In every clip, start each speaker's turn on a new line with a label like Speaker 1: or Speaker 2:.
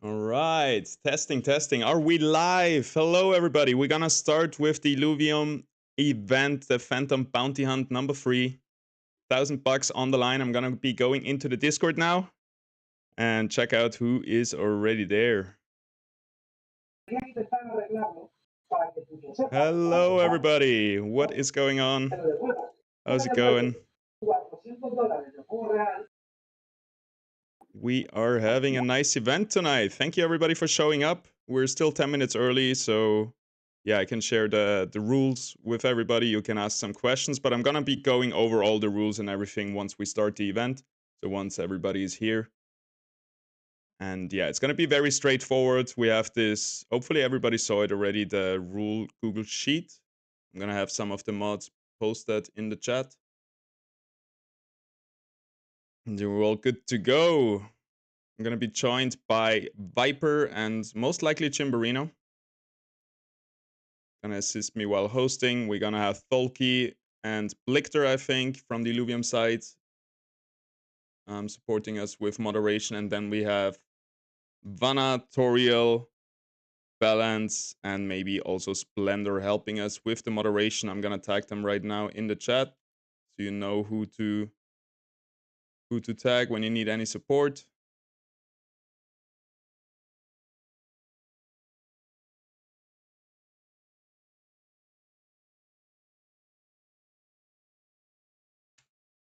Speaker 1: All right, testing. Are we live? Hello, everybody. We're gonna start with the Illuvium event, the Phantom Bounty Hunt number 3. $1,000 on the line. I'm gonna be going into the Discord now and check out who is already there. Hello, everybody. What is going on? How's it going? We are having a nice event tonight. Thank you, everybody, for showing up. We're still 10 minutes early, so yeah, I can share the rules with everybody. You can ask some questions, but I'm going to be going over all the rules and everything once we start the event. So once everybody is here. And yeah, it's going to be very straightforward. We have this, hopefully everybody saw it already, the rule Google Sheet. I'm going to have some of the mods post that in the chat. And you're all good to go. I'm going to be joined by Viper and most likely Chimberino. Gonna assist me while hosting. We're gonna have Tholki and Blichter, I think, from the Illuvium side, supporting us with moderation. And then we have Vanna, Toriel, Balance, and maybe also Splendor helping us with the moderation. I'm gonna tag them right now in the chat, so you know who to tag when you need any support.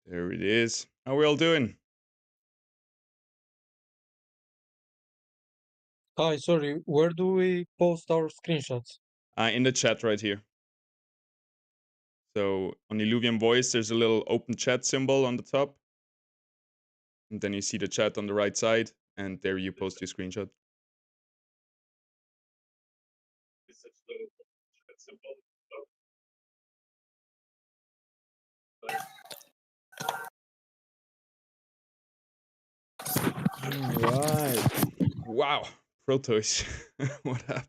Speaker 1: There it is. How are we all doing?
Speaker 2: Hi, sorry, where do we post our screenshots?
Speaker 1: In the chat right here. So on Illuvium Voice, there's a little open chat symbol on the top. And then you see the chat on the right side, and there you post your screenshot. Alright. Wow. Protoss. What happened?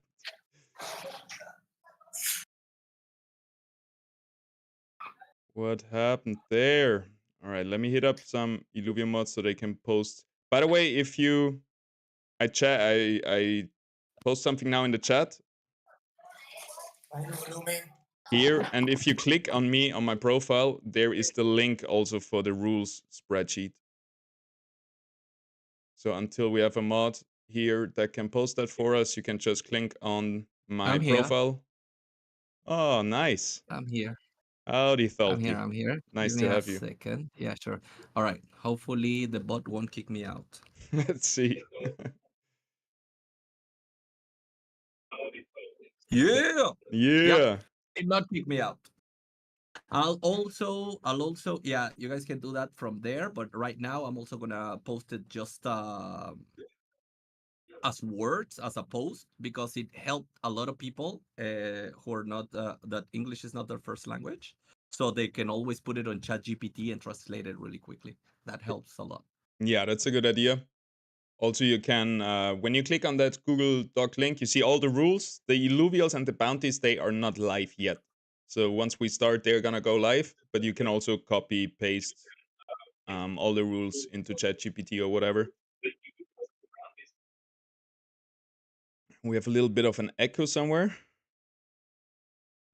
Speaker 1: What happened there? Alright, let me hit up some Illuvium mods so they can post. By the way, if you I post something now in the chat here, and if you click on me on my profile, there is the link also for the rules spreadsheet. So until we have a mod here that can post that for us, you can just click on my profile. Oh, nice.
Speaker 3: I'm here.
Speaker 1: Howdy, Tholki.
Speaker 3: I'm here.
Speaker 1: Nice
Speaker 3: Give
Speaker 1: to
Speaker 3: me a
Speaker 1: have you.
Speaker 3: second. Yeah, sure. All right. Hopefully the bot won't kick me out.
Speaker 1: Let's see.
Speaker 3: Yeah.
Speaker 1: Yeah.
Speaker 3: Did not kick me out. I'll also, yeah, you guys can do that from there. But right now, I'm also gonna post it just as words, as a post, because it helped a lot of people who are not that English is not their first language, so they can always put it on ChatGPT and translate it really quickly. That helps a lot.
Speaker 1: Yeah, that's a good idea. Also, you can, when you click on that Google Doc link, you see all the rules. The Illuvials and the bounties, they are not live yet. So once we start, they're gonna go live. But you can also copy, paste all the rules into ChatGPT or whatever. We have a little bit of an echo somewhere.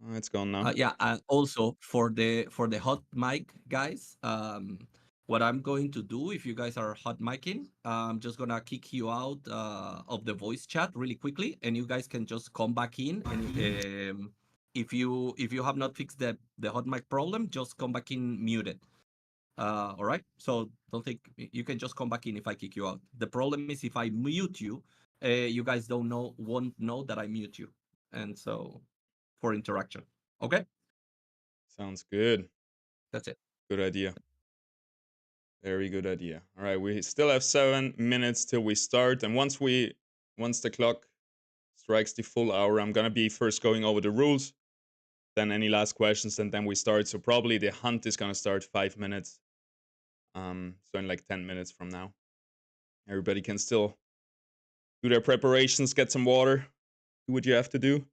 Speaker 1: Oh, it's gone now.
Speaker 3: Yeah, and also for the hot mic guys, what I'm going to do if you guys are hot micing, I'm just gonna kick you out of the voice chat really quickly, and you guys can just come back in. And if you have not fixed the hot mic problem, just come back in muted. All right. So don't think you can just come back in if I kick you out. The problem is if I mute you, you guys won't know that I mute you, and so for interaction. Okay.
Speaker 1: Sounds good.
Speaker 3: That's it.
Speaker 1: Good idea. Very good idea. All right, we still have 7 minutes till we start, and once the clock strikes the full hour, I'm gonna be first going over the rules, then any last questions, and then we start. So probably the hunt is gonna start 5 minutes. So in like 10 minutes from now, everybody can still do their preparations, get some water, do what you have to do,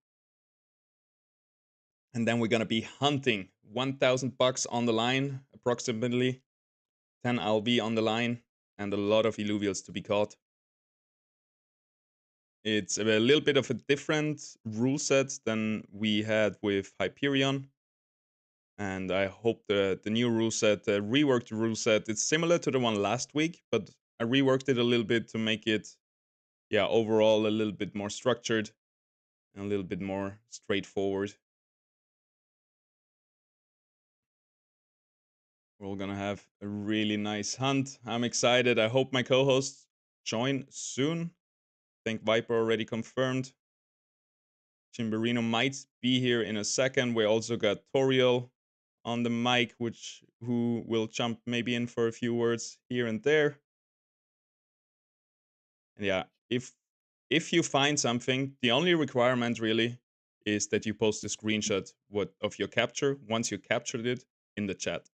Speaker 1: and then we're gonna be hunting. $1,000 on the line, approximately 10 LV on the line, and a lot of Illuvials to be caught. It's a little bit of a different rule set than we had with Hyperion. And I hope the new rule set, the reworked rule set, it's similar to the one last week, but I reworked it a little bit to make it, yeah, overall a little bit more structured and a little bit more straightforward. We're all gonna have a really nice hunt. I'm excited. I hope my co-hosts join soon. I think Viper already confirmed. Chimberino might be here in a second. We also got Toriel on the mic, who will jump maybe in for a few words here and there. And yeah, if you find something, the only requirement really is that you post a screenshot of your capture once you captured it in the chat.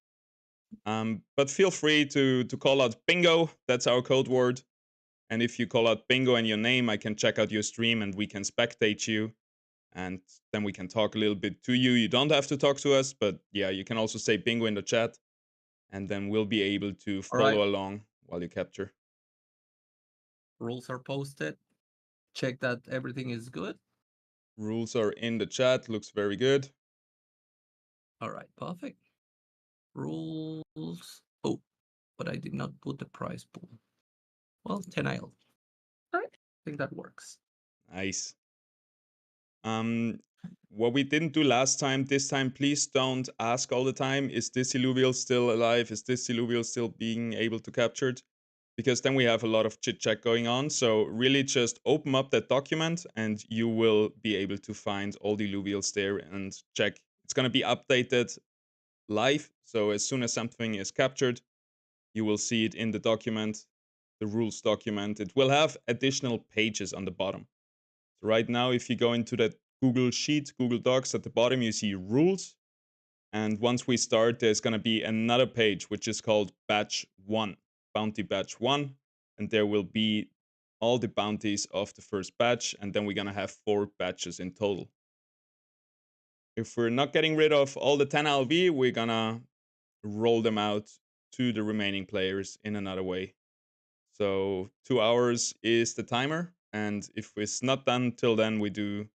Speaker 1: But feel free to call out bingo. That's our code word. And if you call out bingo and your name, I can check out your stream and we can spectate you. And then we can talk a little bit to you. You don't have to talk to us, but yeah, you can also say bingo in the chat. And then we'll be able to follow along while you capture.
Speaker 3: Rules are posted. Check that everything is good.
Speaker 1: Rules are in the chat. Looks very good.
Speaker 3: All right, perfect. Rules. Oh, but I did not put the prize pool. Well, 10 IL. All right, I think that works.
Speaker 1: Nice. What we didn't do last time, this time, please don't ask all the time, is this Illuvial still alive? Is this Illuvial still being able to capture it? Because then we have a lot of chit chat going on. So really just open up that document and you will be able to find all the Illuvials there and check. It's going to be updated live. So as soon as something is captured, you will see it in the document, the rules document. It will have additional pages on the bottom. So right now, if you go into that Google Sheet, Google Docs, at the bottom, you see rules. And once we start, there's going to be another page, which is called Batch 1, Bounty Batch 1. And there will be all the bounties of the first batch. And then we're going to have 4 batches in total. If we're not getting rid of all the 10 LV, we're going to roll them out to the remaining players in another way. So 2 hours is the timer. And if it's not done till then, we do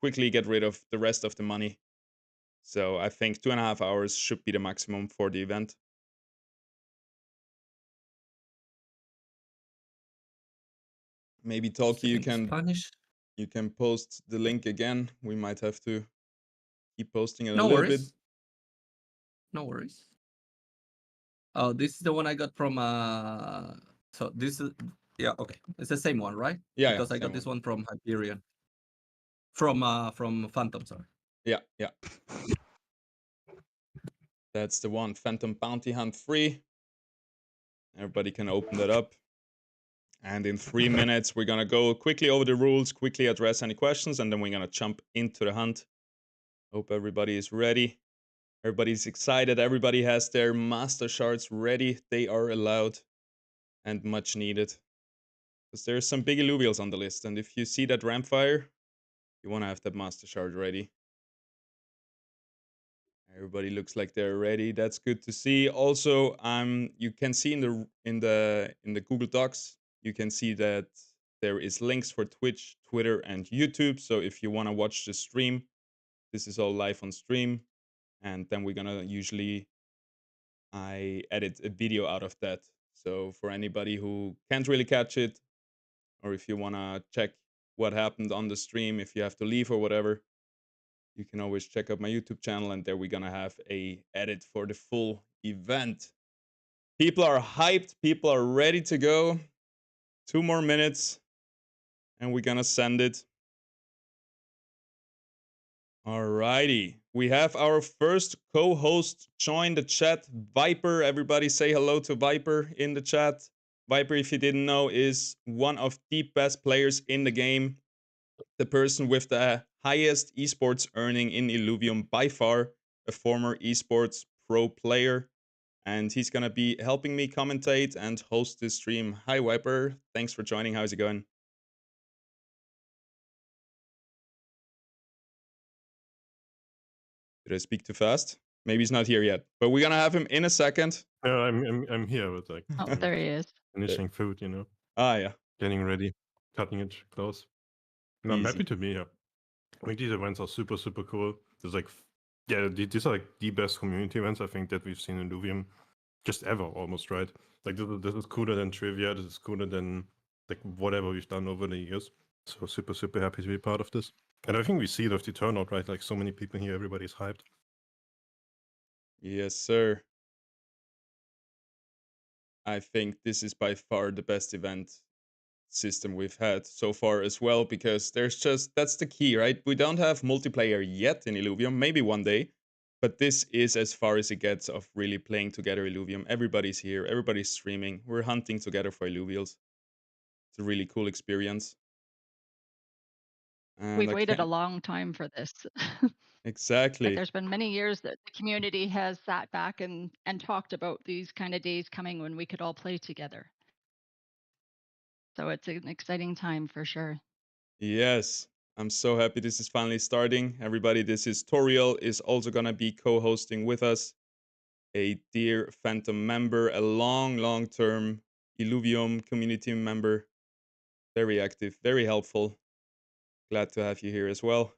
Speaker 1: quickly get rid of the rest of the money. So I think 2.5 hours should be the maximum for the event. Maybe Talkie, you can post the link again. We might have to keep posting it a little bit.
Speaker 3: No worries. Oh, this is the one I got from so this is, yeah, okay. It's the same one, right?
Speaker 1: Yeah,
Speaker 3: because I got this one from Hyperion. From Phantom, sorry.
Speaker 1: Yeah. That's the one, Phantom Bounty Hunt free. Everybody can open that up. And in 3 minutes, we're gonna go quickly over the rules, quickly address any questions, and then we're gonna jump into the hunt. Hope everybody is ready. Everybody's excited. Everybody has their master shards ready. They are allowed and much needed. Because there's some big Illuvials on the list. And if you see that Rampfire, you want to have that master shard ready. Everybody looks like they're ready. That's good to see. Also, you can see in the Google Docs, you can see that there is links for Twitch, Twitter, and YouTube. So if you want to watch the stream, this is all live on stream. And then we're gonna I edit a video out of that. So for anybody who can't really catch it, or if you wanna check what happened on the stream, if you have to leave or whatever, you can always check out my YouTube channel, and there we're gonna have a edit for the full event. People are hyped, people are ready to go. 2 more minutes, and we're gonna send it. Alrighty, we have our first co-host join the chat, Viper. Everybody say hello to Viper in the chat. Viper, if you didn't know, is one of the best players in the game. The person with the highest esports earning in Illuvium by far, a former esports pro player. And he's gonna be helping me commentate and host this stream. Hi Viper, thanks for joining, how's it going? Did I speak too fast? Maybe he's not here yet, but we're gonna have him in a second.
Speaker 4: No, I'm here with like
Speaker 5: Oh, there he is.
Speaker 4: finishing food, you know.
Speaker 1: Ah, yeah.
Speaker 4: Getting ready, cutting it close. And I'm
Speaker 1: Easy.
Speaker 4: happy to be here. I think these events are super, super cool. There's like, yeah, these are like the best community events I think that we've seen in Illuvium just ever, almost, right? Like this is cooler than trivia. This is cooler than like whatever we've done over the years. So super, super happy to be part of this. And I think we see it with the turnout, right? Like so many people here, everybody's hyped.
Speaker 1: Yes, sir. I think this is by far the best event system we've had so far as well, because that's the key, right? We don't have multiplayer yet in Illuvium, maybe one day, but this is as far as it gets of really playing together Illuvium. Everybody's here, everybody's streaming, we're hunting together for Illuvials. It's a really cool experience. And
Speaker 5: We've
Speaker 1: I
Speaker 5: waited a
Speaker 1: can't...
Speaker 5: long time for this. Like,
Speaker 1: Exactly.
Speaker 5: there's been many years that the community has sat back and talked about these kind of days coming when we could all play together. So it's an exciting time for sure.
Speaker 1: Yes, I'm so happy this is finally starting. Everybody, this is Toriel is also gonna be co-hosting with us. A dear Phantom member, a long-term Illuvium community member. Very active, very helpful. Glad to have you here as well.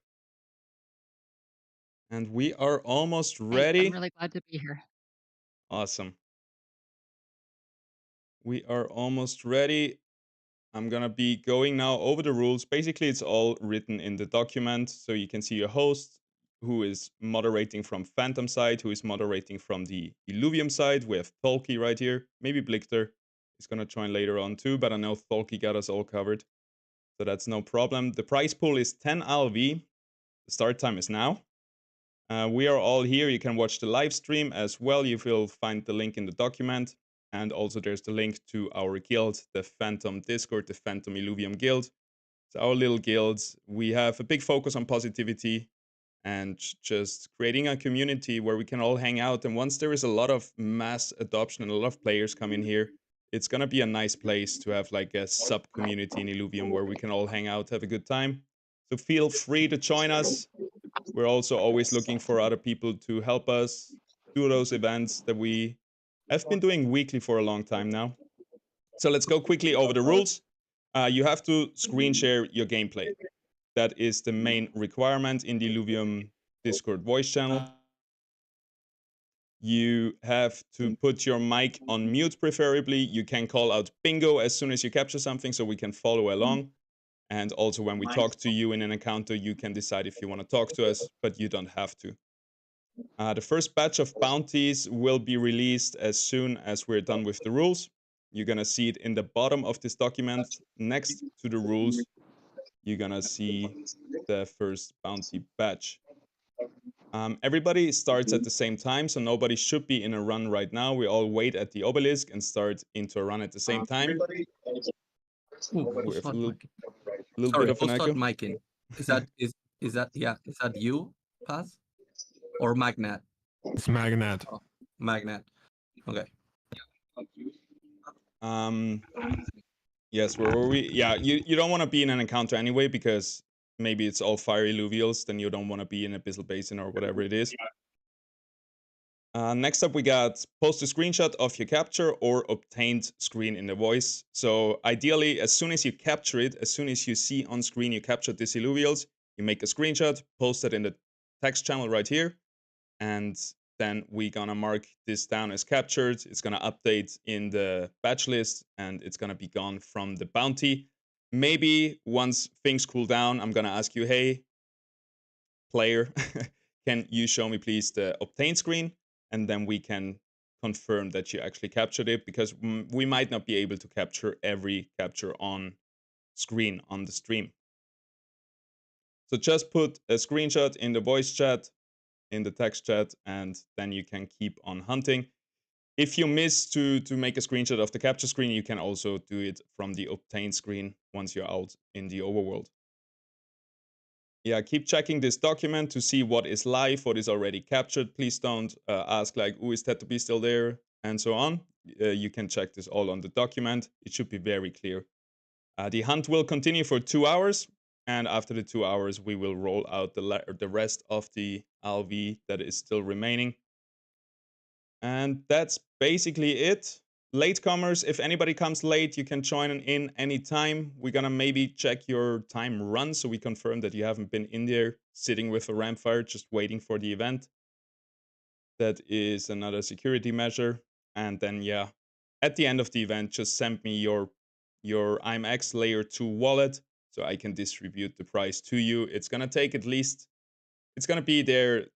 Speaker 1: And we are almost
Speaker 5: Thanks. I'm
Speaker 1: ready.
Speaker 5: really glad to be here.
Speaker 1: Awesome. We are almost ready. I'm gonna be going now over the rules. Basically, it's all written in the document, so you can see your host, who is moderating from Phantom side, who is moderating from the Illuvium side. We have Tolki right here. Maybe Blichter is gonna join later on too, but I know Tolki got us all covered, so that's no problem. The prize pool is 10 LV. The start time is now. We are all here. You can watch the live stream as well. You will find the link in the document. And also there's the link to our guild, the Phantom Discord, the Phantom Illuvium Guild. It's our little guild. We have a big focus on positivity and just creating a community where we can all hang out. And once there is a lot of mass adoption and a lot of players come in here, it's going to be a nice place to have like a sub-community in Illuvium where we can all hang out, have a good time. So feel free to join us. We're also always looking for other people to help us do those events that we have been doing weekly for a long time now. So let's go quickly over the rules. You have to screen share your gameplay. That is the main requirement in the Illuvium Discord voice channel. You have to put your mic on mute preferably. You can call out bingo as soon as you capture something so we can follow along. And also when we talk to you in an encounter, you can decide if you want to talk to us, but you don't have to. The first batch of bounties will be released as soon as we're done with the rules. You're going to see it in the bottom of this document. Next to the rules, you're going to see the first bounty batch. Everybody starts at the same time, so nobody should be in a run right now. We all wait at the obelisk and start into a run at the same time.
Speaker 3: Ooh,
Speaker 1: We
Speaker 3: who's
Speaker 1: have a
Speaker 3: hot
Speaker 1: little
Speaker 3: micing?
Speaker 1: bit
Speaker 3: Sorry,
Speaker 1: of an
Speaker 3: who's hot
Speaker 1: echo.
Speaker 3: micing? Is that is that you, Paz? Or Magnet?
Speaker 4: It's Magnet.
Speaker 3: Oh, Magnet. Okay.
Speaker 1: Yes, where were we? Yeah, you don't want to be in an encounter anyway because maybe it's all fiery Illuvials, then you don't want to be in Abyssal Basin or whatever it is. Next up, we got post a screenshot of your capture or obtained screen in the voice. So ideally, as soon as you capture it, as soon as you see on screen you captured this Illuvials, you make a screenshot, post it in the text channel right here, and then we're gonna mark this down as captured. It's gonna update in the batch list, and it's gonna be gone from the bounty. Maybe once things cool down, I'm gonna ask you, hey, player, can you show me please the obtain screen? And then we can confirm that you actually captured it, because we might not be able to capture every capture on screen on the stream. So just put a screenshot in the voice chat, in the text chat, and then you can keep on hunting. If you miss to make a screenshot of the capture screen, you can also do it from the obtain screen once you're out in the overworld. Yeah, keep checking this document to see what is live, what is already captured. Please don't ask like, oh, is that to be still there? And so on. You can check this all on the document. It should be very clear. The hunt will continue for 2 hours. And after the 2 hours, we will roll out the rest of the LV that is still remaining. And that's basically it. latecomers, if anybody comes late, you can join in anytime. We're gonna maybe check your time run so we confirm that you haven't been in there sitting with a rampfire just waiting for the event. That is another security measure. And then, yeah, at the end of the event, just send me your IMX layer 2 wallet so I can distribute the prize to you. It's gonna take at least, it's gonna be there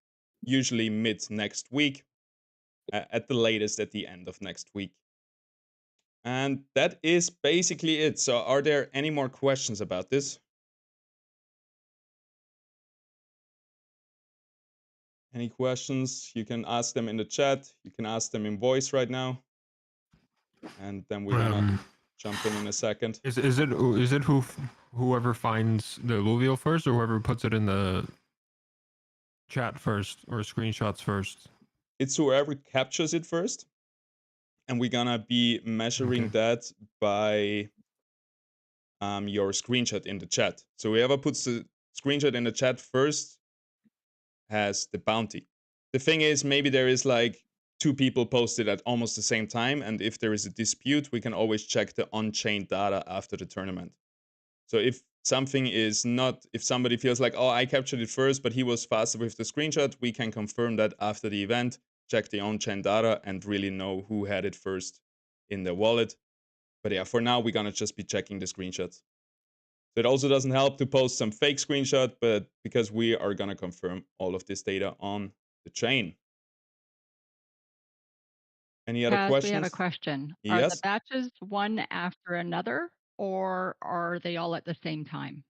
Speaker 1: usually mid next week, at the latest at the end of next week. And that is basically it. So are there any more questions about this? Any questions? You can ask them in the chat. You can ask them in voice right now. And then we're gonna jump in a second.
Speaker 6: Is it whoever finds the illuvial first, or whoever puts it in the chat first, or screenshots first?
Speaker 1: It's whoever captures it first. And we're gonna be measuring that by your screenshot in the chat. So whoever puts the screenshot in the chat first has the bounty. The thing is, maybe there is like 2 people posted at almost the same time, and if there is a dispute, we can always check the on-chain data after the tournament. So if something is not, if somebody feels like, oh, I captured it first, but he was faster with the screenshot, we can confirm that after the event, check the on-chain data, and really know who had it first in their wallet. But yeah, for now, we're gonna just be checking the screenshots. So it also doesn't help to post some fake screenshot, but because we are gonna confirm all of this data on the chain. Any other questions?
Speaker 5: We have a question.
Speaker 1: Yes.
Speaker 5: Are the batches one after another, or are they all at the same time?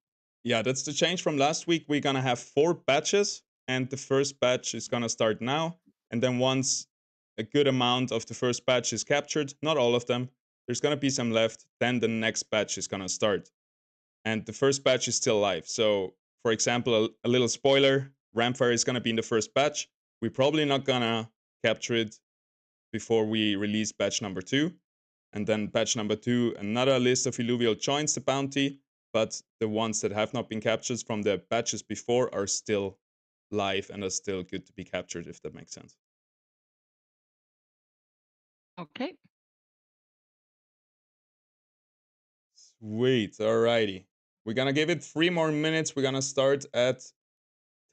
Speaker 1: Yeah, that's the change from last week. We're gonna have 4 batches, and the first batch is gonna start now. And then once a good amount of the first batch is captured, not all of them, there's gonna be some left, then the next batch is gonna start. And the first batch is still live. So, for example, a little spoiler, Rampfire is gonna be in the first batch. We're probably not gonna capture it before we release batch number 2. And then batch number 2, another list of Illuvial joins the bounty, but the ones that have not been captured from the batches before are still live and are still good to be captured, if that makes sense.
Speaker 5: Okay.
Speaker 1: Sweet, alrighty. We're gonna give it 3 more minutes. We're gonna start at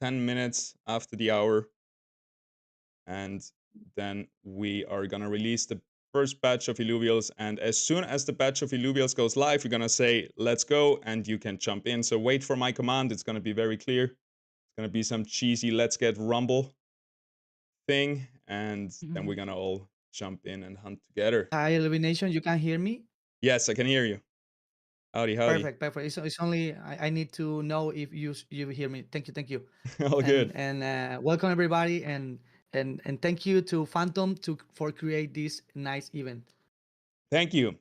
Speaker 1: 10 minutes after the hour. And then we are gonna release the first batch of Illuvials, and as soon as the batch of Illuvials goes live, we're gonna say, let's go, and you can jump in. So wait for my command, it's gonna be very clear. It's gonna be some cheesy let's get rumble thing, and then we're gonna all jump in and hunt together.
Speaker 7: Hi, Illumination, you can hear me?
Speaker 1: Yes, I can hear you. Howdy, howdy.
Speaker 7: Perfect, perfect. It's only, I need to know if you hear me. Thank you.
Speaker 1: All good.
Speaker 7: And welcome everybody, and thank you to Phantom for create this nice event.
Speaker 1: Thank you.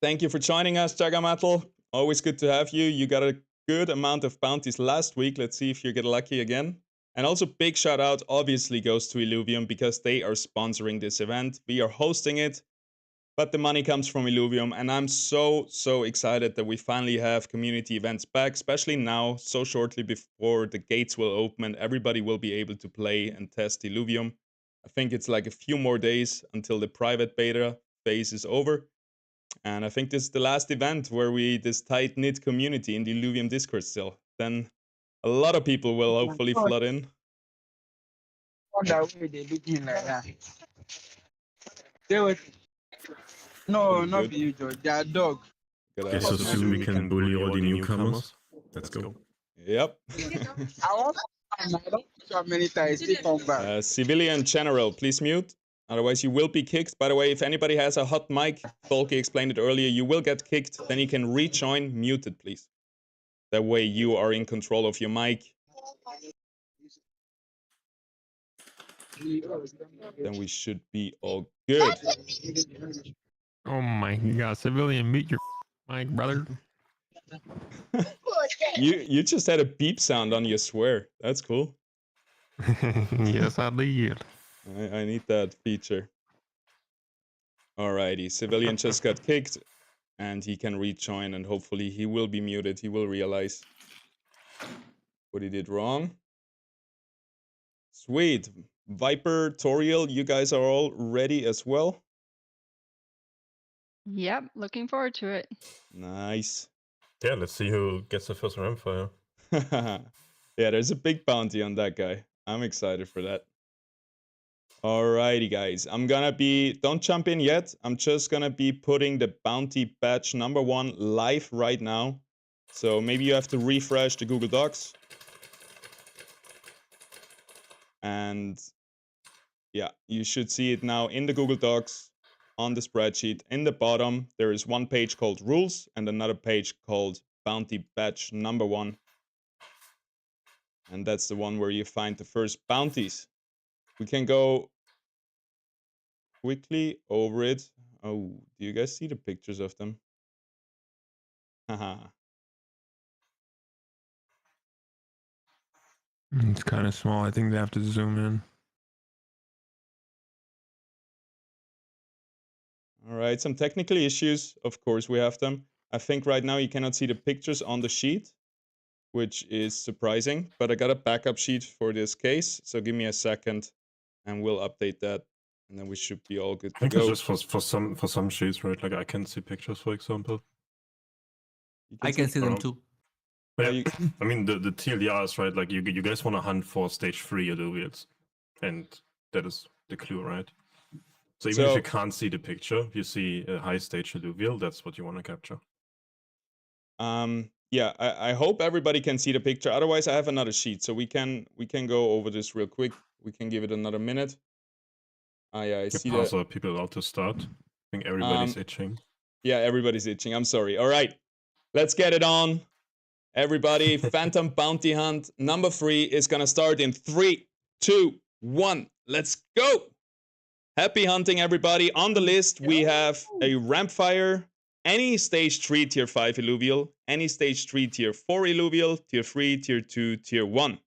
Speaker 1: Thank you for joining us, Jagamatl. Always good to have you. You got a good amount of bounties last week. Let's see if you get lucky again. And also big shout out obviously goes to Illuvium because they are sponsoring this event. We are hosting it, but the money comes from Illuvium, and I'm so excited that we finally have community events back, especially now, so shortly before the gates will open and everybody will be able to play and test Illuvium. I think it's like a few more days until the private beta phase is over. And I think this is the last event where this tight-knit community in the Illuvium Discord still. Then a lot of people will hopefully flood in.
Speaker 8: No, not for you, George. They are dog.
Speaker 4: Okay, so soon we can bully all the newcomers. Let's go.
Speaker 1: Yep.
Speaker 8: I want I don't so many times. Still come back.
Speaker 1: Civilian General, please mute. Otherwise, you will be kicked. By the way, if anybody has a hot mic, Tolkien explained it earlier, you will get kicked. Then you can rejoin muted, please. That way you are in control of your mic. Then we should be all good.
Speaker 6: Oh my god, civilian, mute your mic, brother.
Speaker 1: You just had a beep sound on your swear. That's cool.
Speaker 6: Yes, I did.
Speaker 1: I need that feature. Alrighty, civilian just got kicked, and he can rejoin, and hopefully he will be muted. He will realize what he did wrong. Sweet. Viper, Toriel, you guys are all ready as well?
Speaker 5: Yep, looking forward to it.
Speaker 1: Nice.
Speaker 4: Yeah, let's see who gets the first Ramfire.
Speaker 1: Yeah, there's a big bounty on that guy. I'm excited for that. Alrighty, guys. Don't jump in yet. I'm just gonna be putting the bounty badge #1 live right now. So maybe you have to refresh the Google Docs. And yeah, you should see it now in the Google Docs on the spreadsheet. In the bottom, there is one page called Rules and another page called Bounty Badge #1. And that's the one where you find the first bounties. We can go quickly over it. Oh, do you guys see the pictures of them? Haha.
Speaker 6: It's kind of small. I think they have to zoom in.
Speaker 1: All right, some technical issues. Of course, we have them. I think right now you cannot see the pictures on the sheet, which is surprising, but I got a backup sheet for this case. So give me a second and we'll update that. And then we should be all good
Speaker 4: I
Speaker 1: to
Speaker 4: think
Speaker 1: go.
Speaker 4: it's just for some sheets, right? Like I can see pictures, for example.
Speaker 3: I can see them
Speaker 4: Around.
Speaker 3: too.
Speaker 4: But
Speaker 1: Oh,
Speaker 4: yeah, I mean the TLDRs, right? Like you guys want to hunt for stage 3 Illuvials, and that is the clue, right? So even if you can't see the picture, you see a high stage Illuvial. That's what you want to capture.
Speaker 1: Yeah, I hope everybody can see the picture. Otherwise, I have another sheet, so we can go over this real quick. We can give it another minute. Yeah, I see
Speaker 4: pass
Speaker 1: that.
Speaker 4: our people out to start. I think everybody's itching.
Speaker 1: Yeah, everybody's itching. I'm sorry. All right, let's get it on. Everybody, Phantom Bounty Hunt #3 is gonna start in 3, 2, 1. Let's go! Happy hunting, everybody. On the list, we have a Rampfire, any Stage 3 Tier 5 Illuvial, any Stage 3 Tier 4 Illuvial, Tier 3, Tier 2, Tier 1.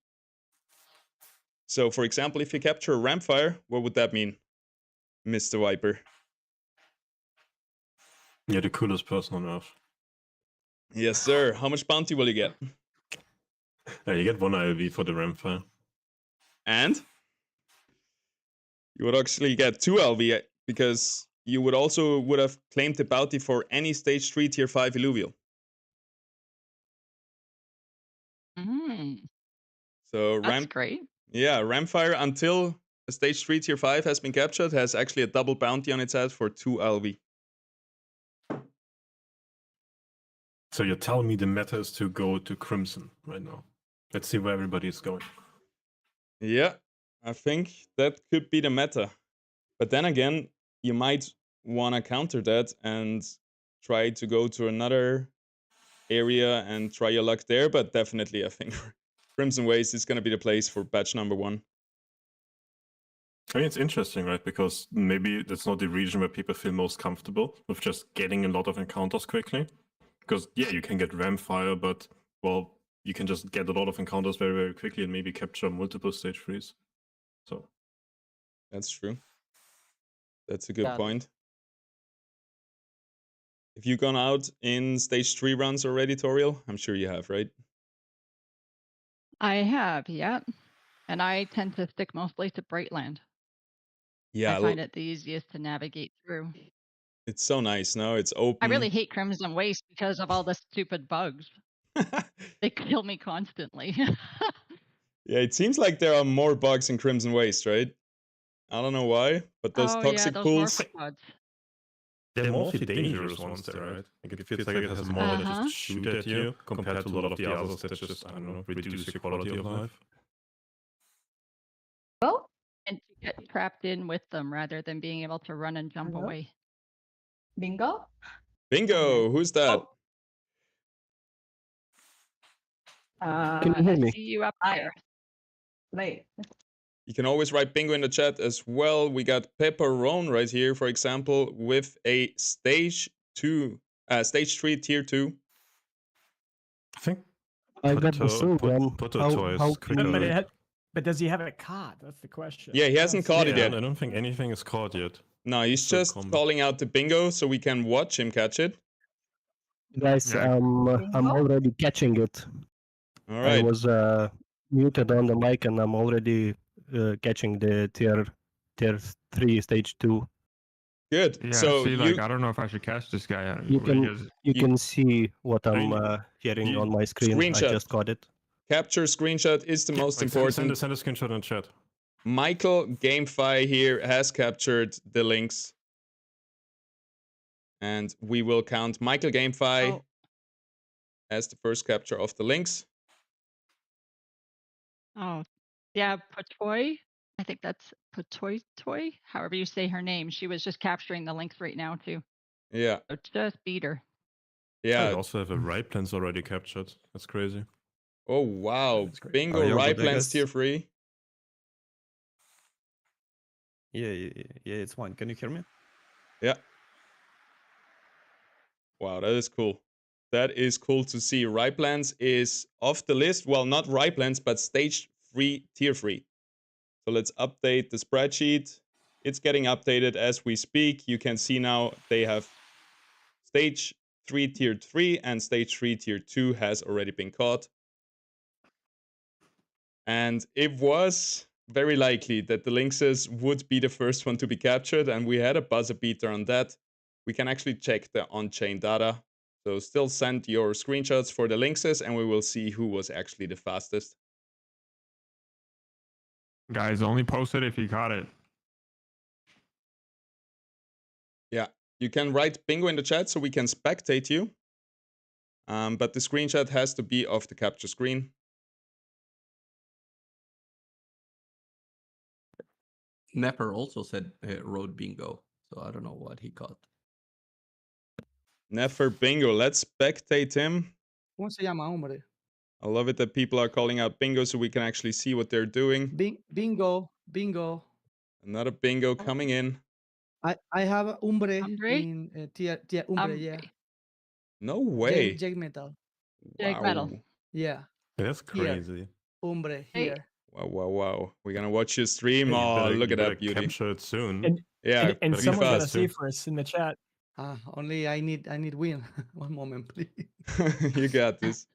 Speaker 1: So, for example, if you capture a Rampfire, what would that mean, Mr. Viper?
Speaker 4: Yeah, the coolest person on Earth.
Speaker 1: Yes, sir. How much bounty will you get?
Speaker 4: You get 1 ILV for the Rampfire.
Speaker 1: And you would actually get 2 LV because you would have claimed the bounty for any Stage 3 Tier 5 Illuvial. So
Speaker 5: That's great.
Speaker 1: Yeah, Rampfire, until a Stage 3 Tier 5 has been captured, has actually a double bounty on its head for 2 LV.
Speaker 4: So you're telling me the meta is to go to Crimson right now. Let's see where everybody is going.
Speaker 1: Yeah, I think that could be the meta. But then again, you might want to counter that and try to go to another area and try your luck there. But definitely, I think Crimson Waste is going to be the place for batch #1.
Speaker 4: I mean, it's interesting, right? Because maybe that's not the region where people feel most comfortable with just getting a lot of encounters quickly. Because, yeah, you can get Rampfire, but, well, you can just get a lot of encounters very, very quickly and maybe capture multiple stage 3s. So.
Speaker 1: That's true. That's a good point. Have you gone out in Stage 3 runs already, Toriel? I'm sure you have, right?
Speaker 5: I have, yeah. And I tend to stick mostly to Brightland.
Speaker 1: Yeah.
Speaker 5: I find it the easiest to navigate through.
Speaker 1: It's so nice, no? It's open.
Speaker 5: I really hate Crimson Waste because of all the stupid bugs. They kill me constantly.
Speaker 1: Yeah, it seems like there are more bugs in Crimson Waste, right? I don't know why, but those toxic pools.
Speaker 4: They're mostly dangerous ones there, right? Like it feels like it has more that just shoot at you compared to a lot of the others that just, I don't know, reduce your quality of life.
Speaker 5: Well, and to get trapped in with them rather than being able to run and jump away.
Speaker 9: Bingo?
Speaker 1: Bingo! Who's that?
Speaker 9: Can you hear me?
Speaker 5: I see you up there.
Speaker 9: Wait.
Speaker 1: You can always write bingo in the chat as well. We got Pepperone right here, for example, with a stage 3 Tier 2.
Speaker 4: I think
Speaker 10: I got the same one.
Speaker 11: But does he have it caught? That's the question.
Speaker 1: Yeah, he hasn't caught it yet.
Speaker 4: I don't think anything is caught yet.
Speaker 1: No, he's just calling out the bingo so we can watch him catch it.
Speaker 10: Guys, I'm already catching it.
Speaker 1: All right.
Speaker 10: I was muted on the mic and I'm already catching the tier 3 stage 2.
Speaker 1: Good.
Speaker 6: Yeah,
Speaker 1: so
Speaker 6: see, like, I don't know if I should catch this guy out.
Speaker 10: You can see what I'm hearing on my screen.
Speaker 1: Screenshot.
Speaker 10: I just got it.
Speaker 1: Capture screenshot is the most important.
Speaker 4: Send a screenshot in chat.
Speaker 1: Michael GameFi here has captured the links. And we will count Michael GameFi as the first capture of the links.
Speaker 5: Oh, yeah, Patoy. I think that's Patoy, however you say her name. She was just capturing the links right now, too.
Speaker 1: Yeah.
Speaker 5: So just beat her.
Speaker 1: Yeah.
Speaker 4: I also have a right plans already captured. That's crazy.
Speaker 1: Oh, wow. Bingo,
Speaker 12: yo,
Speaker 1: right
Speaker 12: but I
Speaker 1: plans
Speaker 12: guess-
Speaker 1: tier 3.
Speaker 12: Yeah, it's fine. Can you hear me?
Speaker 1: Yeah. Wow, that is cool. That is cool to see. Right plans is off the list. Well, not right plans, but stage 3, tier 3. So let's update the spreadsheet. It's getting updated as we speak. You can see now they have stage 3 tier 3 and stage 3 tier 2 has already been caught. And it was very likely that the Lynxes would be the first one to be captured, and we had a buzzer beater on that. We can actually check the on-chain data. So still send your screenshots for the Lynxes, and we will see who was actually the fastest.
Speaker 6: Guys, only post it if you caught it.
Speaker 1: Yeah, you can write bingo in the chat so we can spectate you. But the screenshot has to be of the capture screen.
Speaker 3: Nepper also said wrote bingo, so I don't know what he caught.
Speaker 1: Nefer bingo, let's spectate him.
Speaker 7: ¿Cómo se llama, hombre?
Speaker 1: I love it that people are calling out bingo so we can actually see what they're doing.
Speaker 7: Bingo.
Speaker 1: Another bingo coming in.
Speaker 7: I have Umbre
Speaker 5: Umbre?
Speaker 7: in tier Umbre, yeah.
Speaker 1: No way.
Speaker 7: Jag Metal.
Speaker 5: Jag Metal.
Speaker 7: Yeah.
Speaker 4: That's crazy.
Speaker 7: Umbre
Speaker 5: Hey.
Speaker 7: here.
Speaker 1: Wow. We're gonna watch your stream.
Speaker 4: Hey, you
Speaker 1: Oh,
Speaker 4: better-
Speaker 1: look
Speaker 4: you
Speaker 1: at that
Speaker 4: better
Speaker 1: beauty.
Speaker 4: Capture it soon.
Speaker 11: And,
Speaker 1: Yeah,
Speaker 11: and
Speaker 1: be
Speaker 11: someone got a
Speaker 1: fast.
Speaker 11: say for us in the chat.
Speaker 7: Only I need win. One moment, please.
Speaker 1: You got this.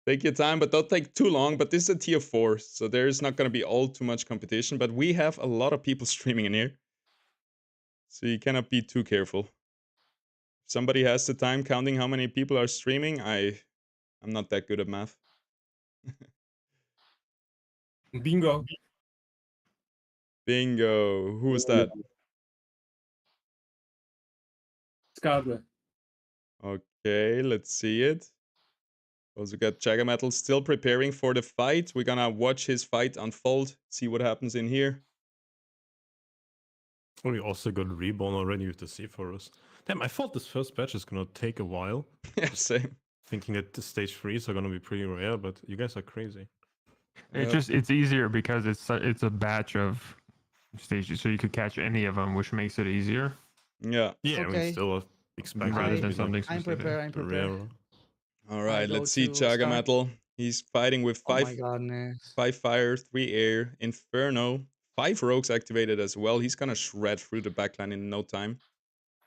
Speaker 1: Take your time, but don't take too long. But this is a tier 4, so there's not gonna be all too much competition. But we have a lot of people streaming in here, so you cannot be too careful. Somebody has the time counting how many people are streaming. I'm not that good at math.
Speaker 2: Bingo.
Speaker 1: Bingo. Who was that?
Speaker 2: Skadwe.
Speaker 1: Okay, let's see it. Also got Jagger Metal still preparing for the fight. We're gonna watch his fight unfold, see what happens in here.
Speaker 4: We also got Reborn already with the C for us. Damn, I thought this first batch is gonna take a while.
Speaker 1: Yeah, same.
Speaker 4: Thinking that the stage 3s are gonna be pretty rare, but you guys are crazy.
Speaker 6: It's easier because it's a batch of stages, so you could catch any of them, which makes it easier.
Speaker 1: Yeah.
Speaker 4: Yeah,
Speaker 7: Okay.
Speaker 4: we still expect
Speaker 6: Rather
Speaker 4: it to
Speaker 6: than
Speaker 4: be
Speaker 6: something
Speaker 7: I'm
Speaker 6: specific.
Speaker 7: prepared.
Speaker 4: rarer.
Speaker 1: All right,
Speaker 7: go
Speaker 1: let's see
Speaker 7: to
Speaker 1: Jagger
Speaker 7: start.
Speaker 1: Metal. He's fighting with
Speaker 7: Oh my
Speaker 1: 5
Speaker 7: goodness.
Speaker 1: fire, 3 air, Inferno, 5 rogues activated as well. He's gonna shred through the backline in no time.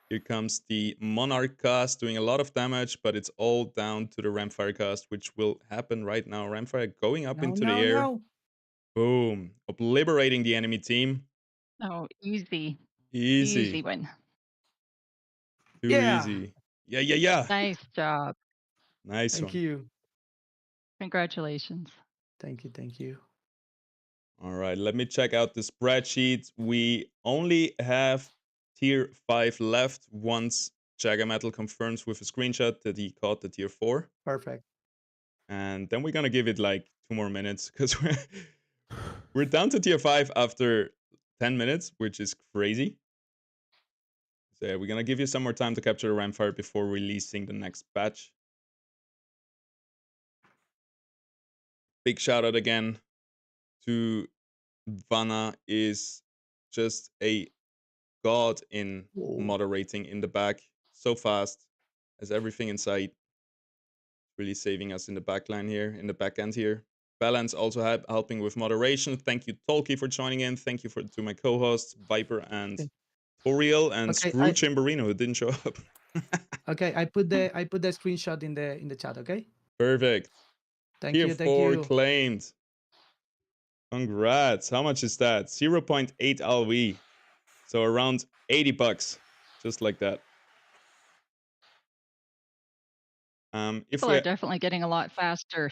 Speaker 1: Here comes the Monarch cast doing a lot of damage, but it's all down to the Ramfire cast, which will happen right now. Ramfire going up into the air.
Speaker 7: No.
Speaker 1: Boom. Obliterating the enemy team.
Speaker 5: Oh, easy.
Speaker 1: Easy.
Speaker 5: Easy win.
Speaker 1: Too
Speaker 7: Yeah.
Speaker 1: easy. Yeah.
Speaker 5: Nice job.
Speaker 1: Nice
Speaker 7: Thank
Speaker 1: one.
Speaker 7: you.
Speaker 5: Congratulations.
Speaker 7: Thank you.
Speaker 1: All right, let me check out the spreadsheet. We only have tier 5 left once Jagger Metal confirms with a screenshot that he caught the tier 4.
Speaker 7: Perfect.
Speaker 1: And then we're gonna give it like 2 more minutes because we're down to tier 5 after 10 minutes, which is crazy. So yeah, we're gonna give you some more time to capture the Ramfire before releasing the next batch. Big shout out again to Vanna, is just a god in moderating in the back. So fast, has everything in sight. Really saving us in the backline here, in the back end here. Balance also helping with moderation. Thank you, Tolkien, for joining in. Thank you to my co-hosts, Viper and Toriel, and
Speaker 7: Okay,
Speaker 1: Screw Chimberino, who didn't show up.
Speaker 7: Okay, I put the screenshot in the chat, okay?
Speaker 1: Perfect.
Speaker 7: Thank
Speaker 1: Tier
Speaker 7: you.
Speaker 1: 4 claimed. Congrats. How much is that? 0.8 LV. So around $80. Just like that. If
Speaker 5: People
Speaker 1: we
Speaker 5: are definitely getting a lot faster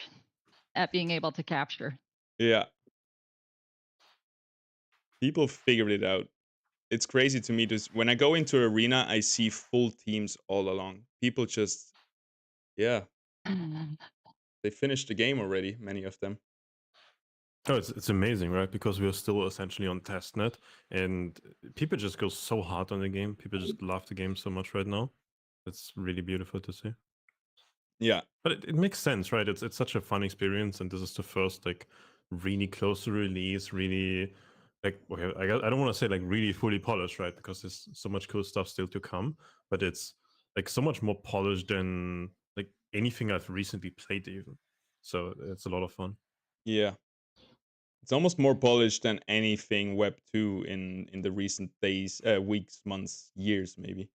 Speaker 5: at being able to capture.
Speaker 1: Yeah. People figured it out. It's crazy to me. Just when I go into arena, I see full teams all along. People just, yeah, they finished the game already. Many of them.
Speaker 4: Oh, it's amazing, right? Because we're still essentially on testnet, and people just go so hard on the game. People just love the game so much right now. It's really beautiful to see.
Speaker 1: Yeah.
Speaker 4: But it makes sense, right? It's such a fun experience, and this is the first like really close to release, really like okay, I don't want to say like really fully polished, right? Because there's so much cool stuff still to come, but it's like so much more polished than like anything I've recently played even. So it's a lot of fun.
Speaker 1: Yeah. It's almost more polished than anything Web 2 in the recent days, weeks, months, years, maybe.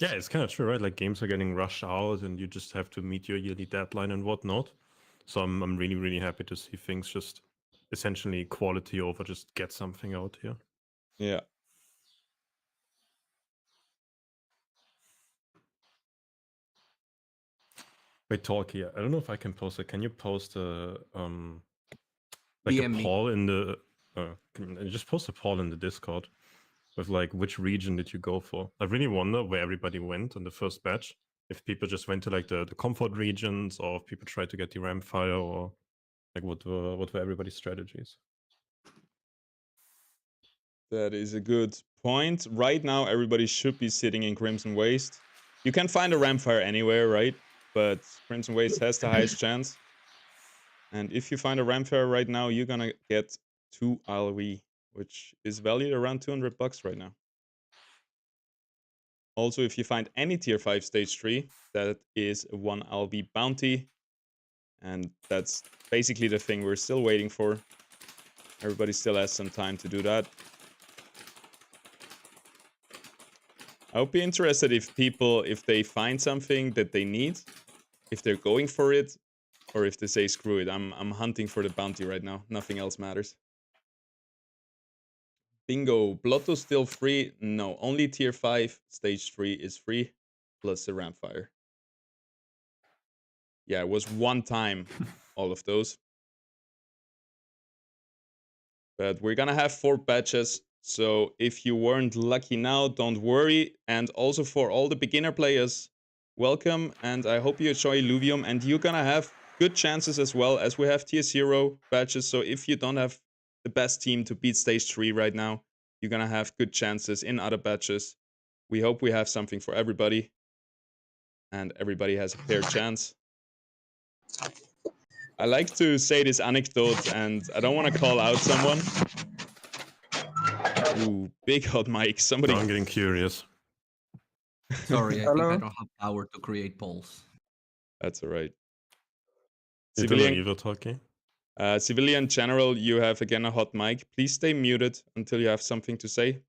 Speaker 4: Yeah, it's kind of true, right? Like games are getting rushed out, and you just have to meet your yearly deadline and whatnot. So I'm really, really happy to see things just essentially quality over just get something out here.
Speaker 1: Yeah.
Speaker 4: Wait, Talkie, I don't know if I can post it. Can you post a like
Speaker 3: DM
Speaker 4: a
Speaker 3: me.
Speaker 4: poll in the just post a poll in the Discord with like which region did you go for? I really wonder where everybody went on the first batch. If people just went to like the comfort regions, or if people tried to get the Ramfire, or like what were everybody's strategies?
Speaker 1: That is a good point. Right now, everybody should be sitting in Crimson Waste. You can find a Ramfire anywhere, right? But Crimson Waste has the highest chance. And if you find a Ramfire right now, you're gonna get 2 LV, which is valued around 200 bucks right now. Also, if you find any tier 5 stage 3, that is a 1 LV bounty. And that's basically the thing we're still waiting for. Everybody still has some time to do that. I would be interested if people, if they find something that they need, if they're going for it, or if they say, screw it, I'm hunting for the bounty right now. Nothing else matters. Bingo. Blotto's still free? No, only tier 5, stage 3 is free, plus the Ramfire. Yeah, it was one time, all of those. But we're gonna have 4 batches, so if you weren't lucky now, don't worry. And also for all the beginner players, welcome, and I hope you enjoy Illuvium, and you're gonna have good chances as well, as we have tier 0 batches. So if you don't have the best team to beat stage 3 right now, you're gonna have good chances in other batches. We hope we have something for everybody, and everybody has a fair chance. I like to say this anecdote, and I don't want to call out someone. Ooh, big hot mic. Somebody.
Speaker 4: No, I'm getting curious.
Speaker 3: Sorry, I
Speaker 8: Hello?
Speaker 3: think I don't have power to create polls.
Speaker 1: That's all right.
Speaker 4: You're doing evil, Talkie?
Speaker 1: Civilian General, you have again a hot mic. Please stay muted until you have something to say.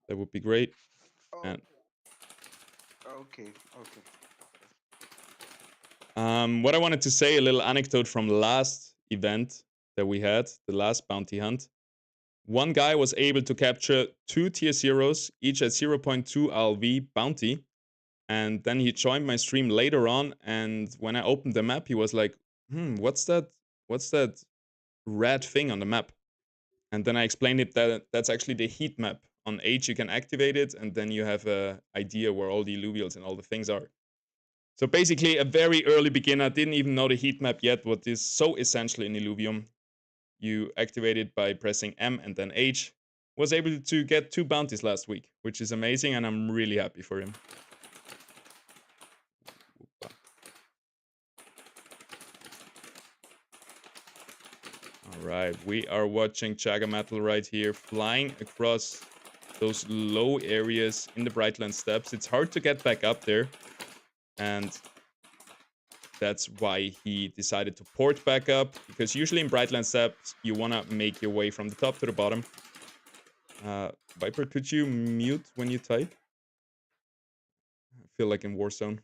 Speaker 1: That would be great.
Speaker 8: Oh,
Speaker 1: And
Speaker 8: okay.
Speaker 1: what I wanted to say, a little anecdote from last event that we had, the last bounty hunt. One guy was able to capture 2 tier 0s, each at 0.2 LV bounty. And then he joined my stream later on, and when I opened the map, he was like, what's that red thing on the map? And then I explained it that that's actually the heat map. On H, you can activate it, and then you have an idea where all the illuvials and all the things are. So basically, a very early beginner didn't even know the heat map yet, what is so essential in Illuvium. You activate it by pressing M and then H. Was able to get 2 bounties last week, which is amazing, and I'm really happy for him. Alright, we are watching Chagamatl right here, flying across those low areas in the Brightland Steppes. It's hard to get back up there, and that's why he decided to port back up, because usually in Brightland Steppes, you want to make your way from the top to the bottom. Viper, could you mute when you type? I feel like in Warzone.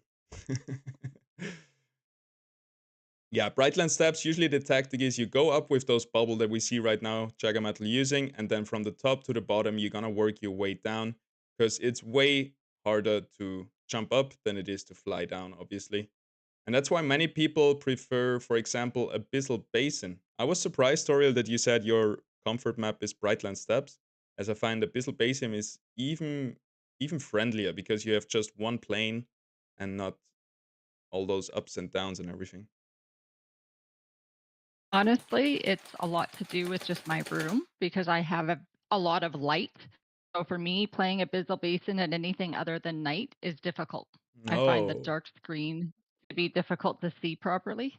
Speaker 1: Yeah, Brightland Steps, usually the tactic is you go up with those bubble that we see right now, Jagametal using, and then from the top to the bottom, you're gonna work your way down, because it's way harder to jump up than it is to fly down, obviously. And that's why many people prefer, for example, Abyssal Basin. I was surprised, Toriel, that you said your comfort map is Brightland Steps, as I find Abyssal Basin is even friendlier, because you have just one plane and not all those ups and downs and everything.
Speaker 5: Honestly, it's a lot to do with just my room because I have a lot of light. So for me, playing Abyssal Basin at anything other than night is difficult. I find the
Speaker 1: Oh,
Speaker 5: dark screen to be difficult to see properly.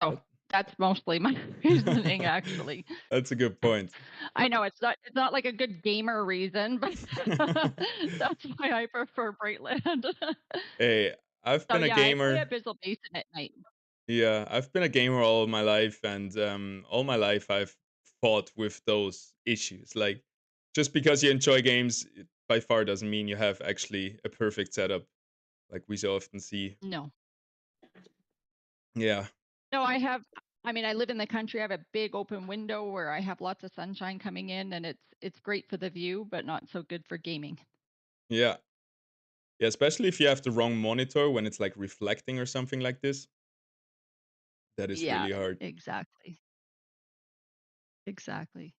Speaker 5: So
Speaker 1: that-
Speaker 5: that's mostly my reasoning, actually.
Speaker 1: that's a good point.
Speaker 5: I know it's not like a good gamer reason, but that's why I prefer Brightland.
Speaker 1: Hey, I've
Speaker 5: So
Speaker 1: been a
Speaker 5: yeah, I play
Speaker 1: gamer.
Speaker 5: Abyssal Basin at night.
Speaker 1: Yeah, I've been a gamer all my life, and all my life I've fought with those issues. Like, just because you enjoy games, it by far doesn't mean you have actually a perfect setup, like we so often see.
Speaker 5: No.
Speaker 1: Yeah,
Speaker 5: No, I mean, I live in the country. I have a big open window where I have lots of sunshine coming in, and it's great for the view, but not so good for gaming.
Speaker 1: yeah, yeah. Especially if you have the wrong monitor when it's like reflecting or something like this. That is
Speaker 5: Yeah,
Speaker 1: really hard.
Speaker 5: exactly. Exactly.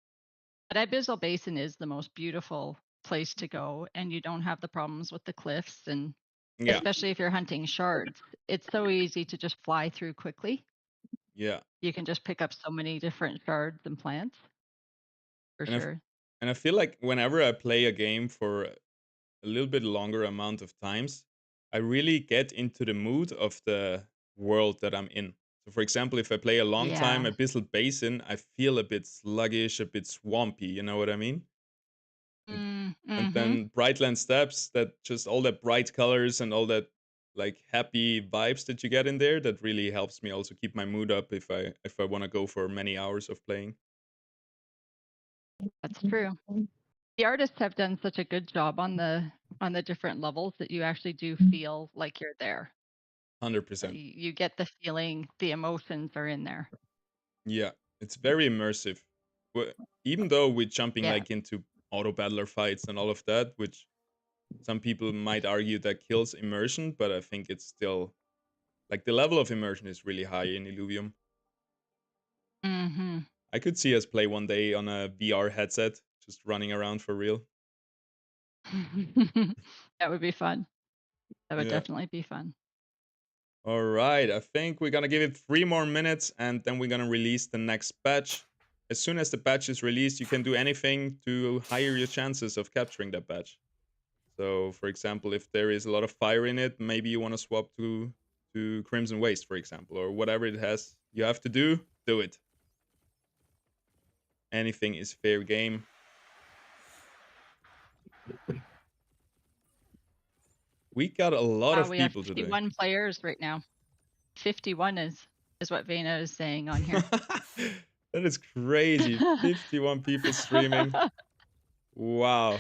Speaker 5: But Abyssal Basin is the most beautiful place to go, and you don't have the problems with the cliffs, and
Speaker 1: Yeah,
Speaker 5: especially if you're hunting shards. It's so easy to just fly through quickly.
Speaker 1: yeah.
Speaker 5: You can just pick up so many different shards and plants, for
Speaker 1: And
Speaker 5: sure.
Speaker 1: I feel like whenever I play a game for a little bit longer amount of times, I really get into the mood of the world that I'm in. So, for example, if I play a long time
Speaker 5: Yeah.
Speaker 1: Abyssal Basin, I feel a bit sluggish, a bit swampy. You know what I mean? And
Speaker 5: Mm-hmm.
Speaker 1: then Brightland Steps, that just all that bright colors and all that like happy vibes that you get in there, that really helps me also keep my mood up if I want to go for many hours of playing.
Speaker 5: That's true. The artists have done such a good job on the different levels that you actually do feel like you're there.
Speaker 1: 100%.
Speaker 5: You get the feeling, the emotions are in there.
Speaker 1: Yeah, it's very immersive. Even though we're jumping
Speaker 5: Yeah.
Speaker 1: like into auto battler fights and all of that, which some people might argue that kills immersion, but I think it's still like the level of immersion is really high in Illuvium.
Speaker 5: Mm-hmm.
Speaker 1: I could see us play one day on a VR headset, just running around for real.
Speaker 5: That would be fun. That would
Speaker 1: Yeah.
Speaker 5: definitely be fun.
Speaker 1: All right, I think we're gonna give it 3 more minutes and then we're gonna release the next batch. As soon as the batch is released, you can do anything to higher your chances of capturing that batch. So, for example, if there is a lot of fire in it, maybe you want to swap to Crimson Waste, for example, or whatever it has. You have to do it. Anything is fair game. We got a lot of
Speaker 5: We have
Speaker 1: people today.
Speaker 5: 51 players right now. 51 is what Vena is saying on here.
Speaker 1: That is crazy. 51 people streaming. Wow.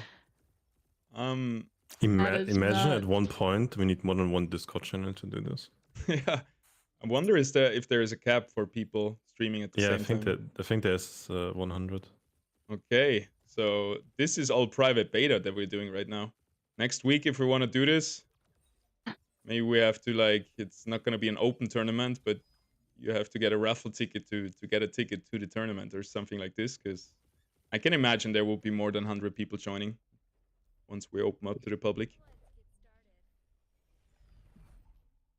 Speaker 4: Imagine
Speaker 5: nuts.
Speaker 4: at one point we need more than one Discord channel to do this.
Speaker 1: Yeah. I wonder if there is a cap for people streaming at the same time.
Speaker 4: I think there's 100.
Speaker 1: Okay, so this is all private beta that we're doing right now. Next week, if we want to do this, maybe we have to like, it's not going to be an open tournament, but you have to get a raffle ticket to get a ticket to the tournament or something like this, because I can imagine there will be more than 100 people joining once we open up to the public.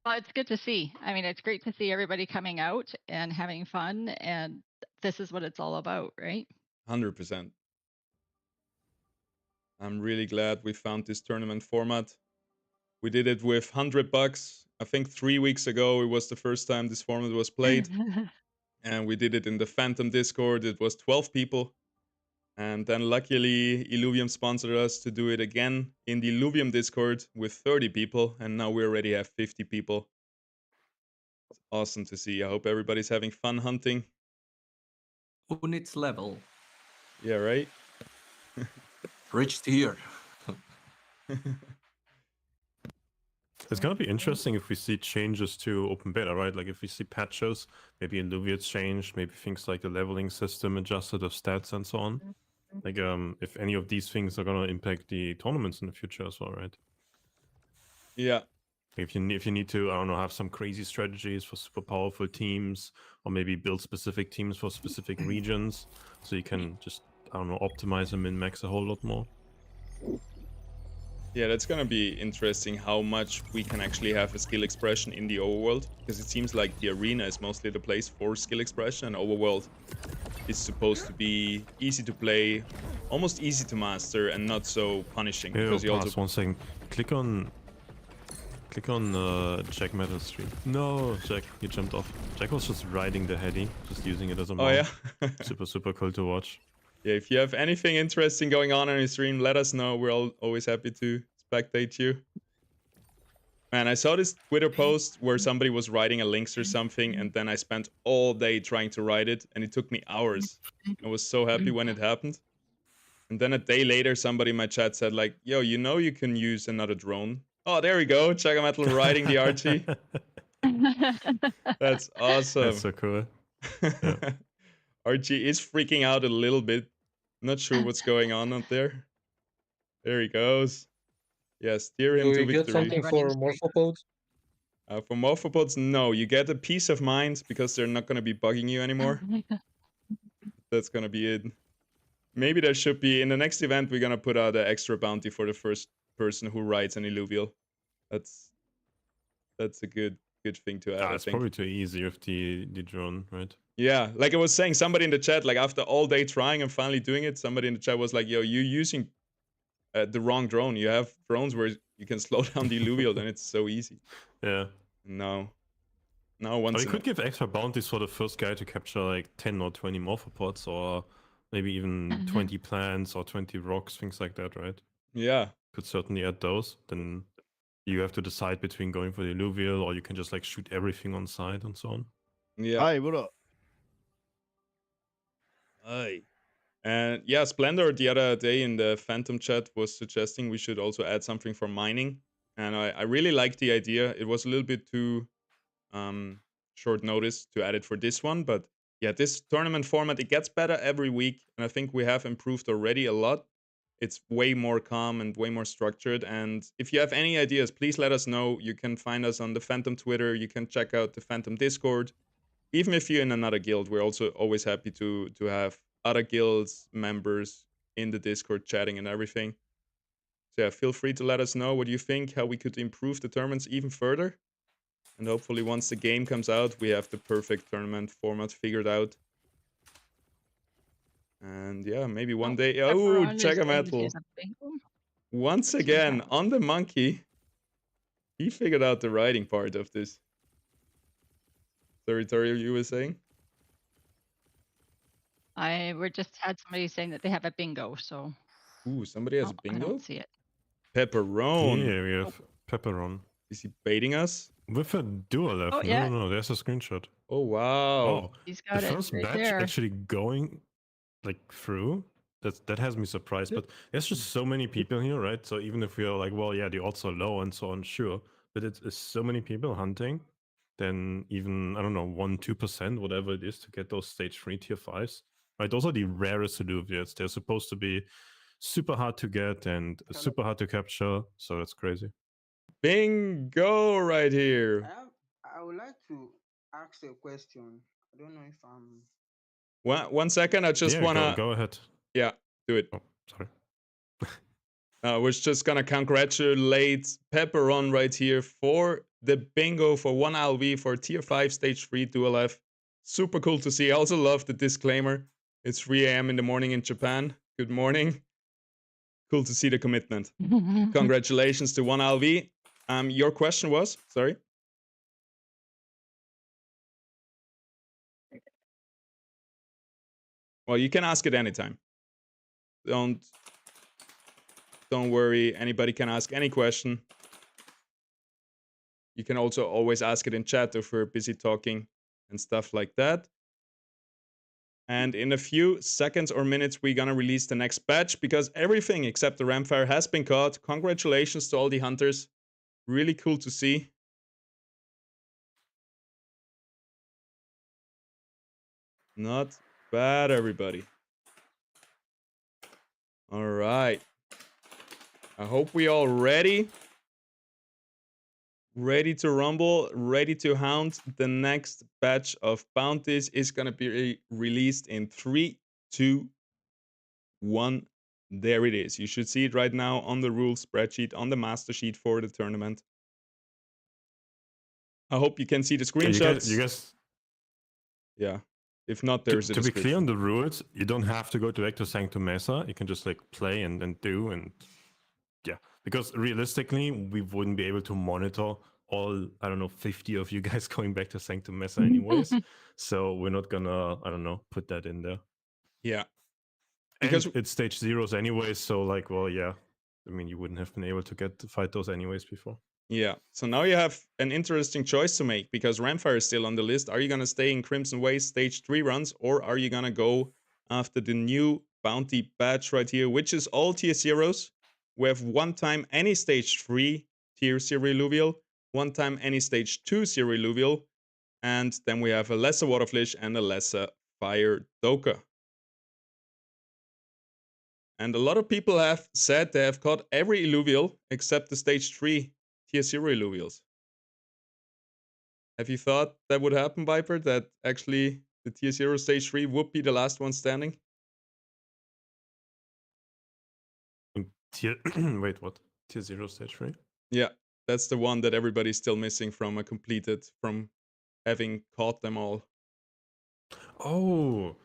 Speaker 5: Well, it's good to see. I mean, it's great to see everybody coming out and having fun, and this is what it's all about, right?
Speaker 1: 100%. I'm really glad we found this tournament format. We did it with $100. I think 3 weeks ago it was the first time this format was played. And we did it in the Phantom Discord. It was 12 people. And then luckily Illuvium sponsored us to do it again in the Illuvium Discord with 30 people. And now we already have 50 people. It's awesome to see. I hope everybody's having fun hunting.
Speaker 3: Units level.
Speaker 1: Yeah, right?
Speaker 3: Reached here.
Speaker 4: It's gonna be interesting if we see changes to open beta, right? Like if we see patches, maybe Illuvium changed, maybe things like the leveling system adjusted of stats and so on. Like if any of these things are gonna impact the tournaments in the future as well, right?
Speaker 1: Yeah.
Speaker 4: If you need to, I don't know, have some crazy strategies for super powerful teams, or maybe build specific teams for specific regions, so you can just, I don't know, optimize them and max a whole lot more.
Speaker 1: Yeah, that's gonna be interesting how much we can actually have a skill expression in the overworld, because it seems like the arena is mostly the place for skill expression, and overworld is supposed to be easy to play, almost easy to master, and not so punishing.
Speaker 4: Yeah,
Speaker 1: Because you also
Speaker 4: 1 second. Click on Jack Metal's stream. No, Jack, he jumped off. Jack was just riding the heady, just using it as a mount.
Speaker 1: yeah.
Speaker 4: super cool to watch.
Speaker 1: Yeah, if you have anything interesting going on your stream, let us know. We're always happy to spectate you. Man, I saw this Twitter post where somebody was writing a links or something, and then I spent all day trying to write it, and it took me hours. I was so happy when it happened. And then a day later, somebody in my chat said like, yo, you know you can use another drone. Oh, there we go. Chagametal riding the RT. That's awesome.
Speaker 4: That's so cool. Yeah.
Speaker 1: RG is freaking out a little bit. Not sure what's going on out there. There he goes. Yeah, steer him
Speaker 2: Do
Speaker 1: to
Speaker 2: we get
Speaker 1: victory.
Speaker 2: something for morphopods?
Speaker 1: For morphopods, no. You get a peace of mind because they're not going to be bugging you anymore. That's going to be it. Maybe there should be, in the next event, we're going to put out an extra bounty for the first person who rides an Illuvial. That's a good thing to add, I
Speaker 4: it's
Speaker 1: think.
Speaker 4: probably too easy with the drone, right?
Speaker 1: Yeah, like I was saying, somebody in the chat, like after all day trying and finally doing it, somebody in the chat was like, yo, you're using the wrong drone. You have drones where you can slow down the Illuvial, then it's so easy.
Speaker 4: Yeah.
Speaker 1: No. No, once
Speaker 4: we could give extra bounties for the first guy to capture like 10 or 20 morphopods, or maybe even 20 plants or 20 rocks, things like that, right?
Speaker 1: Yeah.
Speaker 4: Could certainly add those. Then you have to decide between going for the Illuvial, or you can just like shoot everything on site and so on.
Speaker 1: Yeah.
Speaker 13: Hi, what up?
Speaker 1: Hi. And yeah, Splendor the other day in the Phantom chat was suggesting we should also add something for mining. And I really like the idea. It was a little bit too short notice to add it for this one. But yeah, this tournament format, it gets better every week. And I think we have improved already a lot. It's way more calm and way more structured. And if you have any ideas, please let us know. You can find us on the Phantom Twitter. You can check out the Phantom Discord. Even if you're in another guild, we're also always happy to have other guilds members in the Discord chatting and everything. So yeah, feel free to let us know what you think, how we could improve the tournaments even further. And hopefully once the game comes out, we have the perfect tournament format figured out. And yeah, maybe one day... Oh, Chagametal. Once again, on the monkey. He figured out the writing part of this. Territorial, you were saying?
Speaker 5: We just had somebody saying that they have a bingo, so...
Speaker 1: Ooh, somebody has a bingo?
Speaker 5: I don't see it.
Speaker 1: Pepperone.
Speaker 4: Yeah, we have Pepperon.
Speaker 1: Is he baiting us?
Speaker 4: With a dual left.
Speaker 5: Oh, yeah.
Speaker 4: No, there's a screenshot.
Speaker 1: Oh, wow.
Speaker 4: Oh,
Speaker 5: he's got
Speaker 4: the
Speaker 5: it
Speaker 4: first
Speaker 5: right
Speaker 4: batch
Speaker 5: there.
Speaker 4: actually going like through. That has me surprised. But there's just so many people here, right? So even if we are like, well, yeah, the odds are low and so on, sure. But it's so many people hunting, then even, I don't know, 1-2%, whatever it is, to get those stage 3 tier 5s. Right? Those are the rarest Illuviums. They're supposed to be super hard to get and super hard to capture. So that's crazy.
Speaker 1: Bingo right here.
Speaker 8: I would like to ask a question. I don't know if I'm...
Speaker 1: One second, I just want to...
Speaker 4: Go ahead.
Speaker 1: Yeah, do it.
Speaker 4: Oh, sorry.
Speaker 1: I was just going to congratulate Pepperon right here for the bingo for 1 LV for tier 5 stage 3 dual F. Super cool to see. I also love the disclaimer. It's 3 a.m. in the morning in Japan. Good morning. Cool to see the commitment. Congratulations to 1 LV. Your question was? Sorry. Well, you can ask it anytime. Don't worry. Anybody can ask any question. You can also always ask it in chat if we're busy talking and stuff like that. And in a few seconds or minutes, we're gonna release the next batch because everything except the Ramfire has been caught. Congratulations to all the hunters. Really cool to see. Not bad, everybody. All right. I hope we all ready. Ready to rumble, ready to hound. The next batch of bounties is going to be released in 3, 2, 1. There it is. You should see it right now on the rules spreadsheet, on the master sheet for the tournament. I hope you can see the screenshots.
Speaker 4: You guys.
Speaker 1: Yeah. If not, there's a
Speaker 4: to be clear on
Speaker 1: description.
Speaker 4: the rules, you don't have to go direct to Sanctum Mesa. You can just like play and do and yeah. Because realistically, we wouldn't be able to monitor all, I don't know, 50 of you guys going back to Sanctum Mesa anyways. So we're not gonna, I don't know, put that in there.
Speaker 1: Yeah.
Speaker 4: Because it's stage zeros anyways, so like, well, yeah. I mean, you wouldn't have been able to fight those anyways before.
Speaker 1: Yeah, so now you have an interesting choice to make because Ramfire is still on the list. Are you going to stay in Crimson Waste stage 3 runs, or are you going to go after the new bounty badge right here, which is all tier 0s? We have one time any stage 3 tier 0 Illuvial, one time any stage 2 0 Illuvial, and then we have a lesser Waterfish and a lesser Fire Doka. And a lot of people have said they have caught every Illuvial except the stage 3 tier 0 Illuvials. Have you thought that would happen, Viper? That actually the tier 0 stage 3 would be the last one standing?
Speaker 4: Wait, what? Tier 0 stage 3?
Speaker 1: Yeah, that's the one that everybody's still missing from a completed, from having caught them all.
Speaker 4: Oh,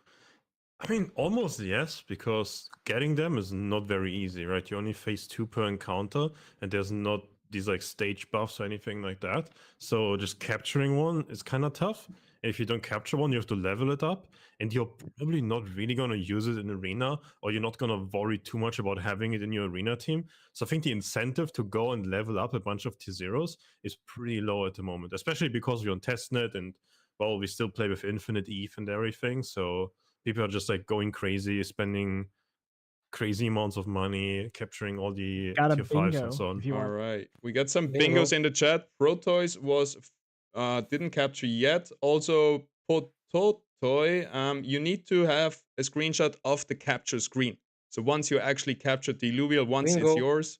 Speaker 4: I mean, almost yes, because getting them is not very easy, right? You only face 2 per encounter, and there's not these like stage buffs or anything like that. So just capturing one is kind of tough. And if you don't capture one, you have to level it up, and you're probably not really going to use it in arena, or you're not going to worry too much about having it in your arena team. So I think the incentive to go and level up a bunch of tier 0s is pretty low at the moment, especially because we're on testnet, and well, we still play with infinite ETH and everything. So people are just like going crazy, spending crazy amounts of money, capturing all the tier 5s and so on.
Speaker 1: All right, we got some bingos in the chat. Protoys was didn't capture yet. Also, Pototoy, you need to have a screenshot of the capture screen. So once you actually captured the Illuvial, once it's yours,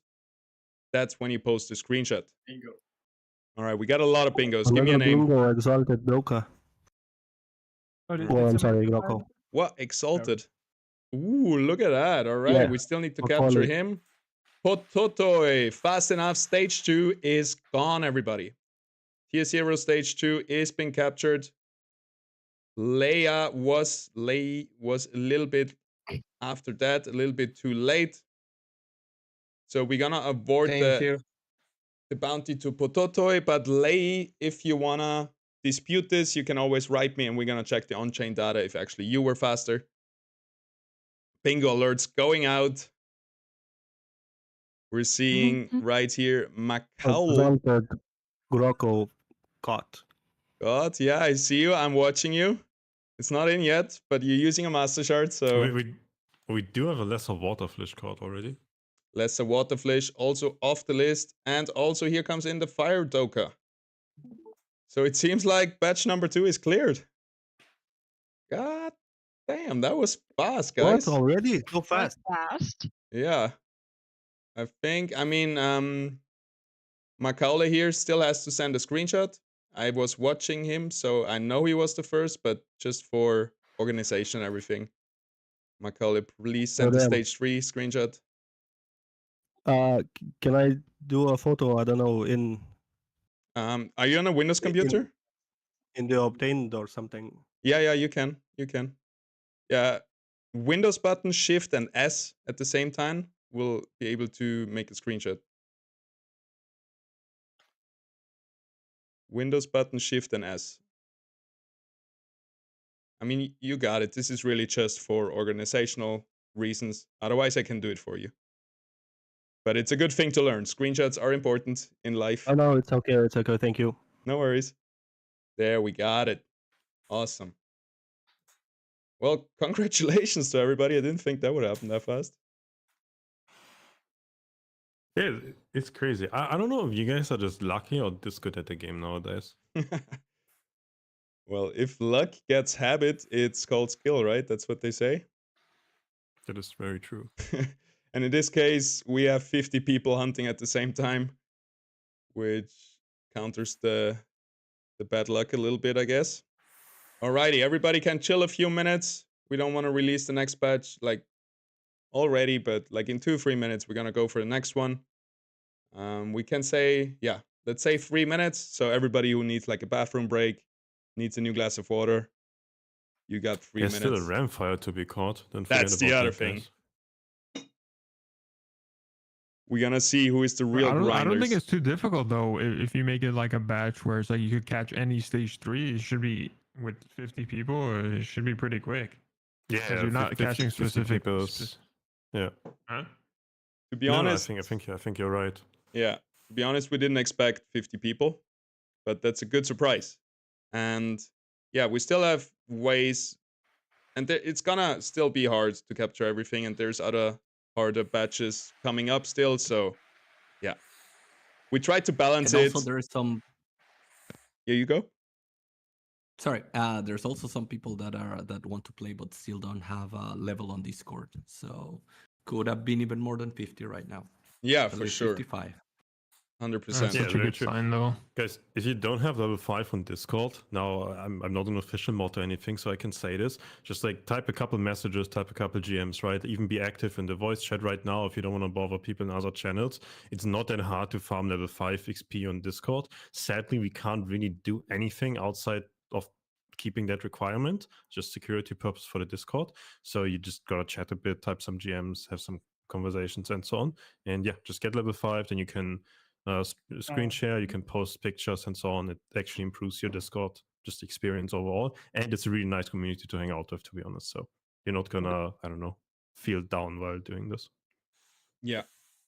Speaker 1: that's when you post the screenshot.
Speaker 2: Bingo.
Speaker 1: All right, we got a lot of bingos. Give me a name.
Speaker 10: Bingo, Exalted Broca. I'm sorry, Rocco.
Speaker 1: What? Exalted? Ooh, look at that. All right,
Speaker 10: Yeah,
Speaker 1: we still need to
Speaker 10: I'll
Speaker 1: capture
Speaker 10: call it.
Speaker 1: him. Pototoy, fast enough. Stage 2 is gone, everybody. Tier 0 stage 2 is being captured. Leia was a little bit after that, a little bit too late. So we're gonna avoid the bounty to Pototoy, but Lei, if you wanna dispute this, you can always write me and we're gonna check the on-chain data if actually you were faster. Bingo alerts going out. We're seeing right here Macau.
Speaker 10: Exalted Rocco caught.
Speaker 1: God, yeah, I see you. I'm watching you. It's not in yet, but you're using a master shard, so
Speaker 4: we do have a lesser Waterfish card already.
Speaker 1: lesser Waterfish also off the list, and also here comes in the Fire Doka. So it seems like batch number 2 is cleared. God damn, that was fast, guys.
Speaker 10: What, already? So fast.
Speaker 5: Fast.
Speaker 1: Yeah. I mean, Macaulay here still has to send a screenshot. I was watching him, so I know he was the first, but just for organization and everything. Macaulay, please send the stage 3 screenshot.
Speaker 10: Can I do a photo? I don't know,
Speaker 1: Are you on a Windows computer?
Speaker 10: in the obtained or something.
Speaker 1: Yeah, you can. Yeah, Windows button, Shift and S at the same time will be able to make a screenshot. Windows button, Shift and S. I mean, you got it. This is really just for organizational reasons. Otherwise, I can do it for you. But it's a good thing to learn. Screenshots are important in life.
Speaker 10: Oh no, it's okay. It's okay. Thank you.
Speaker 1: No worries. There, we got it. Awesome. Well, congratulations to everybody. I didn't think that would happen that fast.
Speaker 4: Yeah, it's crazy. I don't know if you guys are just lucky or this good at the game nowadays.
Speaker 1: Well, if luck gets habit, it's called skill, right? That's what they say.
Speaker 4: That is very true.
Speaker 1: And in this case, we have 50 people hunting at the same time, which counters the bad luck a little bit, I guess. Alrighty, everybody can chill a few minutes. We don't want to release the next batch like already, but like in 2-3 minutes, we're gonna go for the next one. We can say, yeah, let's say 3 minutes. So everybody who needs like a bathroom break, needs a new glass of water, you got 3
Speaker 4: There's
Speaker 1: minutes.
Speaker 4: still a ram fire to be caught. Don't
Speaker 1: That's
Speaker 4: forget
Speaker 1: the
Speaker 4: about
Speaker 1: other
Speaker 4: that,
Speaker 1: thing.
Speaker 4: guys.
Speaker 1: We're gonna see who is the real grinders.
Speaker 6: I don't think it's too difficult though. If you make it like a batch where it's like you could catch any stage 3, it should be with 50 people, or it should be pretty quick.
Speaker 4: Yeah,
Speaker 6: because you're not
Speaker 4: 50
Speaker 6: catching
Speaker 4: 50
Speaker 6: specific.
Speaker 4: people is- Yeah.
Speaker 6: Huh?
Speaker 1: To be
Speaker 4: No,
Speaker 1: honest,
Speaker 4: I think you're right.
Speaker 1: yeah, to be honest, we didn't expect 50 people, but that's a good surprise. And yeah, we still have ways, and it's gonna still be hard to capture everything, and there's other harder batches coming up still, so yeah. We tried to balance
Speaker 3: And
Speaker 1: it.
Speaker 3: also there is some.
Speaker 1: Here you go.
Speaker 3: Sorry, there's also some people that want to play but still don't have a level on Discord. So could have been even more than 50 right now.
Speaker 1: Yeah,
Speaker 3: At
Speaker 1: for
Speaker 3: least
Speaker 1: sure.
Speaker 3: 55.
Speaker 1: 100%.
Speaker 6: That's such a
Speaker 4: very
Speaker 6: good
Speaker 4: true.
Speaker 6: sign though.
Speaker 4: Guys, if you don't have level 5 on Discord, now I'm not an official mod or anything, so I can say this. Just like type a couple messages, type a couple GMs, right? Even be active in the voice chat right now if you don't want to bother people in other channels. It's not that hard to farm level 5 XP on Discord. Sadly, we can't really do anything outside of keeping that requirement, just security purpose for the Discord. So you just gotta chat a bit, type some GMs, have some conversations and so on. And yeah, just get level 5, then you can screen share, you can post pictures and so on. It actually improves your Discord just experience overall, and it's a really nice community to hang out with, to be honest. So you're not gonna, I don't know, feel down while doing this.
Speaker 1: Yeah.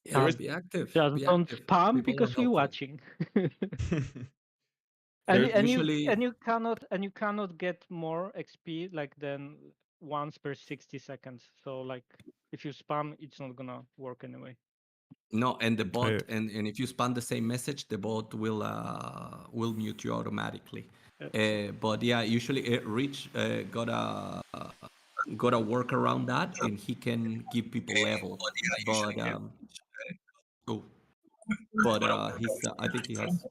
Speaker 3: Yeah, be active.
Speaker 13: Just
Speaker 3: be
Speaker 13: don't
Speaker 3: active.
Speaker 13: spam
Speaker 3: People
Speaker 13: because
Speaker 3: are
Speaker 13: you're
Speaker 3: helpful.
Speaker 13: watching. and,
Speaker 1: There's
Speaker 13: and
Speaker 3: usually-
Speaker 13: you cannot get more XP like than once per 60 seconds. So like if you spam, it's not gonna work anyway.
Speaker 3: No, and the bot, and if you spam the same message, the bot will mute you automatically. But yeah, usually Rich got a work around that, and he can give people level. But he's I think he has.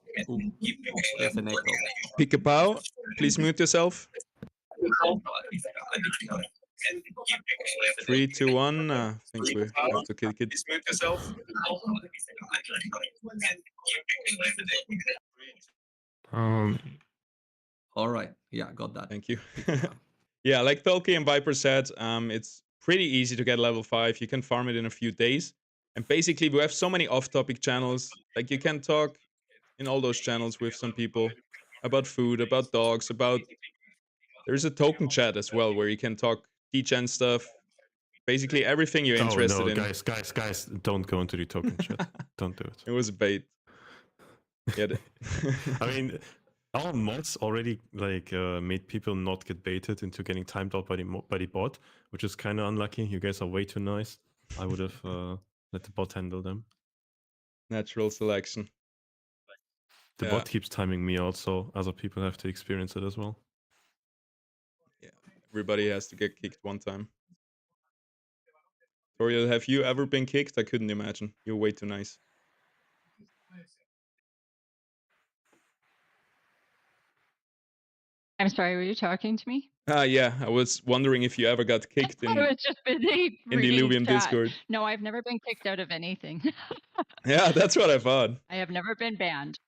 Speaker 3: There's an echo.
Speaker 1: Pick a pow. Please mute yourself. 3, 2, 1. I think we have to kick it.
Speaker 3: All right. Yeah, got that.
Speaker 1: Thank you. Yeah, like Tolkien and Viper said, it's pretty easy to get level 5. You can farm it in a few days. And basically, we have so many off-topic channels. Like, you can talk in all those channels with some people about food, about dogs, about... There's a token chat as well, where you can talk T-Gen stuff. Basically, everything you're interested in.
Speaker 4: Guys, don't go into the token chat. Don't do it.
Speaker 1: It was a bait. Yeah.
Speaker 4: I mean... Our mods already like made people not get baited into getting timed out by the bot, which is kind of unlucky. You guys are way too nice. I would have let the bot handle them.
Speaker 1: Natural selection.
Speaker 4: The bot keeps timing me out, so other people have to experience it as well.
Speaker 1: Yeah, everybody has to get kicked one time. Toriel, have you ever been kicked? I couldn't imagine. You're way too nice.
Speaker 5: I'm sorry, were you talking to me?
Speaker 1: Yeah, I was wondering if you ever got kicked in,
Speaker 5: I was just busy
Speaker 1: in the
Speaker 5: reading
Speaker 1: Illuvium
Speaker 5: chat.
Speaker 1: Discord.
Speaker 5: No, I've never been kicked out of anything.
Speaker 1: Yeah, that's what I thought.
Speaker 5: I have never been banned.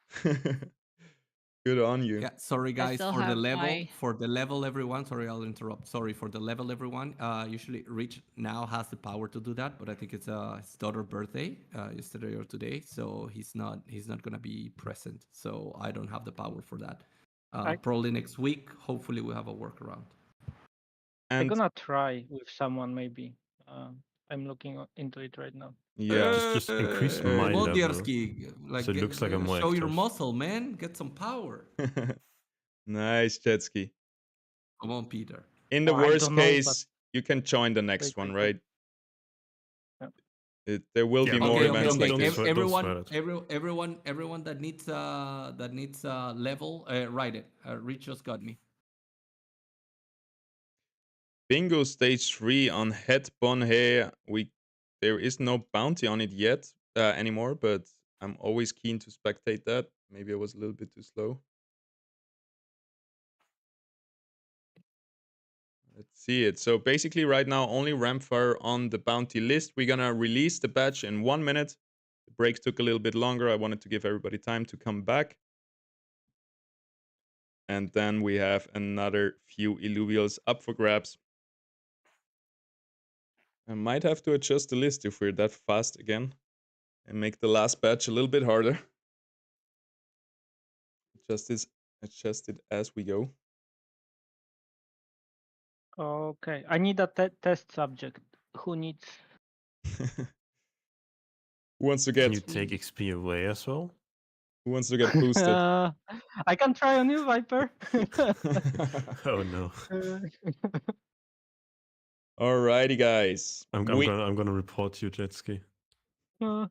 Speaker 1: Good on you.
Speaker 3: Yeah, sorry guys
Speaker 5: still
Speaker 3: for the
Speaker 5: have
Speaker 3: level.
Speaker 5: my-
Speaker 3: For the level, everyone. Sorry, I'll interrupt. Sorry for the level, everyone. Usually, Rich now has the power to do that, but I think it's his daughter's birthday yesterday or today, so he's not gonna be present. So I don't have the power for that. Probably next week. Hopefully, we have a workaround.
Speaker 13: I'm gonna try with someone maybe. I'm looking into it right now.
Speaker 1: Yeah,
Speaker 4: just increase my level.
Speaker 3: Wodierski, like,
Speaker 4: So it looks like I'm more
Speaker 3: show your
Speaker 4: active.
Speaker 3: muscle, man. Get some power.
Speaker 1: Nice, Jetski.
Speaker 3: Come on, Peter.
Speaker 1: In the
Speaker 13: Oh, I
Speaker 1: worst
Speaker 13: don't know,
Speaker 1: case,
Speaker 13: but-
Speaker 1: you can join the next one, right? There will be more events like this.
Speaker 3: Everyone that needs level, write it. Rich just got me.
Speaker 1: Bingo stage 3 on Het Bonhe. There is no bounty on it yet anymore, but I'm always keen to spectate that. Maybe I was a little bit too slow. Let's see it. So basically right now only Rampfire on the bounty list. We're gonna release the batch in 1 minute. The break took a little bit longer. I wanted to give everybody time to come back. And then we have another few Illuvials up for grabs. I might have to adjust the list if we're that fast again and make the last batch a little bit harder. Adjust it as we go.
Speaker 13: Okay, I need a test subject. Who needs?
Speaker 1: Who wants to get?
Speaker 4: Can you take XP away as well?
Speaker 1: Who wants to get boosted?
Speaker 13: I can try on you, Viper.
Speaker 4: Oh no.
Speaker 1: Alrighty, guys.
Speaker 4: I'm gonna report you, Jetski.
Speaker 13: The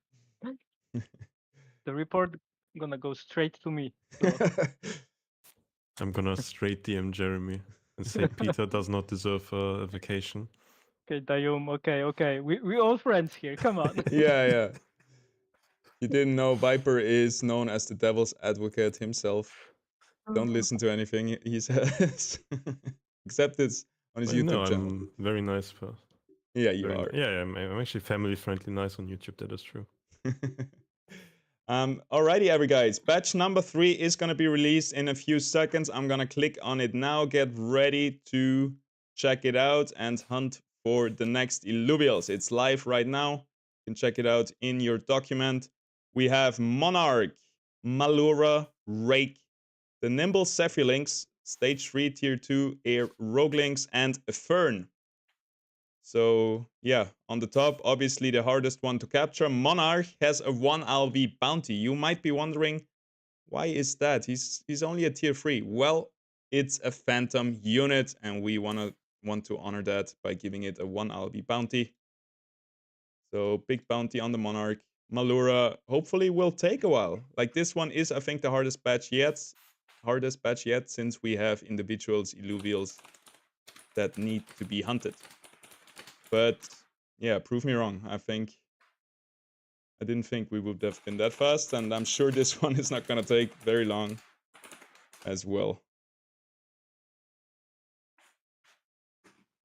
Speaker 13: report gonna go straight to me. So.
Speaker 4: I'm gonna straight DM Jeremy and say Peter does not deserve a vacation.
Speaker 13: Okay, Dayum. Okay. We all friends here. Come on.
Speaker 1: Yeah. You didn't know Viper is known as the devil's advocate himself. Don't listen to anything he says. Except it's on his YouTube channel.
Speaker 4: I'm very nice person.
Speaker 1: Yeah, you are.
Speaker 4: Yeah, I'm actually family friendly, nice on YouTube. That is true.
Speaker 1: Alrighty, every guys. Batch number 3 is gonna be released in a few seconds. I'm gonna click on it now. Get ready to check it out and hunt for the next Illuvials. It's live right now. You can check it out in your document. We have Monarch, Malura, Rake, the Nimble Cephalinx, Stage 3, Tier 2, Air Roguelinks, and a Fern. So, yeah, on the top, obviously the hardest one to capture. Monarch has a 1 LV bounty. You might be wondering, why is that? He's only a Tier 3. Well, it's a Phantom unit, and we want to honor that by giving it a 1 LV bounty. So, big bounty on the Monarch. Malura hopefully will take a while. Like, this one is, I think, the hardest batch yet. Since we have individuals, Illuvials, that need to be hunted. But yeah, prove me wrong. I didn't think we would have been that fast, and I'm sure this one is not gonna take very long as well.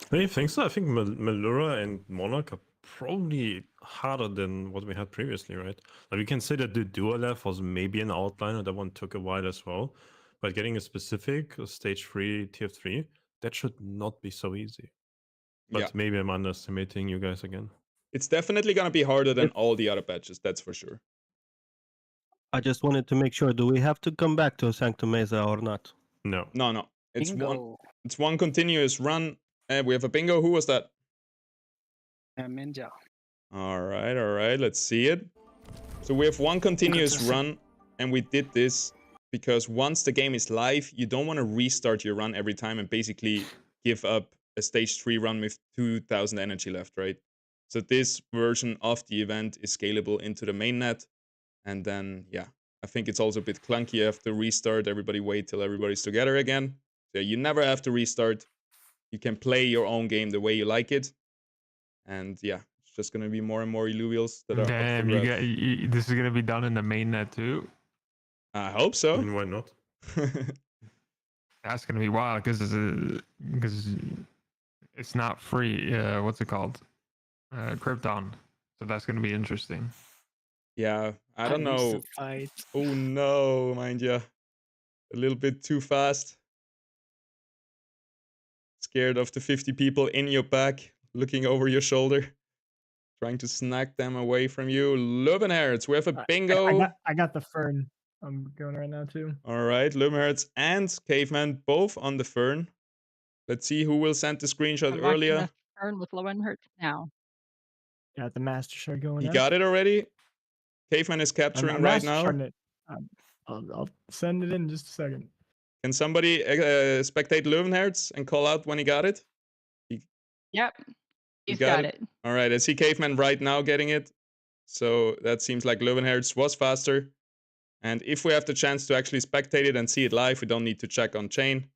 Speaker 4: Do you think so? I think Malura and Monarch are probably harder than what we had previously, right? Like, we can say that the Dualef was maybe an outliner. That one took a while as well. But getting a specific stage 3, tier 3, that should not be so easy. But yeah, maybe I'm underestimating you guys again.
Speaker 1: It's definitely going to be harder than all the other patches, that's for sure.
Speaker 10: I just wanted to make sure, do we have to come back to Sanctum Mesa or not?
Speaker 4: No.
Speaker 1: No. It's one continuous run. And we have a bingo. Who was that?
Speaker 14: Ninja.
Speaker 1: All right. Let's see it. So we have one continuous run, and we did this because once the game is live, you don't want to restart your run every time and basically give up a stage 3 run with 2,000 energy left, right? So this version of the event is scalable into the mainnet. And then, yeah, I think it's also a bit clunky. You have to restart. Everybody wait till everybody's together again. So you never have to restart. You can play your own game the way you like it. And yeah, it's just going to be more and more Illuvials that are
Speaker 6: Damn, this is going to be done in the mainnet too?
Speaker 1: I hope so.
Speaker 4: I mean, why not?
Speaker 6: That's going to be wild because it's not free. What's it called? Krypton. So that's going to be interesting.
Speaker 1: Yeah, I don't know. Oh no, mind ya. A little bit too fast. Scared of the 50 people in your back, looking over your shoulder, trying to snag them away from you. Lumenhertz, we have a bingo.
Speaker 11: I got the Fern. I'm going right now too.
Speaker 1: All right, Lumenhertz and Caveman both on the Fern. Let's see who will send the screenshot earlier.
Speaker 5: Fern with Lumenhertz now.
Speaker 11: Got the Master Shard going.
Speaker 1: You got it already? Caveman is capturing right now.
Speaker 11: I'll send it in just a second.
Speaker 1: Can somebody spectate Lumenhertz and call out when he got it?
Speaker 5: Yep. He's got it.
Speaker 1: All right, I see Caveman right now getting it. So that seems like Löwenherz was faster. And if we have the chance to actually spectate it and see it live, we don't need to check on chain.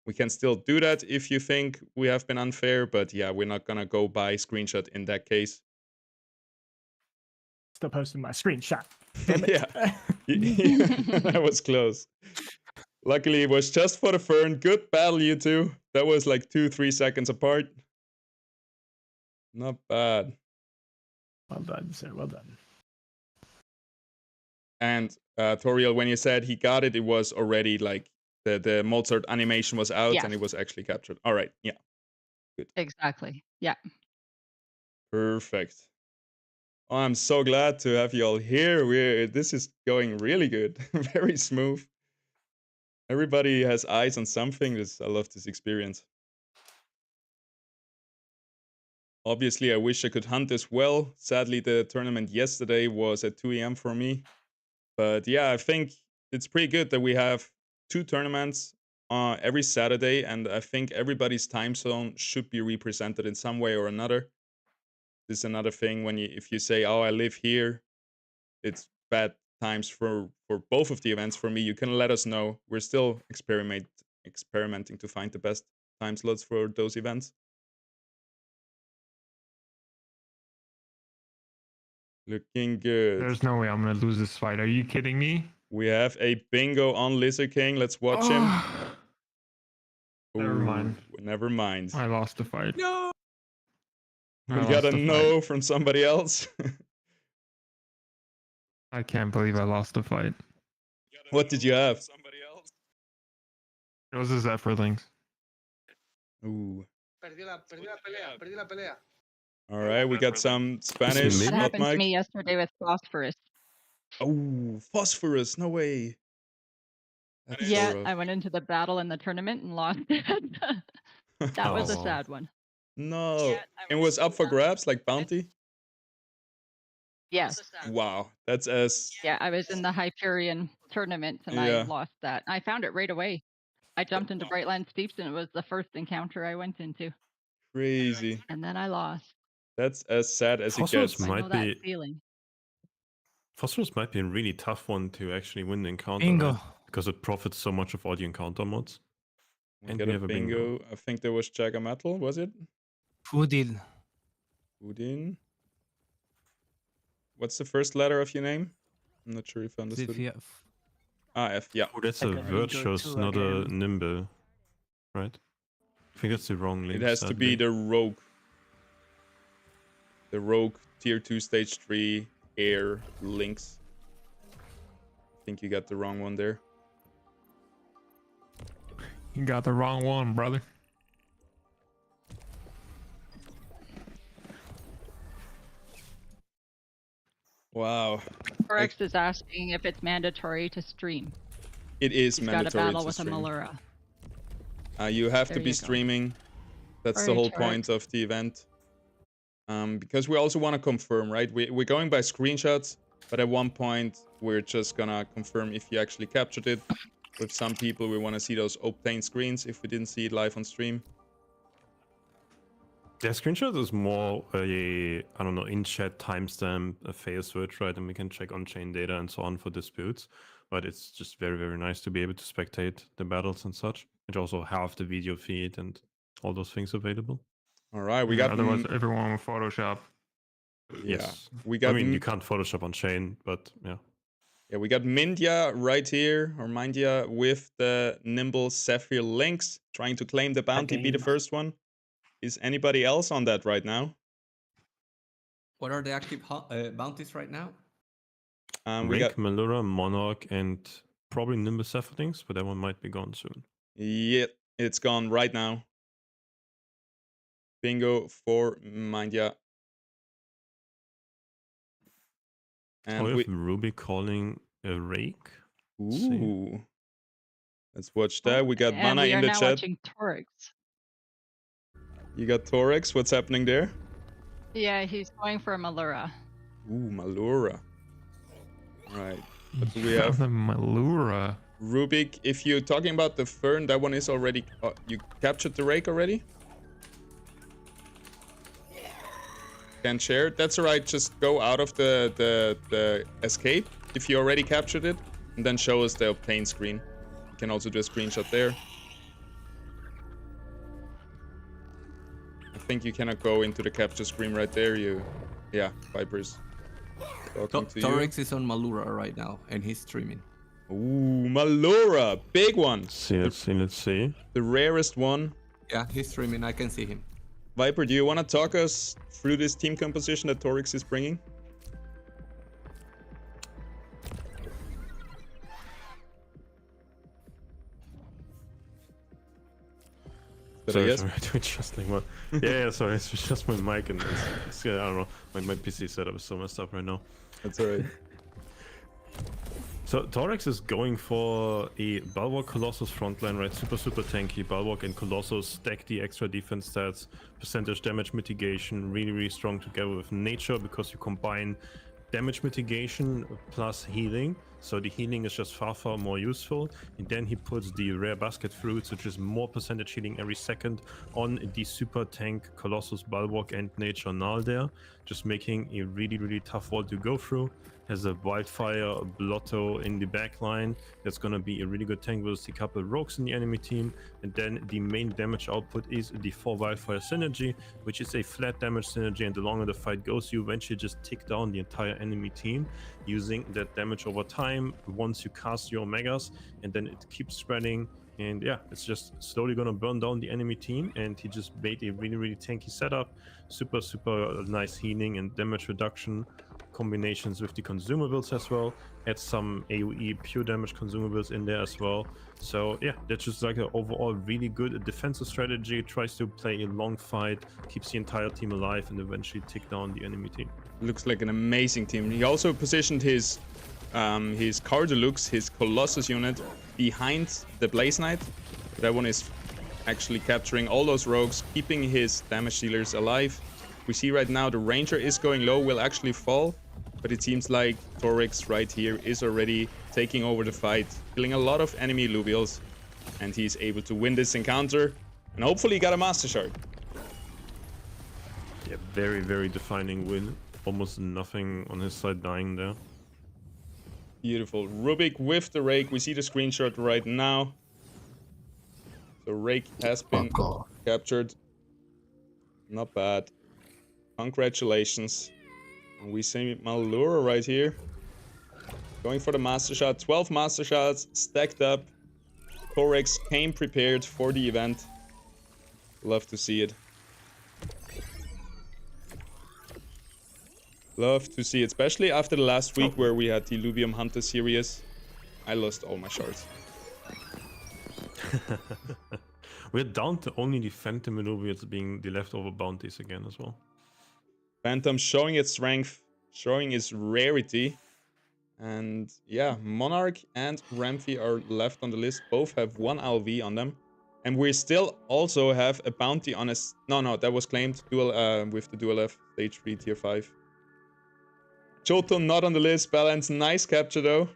Speaker 1: We can still do that if you think we have been unfair, but yeah, we're not gonna go by screenshot in that case.
Speaker 11: Still posting my screenshot. Damn it.
Speaker 1: Yeah, that was close. Luckily, it was just for the Fern. Good battle, you two. That was like 2-3 seconds apart. Not bad.
Speaker 11: Well done, sir. Well done.
Speaker 1: And Toriel, when you said he got it, it was already like the Mozart animation was out and it was actually captured. All right, yeah. Good.
Speaker 5: Exactly. Yeah.
Speaker 1: Perfect. Oh, I'm so glad to have you all here. This is going really good. Very smooth. Everybody has eyes on something. I love this experience. Obviously, I wish I could hunt as well. Sadly, the tournament yesterday was at 2 AM for me. But yeah, I think it's pretty good that we have 2 tournaments every Saturday, and I think everybody's time zone should be represented in some way or another. This is another thing when if you say, "Oh, I live here," it's bad times for both of the events. For me, you can let us know. We're still experimenting to find the best time slots for those events. Looking good.
Speaker 6: There's no way I'm gonna lose this fight. Are you kidding me?
Speaker 1: We have a bingo on Lizard King. Let's watch him.
Speaker 6: Never mind.
Speaker 1: Never mind.
Speaker 6: I lost the fight.
Speaker 3: No.
Speaker 1: We got a no from somebody else.
Speaker 6: I can't believe I lost the fight.
Speaker 1: What did you have?
Speaker 6: It was a Zephyrlings.
Speaker 1: Ooh.
Speaker 7: Perdí la pelea.
Speaker 1: All right, we got some Spanish.
Speaker 5: That
Speaker 1: Not
Speaker 5: happened to
Speaker 1: Mike.
Speaker 5: me yesterday with Phosphorus.
Speaker 1: Oh, Phosphorus. No way. That's
Speaker 5: Yeah,
Speaker 1: so rough.
Speaker 5: I went into the battle in the tournament and lost it. That was a
Speaker 1: Oh.
Speaker 5: sad one.
Speaker 1: No. It was up for grabs, like bounty?
Speaker 5: Yeah.
Speaker 1: Wow. That's as...
Speaker 5: Yeah, I was in the Hyperion tournament and I
Speaker 1: Yeah.
Speaker 5: lost that. I found it right away. I jumped into Brightland Steeps and it was the first encounter I went into.
Speaker 1: Crazy.
Speaker 5: And then I lost.
Speaker 1: That's as sad as it
Speaker 4: Phosphorus
Speaker 1: gets.
Speaker 5: I know
Speaker 4: might
Speaker 5: that
Speaker 4: be
Speaker 5: feeling.
Speaker 4: Phosphorus might be a really tough one to actually win the encounter.
Speaker 11: Bingo.
Speaker 4: Right? Because it profits so much of all the encounter mods.
Speaker 1: We
Speaker 4: And
Speaker 1: got
Speaker 4: we
Speaker 1: a
Speaker 4: have a
Speaker 1: bingo.
Speaker 4: bingo.
Speaker 1: I think there was Jagger Metal, was it?
Speaker 11: Pudil.
Speaker 1: Udin. What's the first letter of your name? I'm not sure if I understood.
Speaker 11: ZVF.
Speaker 1: Ah, F, yeah.
Speaker 4: Oh, that's a
Speaker 11: Second bingo
Speaker 4: Virtuous,
Speaker 11: too
Speaker 4: not a
Speaker 11: again.
Speaker 4: Nimble. Right? I think that's the wrong link.
Speaker 1: It has to be
Speaker 4: sadly.
Speaker 1: the Rogue. The Rogue Tier 2 Stage 3 Air Links. I think you got the wrong one there.
Speaker 6: You got the wrong one, brother.
Speaker 1: Wow.
Speaker 5: Forex is asking if it's mandatory to stream.
Speaker 1: It is
Speaker 5: He's got a
Speaker 1: mandatory
Speaker 5: battle
Speaker 1: to
Speaker 5: with a
Speaker 1: stream.
Speaker 5: Malura.
Speaker 1: You have
Speaker 5: There
Speaker 1: to be
Speaker 5: you go.
Speaker 1: streaming. That's the
Speaker 5: Alright,
Speaker 1: whole point of the event. Because we also want to confirm, right? We're going by screenshots, but at one point we're just gonna confirm if you actually captured it. With some people, we want to see those obtained screens if we didn't see it live on stream.
Speaker 4: Yeah, screenshot is more a, I don't know, in-chat timestamp, a fail search, right? And we can check on-chain data and so on for disputes. But it's just very, very nice to be able to spectate the battles and such. And also have the video feed and all those things available.
Speaker 1: All right, we got...
Speaker 6: Otherwise, everyone will Photoshop.
Speaker 1: Yeah,
Speaker 4: Yes.
Speaker 1: we got...
Speaker 4: I mean, you can't Photoshop on chain, but yeah.
Speaker 1: Yeah, we got Mindya right here, or Mindya with the Nimble Sapphire links, trying to claim the bounty, be the first one. Is anybody else on that right now?
Speaker 3: What are the active bounties right now?
Speaker 1: We
Speaker 4: Rake,
Speaker 1: got...
Speaker 4: Malura, Monarch, and probably Nimbus Zephyrlings, but that one might be gone soon.
Speaker 1: Yeah, it's gone right now. Bingo for Mindya. And
Speaker 4: we
Speaker 1: we...
Speaker 4: have Ruby calling a Rake.
Speaker 1: Ooh. Let's watch that. We got
Speaker 5: And
Speaker 1: Mana
Speaker 5: we
Speaker 1: in
Speaker 5: are
Speaker 1: the
Speaker 5: now
Speaker 1: chat.
Speaker 5: watching Torix.
Speaker 1: You got Torex. What's happening there?
Speaker 5: Yeah, he's going for a Malura.
Speaker 1: Ooh, Malura. Right. What do we
Speaker 6: Found
Speaker 1: have?
Speaker 6: the Malura.
Speaker 1: Rubik, if you're talking about the Fern, that one is already... you captured the Rake already? Can't share it. That's alright. Just go out of the escape if you already captured it, and then show us the obtain screen. You can also do a screenshot there. I think you cannot go into the capture screen right there. Yeah, Viper's talking to you.
Speaker 3: Torix is on Malura right now, and he's streaming.
Speaker 1: Ooh, Malura, big one.
Speaker 10: Let's see.
Speaker 1: The rarest one.
Speaker 3: Yeah, he's streaming. I can see him.
Speaker 1: Viper, do you want to talk us through this team composition that Torix is bringing?
Speaker 4: Sorry, to adjust my... yeah, sorry, it's just my mic and it's, I don't know, my PC setup is so messed up right now.
Speaker 1: That's alright.
Speaker 4: So Torix is going for a Bulwark Colossus frontline, right? Super tanky. Bulwark and Colossus stack the extra defense stats, percentage damage mitigation, really strong together with nature because you combine damage mitigation plus healing. So the healing is just far more useful. And then he puts the rare basket fruits, which is more percentage healing every second, on the super tank Colossus, Bulwark and nature null there, just making a really tough wall to go through. Has a Wildfire Blotto in the back line. That's going to be a really good tank with a couple rogues in the enemy team. And then the main damage output is the 4 Wildfire synergy, which is a flat damage synergy. And the longer the fight goes, you eventually just tick down the entire enemy team using that damage over time once you cast your Megas. And then it keeps spreading. And yeah, it's just slowly going to burn down the enemy team. And he just made a really tanky setup. Super nice healing and damage reduction combinations with the consumables as well. Add some AoE pure damage consumables in there as well. So yeah, that's just like an overall really good defensive strategy. Tries to play a long fight, keeps the entire team alive, and eventually take down the enemy team.
Speaker 1: Looks like an amazing team. He also positioned his Car Deluxe, his Colossus unit, behind the Blaze Knight. That one is actually capturing all those rogues, keeping his damage dealers alive. We see right now the Ranger is going low, will actually fall, but it seems like Torix right here is already taking over the fight, killing a lot of enemy Illuvials, and he's able to win this encounter, and hopefully got a Master Shard.
Speaker 4: Yeah, very defining win. Almost nothing on his side dying there.
Speaker 1: Beautiful. Rubik with the Rake. We see the screenshot right now. The Rake has been captured. Not bad. Congratulations. And we see Malura right here. Going for the Master Shot. 12 Master Shots stacked up. Torix came prepared for the event. Love to see it. Love to see it. Especially after the last week where we had the Illuvium Hunter series. I lost all my shards.
Speaker 4: We're down to only the Phantom Illuviums being the leftover bounties again as well.
Speaker 1: Phantom showing its strength, showing its rarity. And yeah, Monarch and Ramphy are left on the list. Both have 1 LV on them. And we still also have a bounty on us. No, that was claimed with the Dual F, stage 3, tier 5. Choto not on the list. Balance, nice capture though.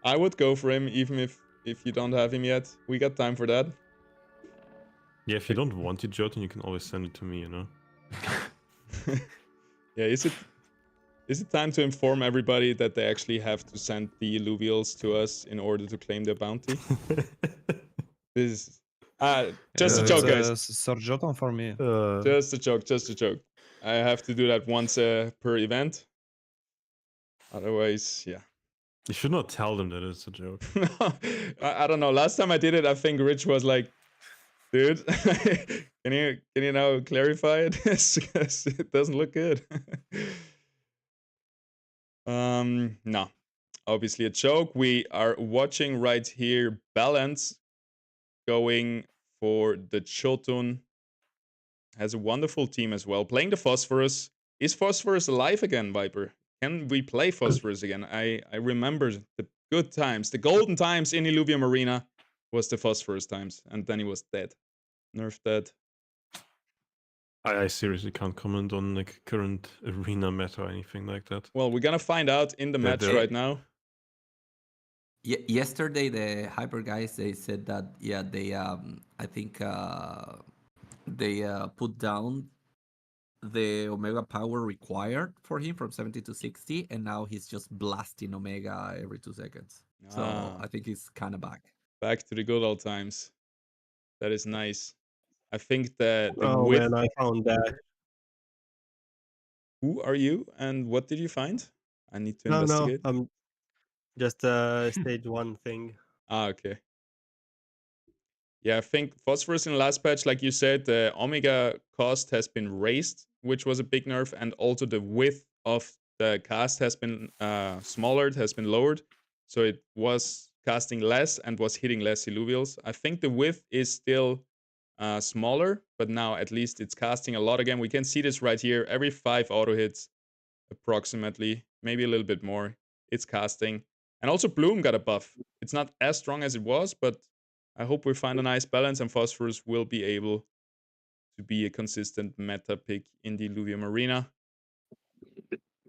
Speaker 1: I would go for him even if you don't have him yet. We got time for that.
Speaker 4: Yeah, if you don't want it, Jotun, you can always send it to me, you know.
Speaker 1: Yeah, is it time to inform everybody that they actually have to send the Illuvials to us in order to claim their bounty? This is just a joke, guys.
Speaker 12: Sir Jotun for me.
Speaker 1: Just a joke. I have to do that once per event. Otherwise, yeah.
Speaker 4: You should not tell them that it's a joke.
Speaker 1: I don't know. Last time I did it, I think Rich was like, dude, can you now clarify it? Because it doesn't look good. No, obviously a joke. We are watching right here Balance going for the Chotun. Has a wonderful team as well. Playing the Phosphorus. Is Phosphorus alive again, Viper? Can we play Phosphorus again? I remember the good times. The golden times in Illuvium Arena was the Phosphorus times. And then he was dead. Nerf dead.
Speaker 4: I seriously can't comment on like current arena meta or anything like that.
Speaker 1: Well, we're gonna find out in the match right now.
Speaker 3: Yesterday, the Hyper guys, they said that, yeah, they I think they put down the Omega power required for him from 70 to 60, and now he's just blasting Omega every 2 seconds. So I think he's kind of back.
Speaker 1: Back to the good old times. That is nice. I think that the
Speaker 10: Oh
Speaker 1: width.
Speaker 10: man, I found that.
Speaker 1: Who are you and what did you find? I need to
Speaker 10: No,
Speaker 1: investigate.
Speaker 10: I'm just stage 1 thing.
Speaker 1: Okay. Yeah, I think Phosphorus in the last patch, like you said, the Omega cost has been raised, which was a big nerf, and also the width of the cast has been smaller, it has been lowered. So it was casting less and was hitting less Illuvials. I think the width is still smaller, but now at least it's casting a lot again. We can see this right here. Every 5 auto hits, approximately, maybe a little bit more, it's casting. And also Bloom got a buff. It's not as strong as it was, but I hope we find a nice balance and Phosphorus will be able to be a consistent meta pick in the Illuvium arena.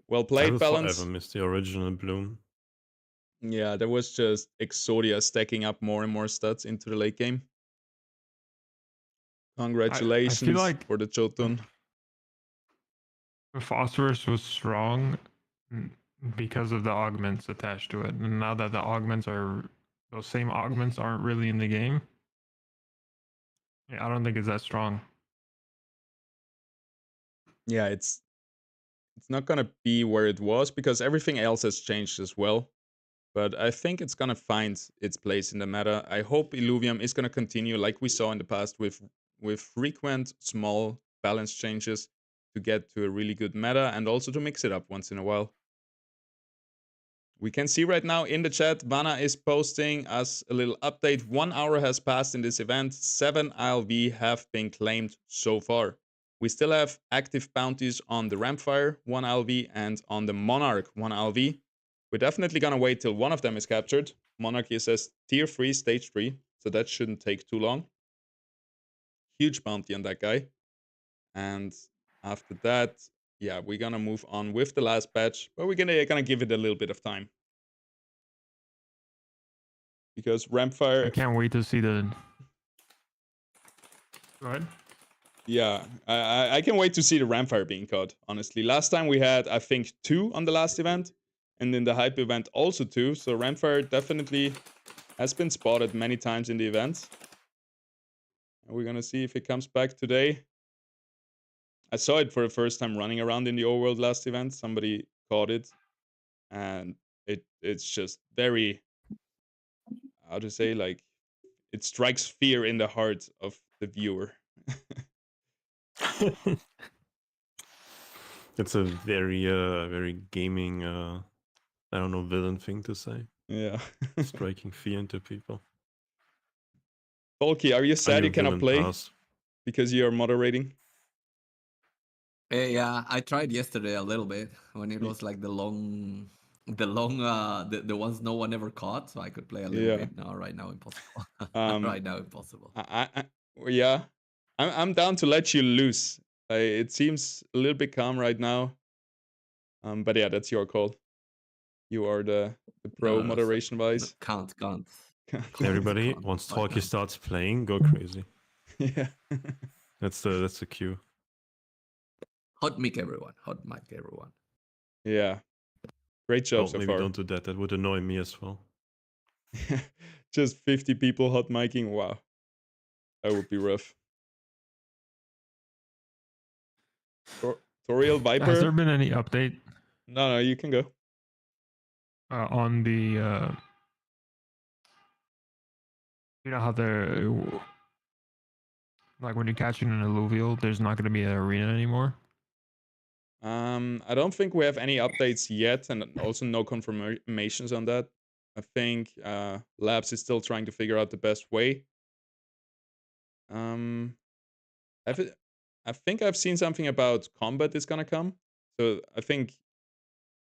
Speaker 1: Well
Speaker 4: I
Speaker 1: played,
Speaker 4: will
Speaker 1: Balance.
Speaker 4: forever miss the original Bloom.
Speaker 1: Yeah, there was just Exodia stacking up more and more stats into the late game. Congratulations
Speaker 6: like
Speaker 1: for the Jotun.
Speaker 6: Phosphorus was strong because of the augments attached to it. And now that the augments are, those same augments aren't really in the game, I don't think it's that strong.
Speaker 1: Yeah, it's not gonna be where it was because everything else has changed as well. But I think it's gonna find its place in the meta. I hope Illuvium is gonna continue like we saw in the past with frequent small balance changes to get to a really good meta and also to mix it up once in a while. We can see right now in the chat, Vana is posting us a little update. 1 hour has passed in this event. 7 ILV have been claimed so far. We still have active bounties on the Rampfire, 1 ILV, and on the Monarch, 1 ILV. We're definitely gonna wait till one of them is captured. Monarch is as tier 3, stage 3, so that shouldn't take too long. Huge bounty on that guy. And after that, yeah, we're gonna move on with the last batch, but we're gonna give it a little bit of time. Because Rampfire...
Speaker 6: I can't wait to see the... Go ahead.
Speaker 1: Yeah, I can wait to see the Rampfire being caught, honestly. Last time we had, I think, 2 on the last event, and in the Hype event also 2, so Rampfire definitely has been spotted many times in the event. And we're gonna see if it comes back today. I saw it for the first time running around in the Overworld last event. Somebody caught it, and it's just very, how to say, like, it strikes fear in the heart of the viewer.
Speaker 4: It's a very gaming, I don't know, villain thing to say.
Speaker 1: Yeah.
Speaker 4: Striking fear into people.
Speaker 1: Bulky, are you sad you cannot play
Speaker 4: pass.
Speaker 1: because you are moderating?
Speaker 3: Yeah, I tried yesterday a little bit when it was like the ones no one ever caught, so I could play a little bit. No, right now impossible. Right now impossible.
Speaker 1: Yeah, I'm down to let you loose. It seems a little bit calm right now. But yeah, that's your call. You are the pro moderation wise.
Speaker 3: Can't.
Speaker 4: Everybody, once Talkie starts playing, go crazy.
Speaker 1: Yeah.
Speaker 4: That's the cue.
Speaker 3: Hot mic everyone. Hot mic everyone.
Speaker 1: Yeah. Great job so
Speaker 4: maybe
Speaker 1: far.
Speaker 4: don't do that. That would annoy me as well.
Speaker 1: Just 50 people hot micing. Wow. That would be rough. Toriel Viper.
Speaker 6: Has there been any update?
Speaker 1: No, you can go.
Speaker 6: On the you know how the like when you're catching an alluvial, there's not going to be an arena anymore.
Speaker 1: I don't think we have any updates yet, and also no confirmations on that. I think Labs is still trying to figure out the best way. I think I've seen something about combat is gonna come, so I think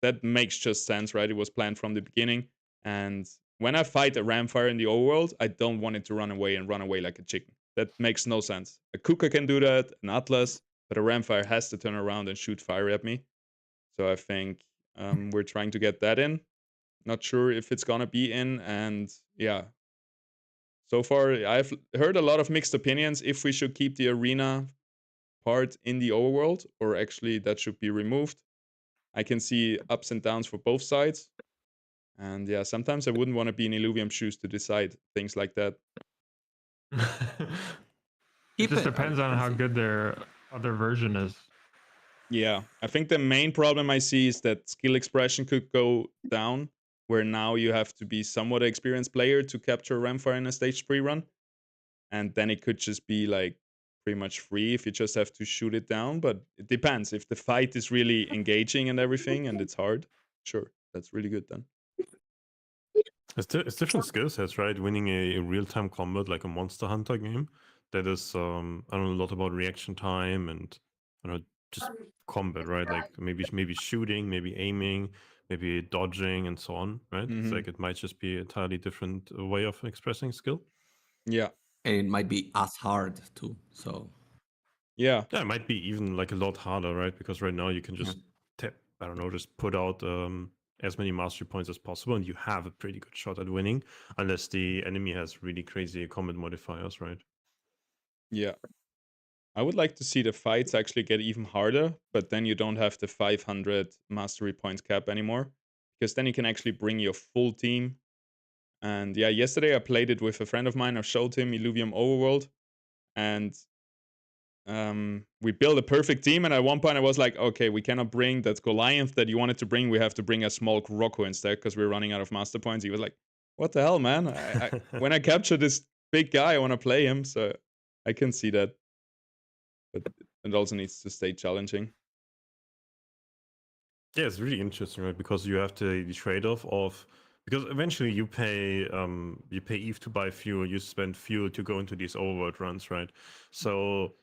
Speaker 1: that makes just sense, right? It was planned from the beginning, and when I fight a Ramfire in the overworld, I don't want it to run away like a chicken. That makes no sense. A Kuka can do that, an Atlas, but a Ramfire has to turn around and shoot fire at me. So I think we're trying to get that in. Not sure if it's gonna be in, and yeah. So far, I've heard a lot of mixed opinions if we should keep the arena part in the overworld, or actually that should be removed. I can see ups and downs for both sides. And yeah, sometimes I wouldn't want to be in Illuvium shoes to decide things like that.
Speaker 6: It just depends on how good their other version is.
Speaker 1: Yeah, I think the main problem I see is that skill expression could go down, where now you have to be somewhat an experienced player to capture Ramfire in a stage 3 run. And then it could just be like pretty much free if you just have to shoot it down. But it depends. If the fight is really engaging and everything and it's hard, sure, that's really good then.
Speaker 4: It's different skill sets, right? Winning a real-time combat like a Monster Hunter game that is, I don't know, a lot about reaction time and, I don't know, just combat, right? Like maybe shooting, maybe aiming, maybe dodging and so on, right? It's like it might just be a entirely different way of expressing skill.
Speaker 1: Yeah.
Speaker 3: And it might be as hard too, so...
Speaker 1: Yeah.
Speaker 4: Yeah, it might be even like a lot harder, right? Because right now you can just, I don't know, just put out as many mastery points as possible and you have a pretty good shot at winning, unless the enemy has really crazy combat modifiers, right?
Speaker 1: Yeah. I would like to see the fights actually get even harder, but then you don't have the 500 mastery points cap anymore, because then you can actually bring your full team. And yeah, yesterday I played it with a friend of mine. I showed him Illuvium Overworld, and we built a perfect team. And at one point I was like, okay, we cannot bring that Goliath that you wanted to bring. We have to bring a small Rocco instead because we're running out of master points. He was like, what the hell, man? When I capture this big guy, I want to play him. So I can see that. But it also needs to stay challenging.
Speaker 4: Yeah, it's really interesting, right? Because you have the trade-off of, because eventually you pay ETH to buy fuel, you spend fuel to go into these overworld runs, right? So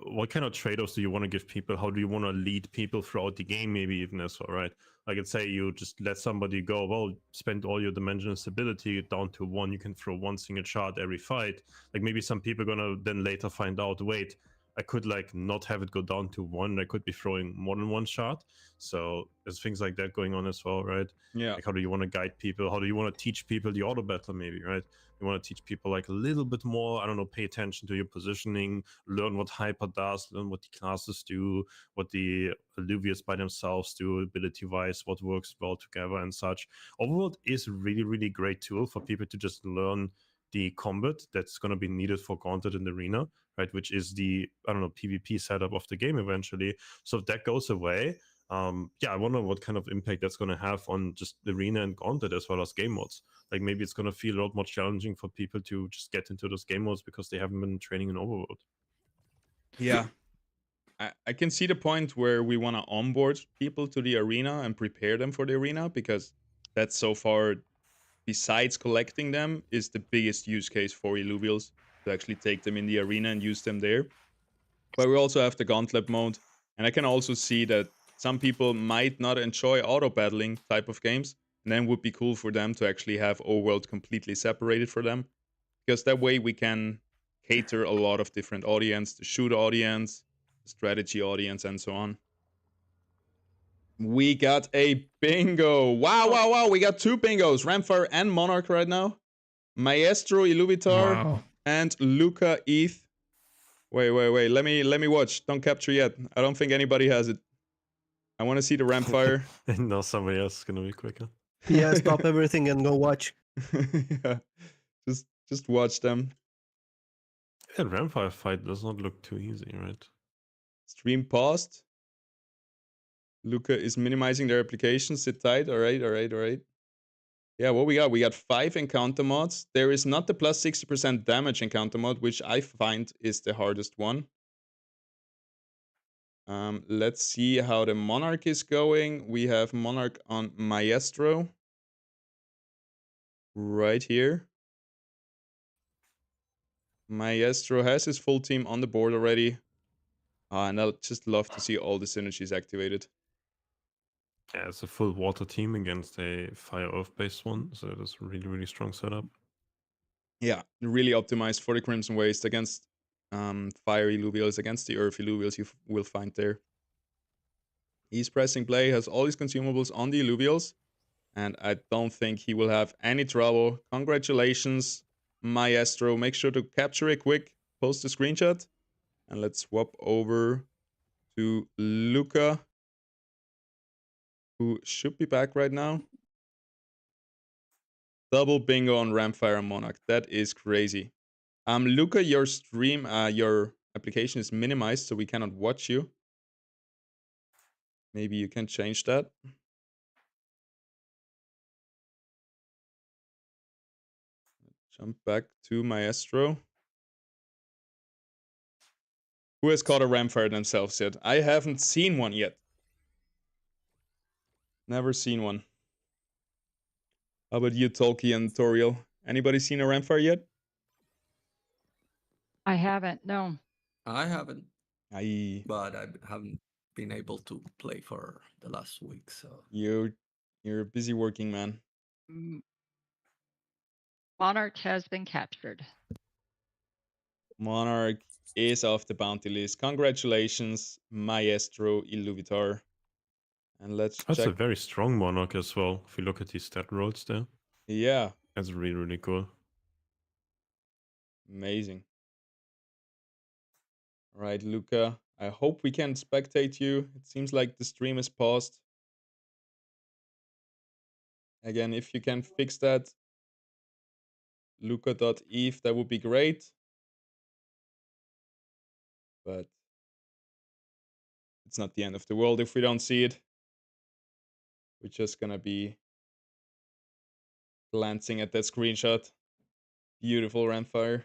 Speaker 4: what kind of trade-offs do you want to give people? How do you want to lead people throughout the game, maybe even as well, right? Like, let's say you just let somebody go, well, spend all your dimensional stability down to 1, you can throw 1 single shot every fight. Like, maybe some people are gonna then later find out, wait, I could like not have it go down to 1. I could be throwing more than 1 shot. So there's things like that going on as well, right?
Speaker 1: Yeah.
Speaker 4: Like, how do you want to guide people? How do you want to teach people the auto battle, maybe, right? You want to teach people like a little bit more, I don't know, pay attention to your positioning, learn what Hyper does, learn what the classes do, what the Illuvius by themselves do, ability-wise, what works well together and such. Overworld is a really, really great tool for people to just learn the combat that's going to be needed for Gauntlet in the arena, right? Which is the, I don't know, PvP setup of the game eventually. So if that goes away, yeah, I wonder what kind of impact that's going to have on just the arena and Gauntlet as well as game modes. Like maybe it's going to feel a lot more challenging for people to just get into those game modes because they haven't been training in Overworld.
Speaker 1: Yeah. I can see the point where we want to onboard people to the arena and prepare them for the arena, because that's so far, besides collecting them, is the biggest use case for Illuvials, to actually take them in the arena and use them there. But we also have the Gauntlet mode, and I can also see that some people might not enjoy auto battling type of games, and then it would be cool for them to actually have Overworld completely separated for them, because that way we can cater a lot of different audience, the shoot audience, the strategy audience, and so on. We got a bingo. Wow, wow, wow. We got 2 bingos, Ramfire and Monarch right now. Maestro Illuvitar and Luca ETH. Wait. Let me watch. Don't capture yet. I don't think anybody has it. I want to see the Ramfire.
Speaker 4: No, somebody else is gonna be quicker.
Speaker 10: Yeah, stop everything and go watch.
Speaker 1: Yeah. Just watch them.
Speaker 4: Yeah, Ramfire fight does not look too easy, right?
Speaker 1: Stream paused. Luca is minimizing their application. Sit tight. All right. Yeah, what we got? We got 5 encounter mods. There is not the plus 60% damage encounter mod, which I find is the hardest one. Let's see how the Monarch is going. We have Monarch on Maestro. Right here. Maestro has his full team on the board already. And I'd just love to see all the synergies activated.
Speaker 4: Yeah, it's a full water team against a fire earth based one, so that's a really, really strong setup.
Speaker 1: Yeah, really optimized for the Crimson Waste against fire Illuvials, against the earth Illuvials you will find there. He's pressing play, has all his consumables on the Illuvials, and I don't think he will have any trouble. Congratulations, Maestro. Make sure to capture it quick, post a screenshot. And let's swap over to Luca, who should be back right now. Double bingo on Ramfire and Monarch. That is crazy. Luca, your stream, your application is minimized, so we cannot watch you. Maybe you can change that. Jump back to Maestro. Who has caught a Ramfire themselves yet? I haven't seen one yet. Never seen one. How about you, Tolkien and Toriel? Anybody seen a Ramfire yet?
Speaker 5: I haven't, no.
Speaker 3: I haven't.
Speaker 1: Aye.
Speaker 3: But I haven't been able to play for the last week, so.
Speaker 1: You're a busy working man.
Speaker 5: Monarch has been captured.
Speaker 1: Monarch is off the bounty list. Congratulations, Maestro Illuvitar. And let's
Speaker 4: That's
Speaker 1: check.
Speaker 4: a very strong Monarch as well, if you look at these stat rolls there.
Speaker 1: Yeah.
Speaker 4: That's really, really cool.
Speaker 1: Amazing. All right, Luca. I hope we can spectate you. It seems like the stream is paused. Again, if you can fix that, luca.eth, that would be great. But it's not the end of the world if we don't see it. We're just gonna be glancing at that screenshot. Beautiful Ramfire.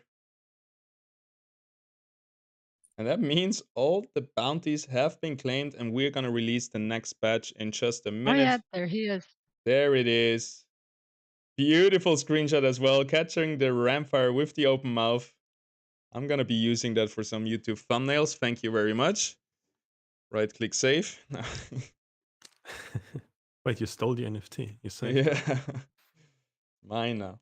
Speaker 1: And that means all the bounties have been claimed, and we're gonna release the next batch in just a minute.
Speaker 5: Oh yeah, there he is.
Speaker 1: There it is. Beautiful screenshot as well, capturing the Ramfire with the open mouth. I'm gonna be using that for some YouTube thumbnails. Thank you very much. Right click save.
Speaker 4: Wait, you stole the NFT. You saved
Speaker 1: Yeah.
Speaker 4: it.
Speaker 1: Mine now.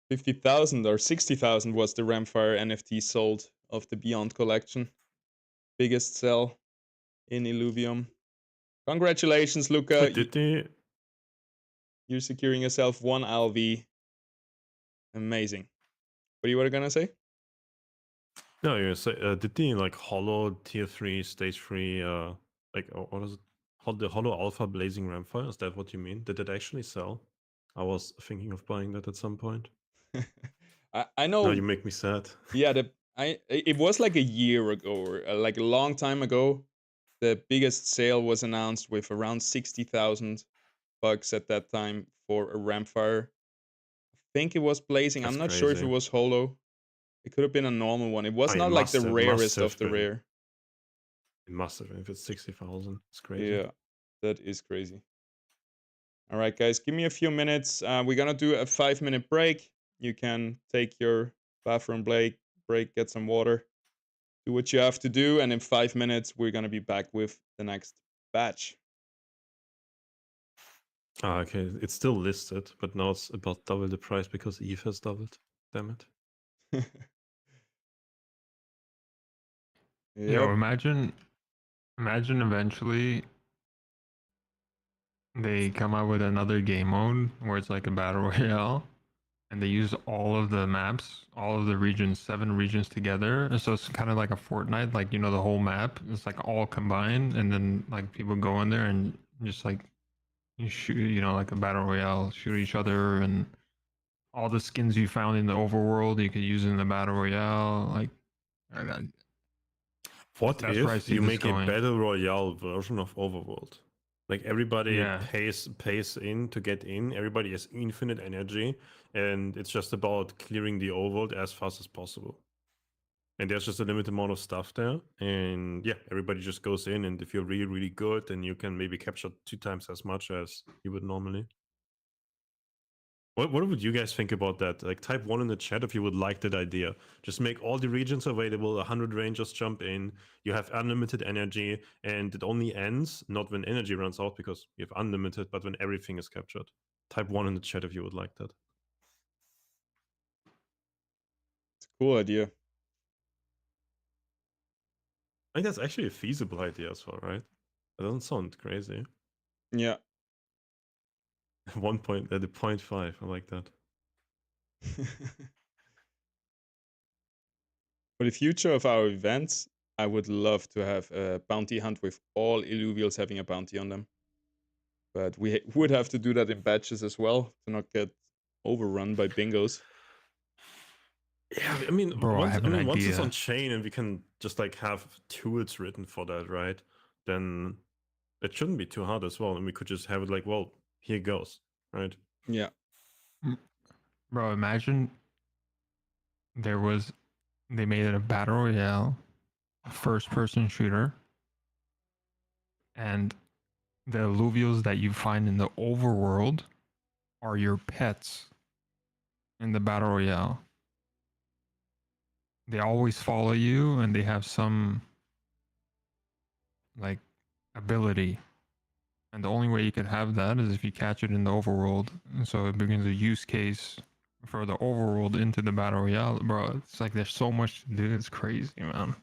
Speaker 1: 50,000 or 60,000 was the Ramfire NFT sold of the Beyond collection. Biggest sell in Illuvium. Congratulations, Luca.
Speaker 4: Wait, did they...
Speaker 1: You're securing yourself one LV. Amazing. What you were gonna say?
Speaker 4: No, you say, did they like hollow tier 3, stage 3, like, what is it? The hollow alpha blazing Ramfire? Is that what you mean? Did it actually sell? I was thinking of buying that at some point.
Speaker 1: I know.
Speaker 4: No, you make me sad.
Speaker 1: Yeah, it was like a year ago, or like a long time ago. The biggest sale was announced with around 60,000 bucks at that time for a Ramfire. I think it was blazing.
Speaker 4: That's
Speaker 1: I'm not sure if it
Speaker 4: crazy.
Speaker 1: was hollow. It could have been a normal one. It was
Speaker 4: Oh, it
Speaker 1: not like
Speaker 4: must
Speaker 1: the
Speaker 4: have- must
Speaker 1: rarest
Speaker 4: have
Speaker 1: of the
Speaker 4: been.
Speaker 1: rare.
Speaker 4: It must have been. If it's 60,000, it's crazy.
Speaker 1: Yeah, that is crazy. All right, guys, give me a few minutes. We're gonna do a 5-minute break. You can take your bathroom break, get some water, do what you have to do, and in 5 minutes we're gonna be back with the next batch.
Speaker 4: Ah, okay. It's still listed, but now it's about double the price because ETH has doubled. Damn it.
Speaker 6: Yo, imagine eventually they come out with another game mode where it's like a battle royale, and they use all of the maps, all of the regions, 7 regions together. And so it's kind of like a Fortnite, like, you know, the whole map. It's like all combined, and then like people go in there and just like you shoot, you know, like a battle royale, shoot each other, and all the skins you found in the overworld you could use in the battle royale. Like,
Speaker 4: What
Speaker 6: that's where I
Speaker 4: if
Speaker 6: see
Speaker 4: you
Speaker 6: this
Speaker 4: make
Speaker 6: going.
Speaker 4: a battle royale version of Overworld? Like everybody
Speaker 6: Yeah.
Speaker 4: pays in to get in. Everybody has infinite energy, and it's just about clearing the overworld as fast as possible. And there's just a limited amount of stuff there, and yeah, everybody just goes in. And if you're really, really good, then you can maybe capture 2 times as much as you would normally. What would you guys think about that? Like, type 1 in the chat if you would like that idea. Just make all the regions available, 100 rangers jump in, you have unlimited energy, and it only ends, not when energy runs out, because you have unlimited, but when everything is captured. Type 1 in the chat if you would like that.
Speaker 1: It's a cool idea.
Speaker 4: I think that's actually a feasible idea as well, right? That doesn't sound crazy.
Speaker 1: Yeah.
Speaker 4: 1 point at the 0.5, I like that.
Speaker 1: For the future of our events, I would love to have a bounty hunt with all Illuvials having a bounty on them. But we would have to do that in batches as well to not get overrun by bingos.
Speaker 4: Yeah, I mean,
Speaker 6: Bro, I have an
Speaker 4: once it's
Speaker 6: idea.
Speaker 4: on chain and we can just like have tools written for that, right? Then it shouldn't be too hard as well, and we could just have it like, well, here goes, right?
Speaker 1: Yeah.
Speaker 6: Bro, imagine they made it a battle royale, a first-person shooter, and the Illuvials that you find in the overworld are your pets in the battle royale. They always follow you, and they have some like ability. And the only way you could have that is if you catch it in the overworld. And so it begins a use case for the overworld into the battle royale, bro. It's like there's so much to do. It's crazy, man.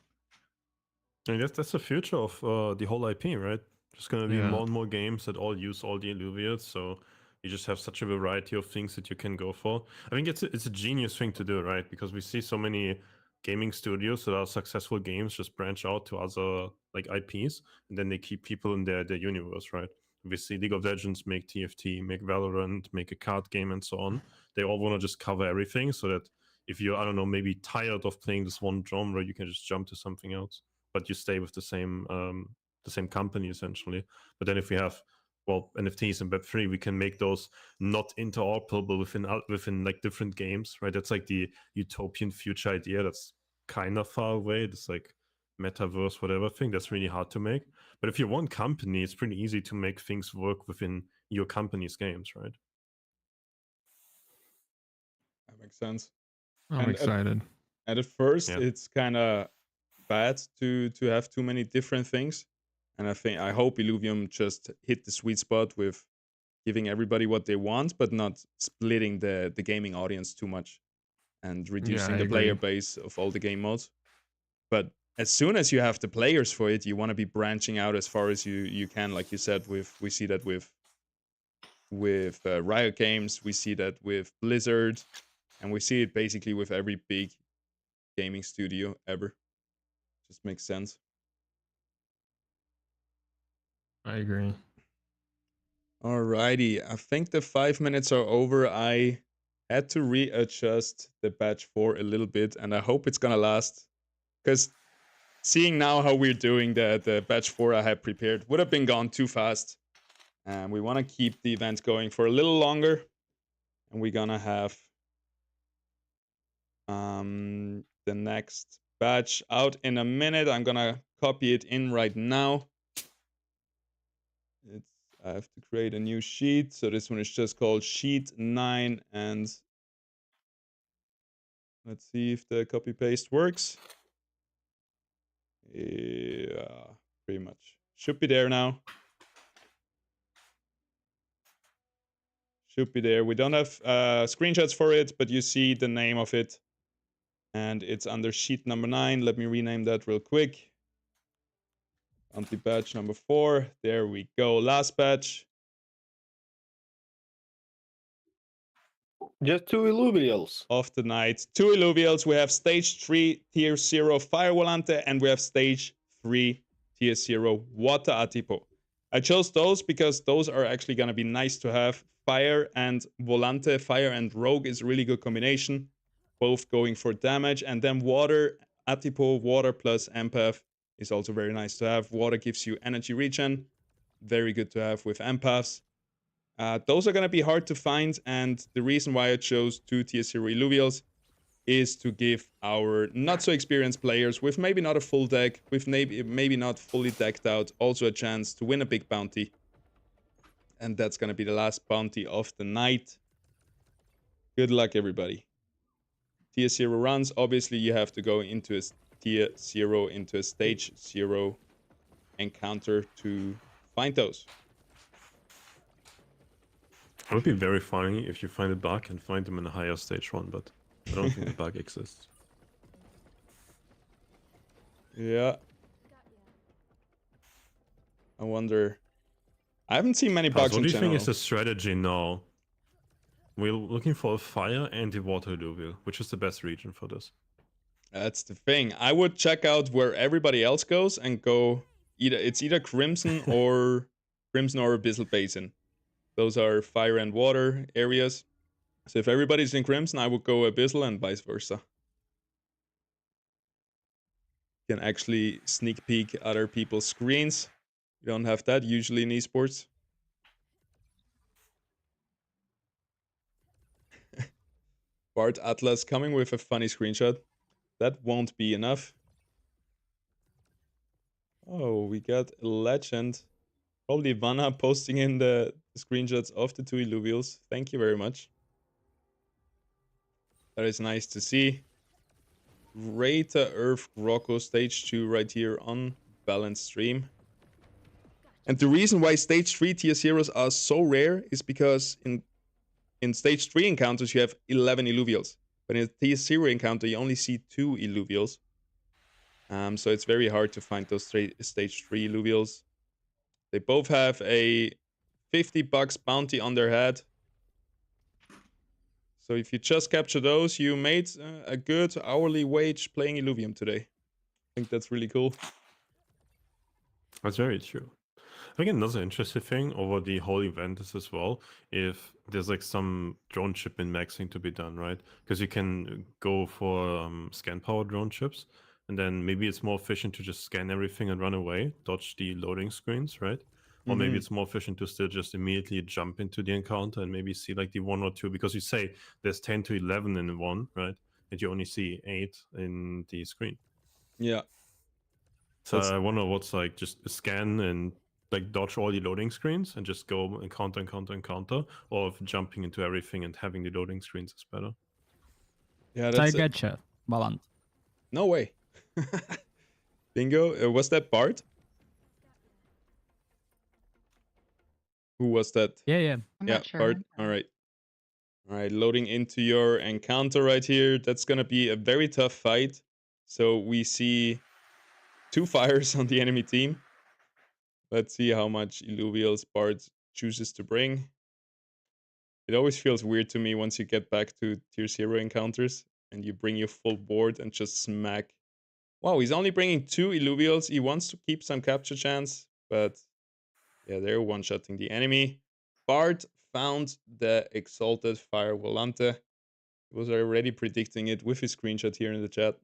Speaker 4: I guess that's the future of the whole IP, right? There's gonna be more and more games that all use all the Illuvials, so you just have such a variety of things that you can go for. I think it's a genius thing to do, right? Because we see so many gaming studios that are successful games just branch out to other like IPs, and then they keep people in their universe, right? We see League of Legends make TFT, make Valorant, make a card game, and so on. They all want to just cover everything, so that if you're, I don't know, maybe tired of playing this one genre, you can just jump to something else, but you stay with the same company essentially. But then if we have NFTs and Web3, we can make those not interoperable within like different games, right? That's like the utopian future idea that's kind of far away. It's like metaverse, whatever thing that's really hard to make. But if you're one company, it's pretty easy to make things work within your company's games, right?
Speaker 1: That makes sense.
Speaker 6: I'm excited.
Speaker 1: And at first, it's kind of bad to have too many different things. And I hope Illuvium just hit the sweet spot with giving everybody what they want, but not splitting the gaming audience too much and reducing the player base of all the game modes. But as soon as you have the players for it, you want to be branching out as far as you can. Like you said, we see that with Riot Games, we see that with Blizzard, and we see it basically with every big gaming studio ever. Just makes sense.
Speaker 6: I agree.
Speaker 1: Alrighty, I think the 5 minutes are over. I had to readjust the batch 4 a little bit, and I hope it's gonna last. Because seeing now how we're doing, the batch 4 I had prepared would have been gone too fast. And we want to keep the event going for a little longer. And we're gonna have the next batch out in a minute. I'm gonna copy it in right now. I have to create a new sheet. So this one is just called sheet 9, and let's see if the copy paste works. Yeah, pretty much. Should be there now. Should be there. We don't have screenshots for it, but you see the name of it. And it's under sheet number 9. Let me rename that real quick. Onto batch number 4. There we go. Last batch.
Speaker 15: Just 2 Illuvials.
Speaker 1: Of the night. 2 Illuvials. We have stage 3 tier 0 Fire Volante, and we have stage 3 tier 0 Water Atipo. I chose those because those are actually going to be nice to have. Fire and Volante, Fire and Rogue is a really good combination. Both going for damage. And then Water, Atipo, Water plus Empath is also very nice to have. Water gives you energy regen. Very good to have with Empaths. Those are going to be hard to find, and the reason why I chose 2 tier 0 Illuvials is to give our not so experienced players with maybe not a full deck, with maybe not fully decked out, also a chance to win a big bounty. And that's going to be the last bounty of the night. Good luck, everybody. Tier 0 runs, obviously you have to go into a tier 0, into a stage 0 encounter to find those.
Speaker 4: It would be very funny if you find a bug and find them in a higher stage 1, but I don't think the bug exists.
Speaker 1: Yeah. I wonder. I haven't seen many bugs in general.
Speaker 4: What do you think is the strategy now? We're looking for a fire and a water Illuvial. Which is the best region for this?
Speaker 1: That's the thing. I would check out where everybody else goes and go either Crimson or Abyssal Basin. Those are fire and water areas. So if everybody's in Crimson, I would go Abyssal and vice versa. You can actually sneak peek other people's screens. You don't have that usually in esports. Bart Atlas coming with a funny screenshot. That won't be enough. Oh, we got a legend. Probably Vanna posting in the screenshots of the 2 Illuvials. Thank you very much. That is nice to see. Rata Earth Rocco stage 2 right here on Balanced Stream. And the reason why stage 3 tier 0s are so rare is because in stage 3 encounters you have 11 Illuvials. But in a tier 0 encounter you only see 2 Illuvials. So it's very hard to find those stage 3 Illuvials. They both have a $50 bounty on their head. So if you just capture those, you made a good hourly wage playing Illuvium today. I think that's really cool.
Speaker 4: That's very true. I think another interesting thing over the whole event is as well, if there's like some drone shipment maxing to be done, right? Because you can go for scan power drone ships, and then maybe it's more efficient to just scan everything and run away, dodge the loading screens, right? Or maybe it's more efficient to still just immediately jump into the encounter and maybe see like the 1 or 2, because you say there's 10 to 11 in one, right? And you only see 8 in the screen.
Speaker 1: Yeah.
Speaker 4: So I wonder what's like just scan and like dodge all the loading screens and just go encounter, or if jumping into everything and having the loading screens is better.
Speaker 1: Yeah, that's
Speaker 11: I getcha. Balan.
Speaker 1: No way. Bingo. Was that Bart? Who was that?
Speaker 11: Yeah.
Speaker 5: I'm
Speaker 1: Yeah,
Speaker 5: not sure.
Speaker 1: Bart. All right. All right, loading into your encounter right here. That's going to be a very tough fight. So we see 2 fires on the enemy team. Let's see how much Illuvials Bart chooses to bring. It always feels weird to me once you get back to tier 0 encounters and you bring your full board and just smack. Wow, he's only bringing 2 Illuvials. He wants to keep some capture chance, but yeah, they're one-shotting the enemy. Bart found the Exalted Fire Volante. He was already predicting it with his screenshot here in the chat.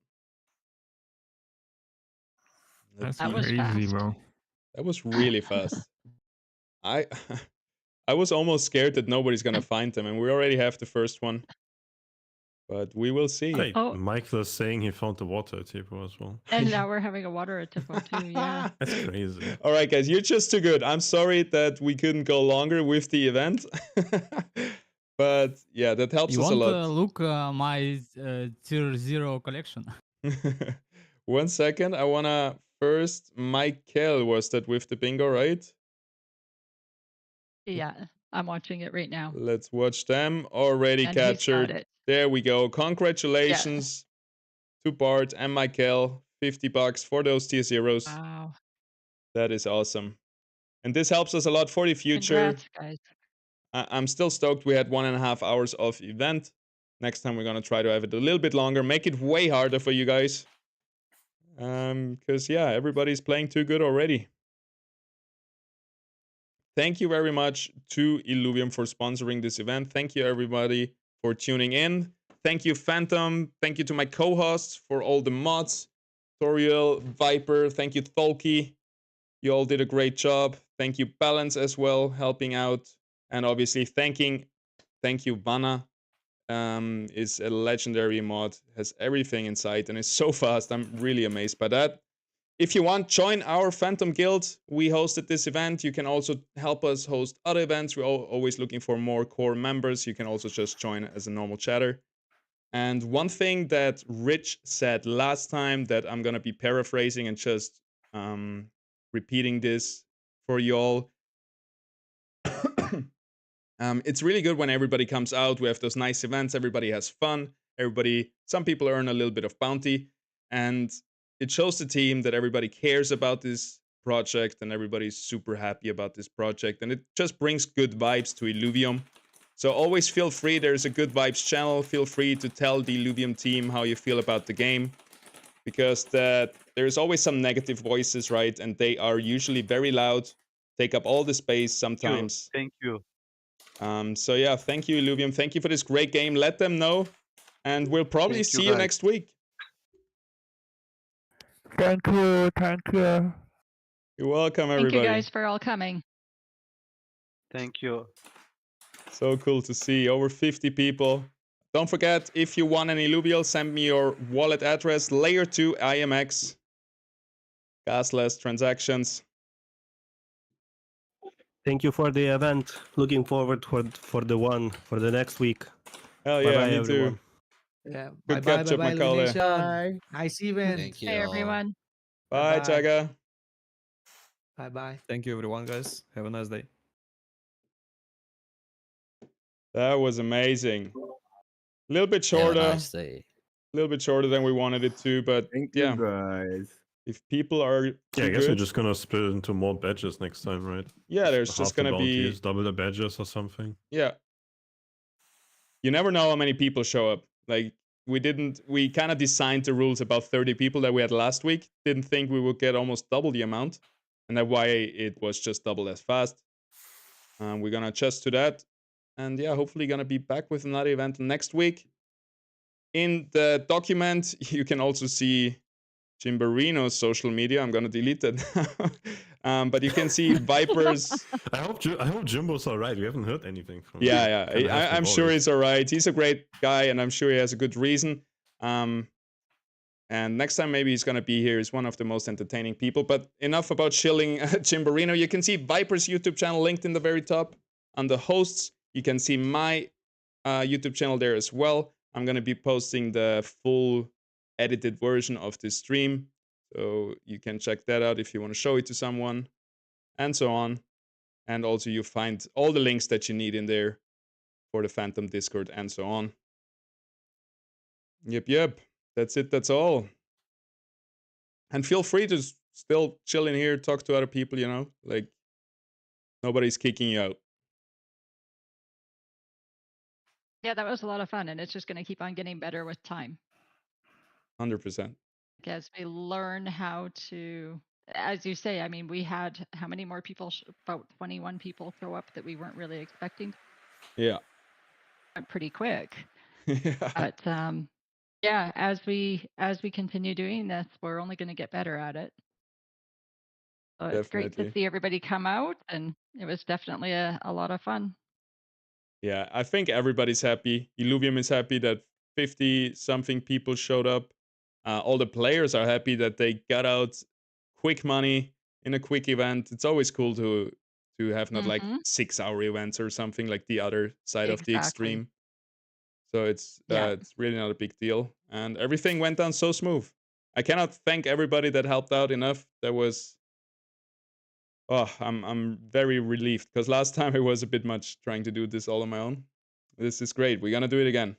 Speaker 6: That's
Speaker 5: That was
Speaker 6: crazy,
Speaker 5: fast.
Speaker 6: bro.
Speaker 1: That was really fast. I was almost scared that nobody's gonna find them, and we already have the first one. But we will see.
Speaker 4: Hey,
Speaker 5: Oh.
Speaker 4: Michael is saying he found the water tipo as well.
Speaker 5: And now we're having a water tipo too, yeah.
Speaker 4: That's crazy.
Speaker 1: All right, guys, you're just too good. I'm sorry that we couldn't go longer with the event. But yeah, that helps
Speaker 11: You
Speaker 1: us a
Speaker 11: want
Speaker 1: lot.
Speaker 11: to look my tier 0 collection?
Speaker 1: 1 second. I wanna first. Michael was that with the bingo, right?
Speaker 5: Yeah, I'm watching it right now.
Speaker 1: Let's watch them. Already
Speaker 5: And he's got
Speaker 1: captured.
Speaker 5: it.
Speaker 1: There we go. Congratulations to Bart and Michael. $50 for those tier 0s.
Speaker 5: Wow.
Speaker 1: That is awesome. And this helps us a lot for the future.
Speaker 5: Congrats, guys.
Speaker 1: I'm still stoked we had 1.5 hours of event. Next time we're gonna try to have it a little bit longer, make it way harder for you guys. Because yeah, everybody's playing too good already. Thank you very much to Illuvium for sponsoring this event. Thank you everybody for tuning in. Thank you Phantom. Thank you to my co-hosts for all the mods. Toriel, Viper, thank you Tolki. You all did a great job. Thank you Balance as well, helping out. And obviously thank you Vanna. Is a legendary mod, has everything inside and is so fast. I'm really amazed by that. If you want, join our Phantom Guild. We hosted this event. You can also help us host other events. We're always looking for more core members. You can also just join as a normal chatter. And one thing that Rich said last time that I'm going to be paraphrasing and just repeating this for you all. It's really good when everybody comes out. We have those nice events. Everybody has fun. Some people earn a little bit of bounty. And it shows the team that everybody cares about this project and everybody's super happy about this project. And it just brings good vibes to Illuvium. So always feel free. There's a good vibes channel. Feel free to tell the Illuvium team how you feel about the game. because there's always some negative voices, right? And they are usually very loud, take up all the space sometimes.
Speaker 10: Thank you.
Speaker 1: So yeah, thank you, Illuvium. Thank you for this great game. Let them know, and we'll probably
Speaker 10: Thank you,
Speaker 1: see you
Speaker 10: guys.
Speaker 1: next week.
Speaker 6: Thank you. Thank you.
Speaker 1: You're welcome,
Speaker 5: Thank
Speaker 1: everybody.
Speaker 5: you guys for all coming.
Speaker 10: Thank you.
Speaker 1: So cool to see over 50 people. Don't forget, if you want an Illuvial, send me your wallet address, layer 2 IMX. Gasless transactions.
Speaker 10: Thank you for the event. Looking forward for the next week.
Speaker 1: Hell
Speaker 10: Bye
Speaker 1: yeah,
Speaker 10: bye,
Speaker 1: me
Speaker 10: everyone.
Speaker 1: too.
Speaker 7: Yeah.
Speaker 1: Good
Speaker 7: Bye
Speaker 1: catch up,
Speaker 7: bye,
Speaker 1: Macaulay.
Speaker 7: Illumination. Nice event.
Speaker 15: Thank you.
Speaker 5: Hey, everyone.
Speaker 1: Bye,
Speaker 7: Bye-bye.
Speaker 1: Chaga.
Speaker 7: Bye bye.
Speaker 12: Thank you, everyone, guys. Have a nice day.
Speaker 1: That was amazing. A little bit
Speaker 15: Have a
Speaker 1: shorter.
Speaker 15: nice day.
Speaker 1: A little bit shorter than we wanted it to, but
Speaker 4: Thank
Speaker 1: yeah.
Speaker 4: you, guys.
Speaker 1: If people are
Speaker 4: Yeah, I
Speaker 1: too
Speaker 4: guess we're
Speaker 1: good,
Speaker 4: just gonna split it into more badges next time, right?
Speaker 1: yeah, there's
Speaker 4: Half
Speaker 1: just
Speaker 4: the
Speaker 1: gonna be
Speaker 4: bounties, double the badges or something.
Speaker 1: yeah. You never know how many people show up. Like we kind of designed the rules about 30 people that we had last week. Didn't think we would get almost double the amount, and that's why it was just double as fast. We're gonna adjust to that, and yeah, hopefully gonna be back with another event next week. In the document, you can also see Jimbarino's social media. I'm gonna delete that now. But you can see Viper's.
Speaker 4: I hope Jimbo's alright. We haven't heard anything from him.
Speaker 1: Yeah.
Speaker 4: Kinda has
Speaker 1: I'm
Speaker 4: been
Speaker 1: sure
Speaker 4: worried.
Speaker 1: he's alright. He's a great guy, and I'm sure he has a good reason. And next time maybe he's gonna be here. He's one of the most entertaining people. But enough about shilling Jimbarino. You can see Viper's YouTube channel linked in the very top. On the hosts, you can see my YouTube channel there as well. I'm gonna be posting the full edited version of this stream, so you can check that out if you want to show it to someone, and so on. And also you find all the links that you need in there for the Phantom Discord and so on. Yep. That's it. That's all. And feel free to still chill in here, talk to other people. Like nobody's kicking you out.
Speaker 5: Yeah, that was a lot of fun, and it's just going to keep on getting better with time.
Speaker 1: 100%.
Speaker 5: As we learn how to, as you say, I mean, we had how many more people? About 21 people show up that we weren't really expecting.
Speaker 1: Yeah.
Speaker 5: Went pretty quick.
Speaker 1: Yeah.
Speaker 5: But yeah, as we continue doing this, we're only going to get better at it. So it's great to
Speaker 1: Definitely.
Speaker 5: see everybody come out, and it was definitely a lot of fun.
Speaker 1: Yeah, I think everybody's happy. Illuvium is happy that 50-something people showed up. All the players are happy that they got out quick money in a quick event. It's always cool to have not like 6-hour events or something like the other side of the
Speaker 5: Exactly.
Speaker 1: extreme. So it's really not a big deal. And everything went down so smooth. I cannot thank everybody that helped out enough. That was I'm very relieved because last time it was a bit much trying to do this all on my own. This is great. We're gonna do it again.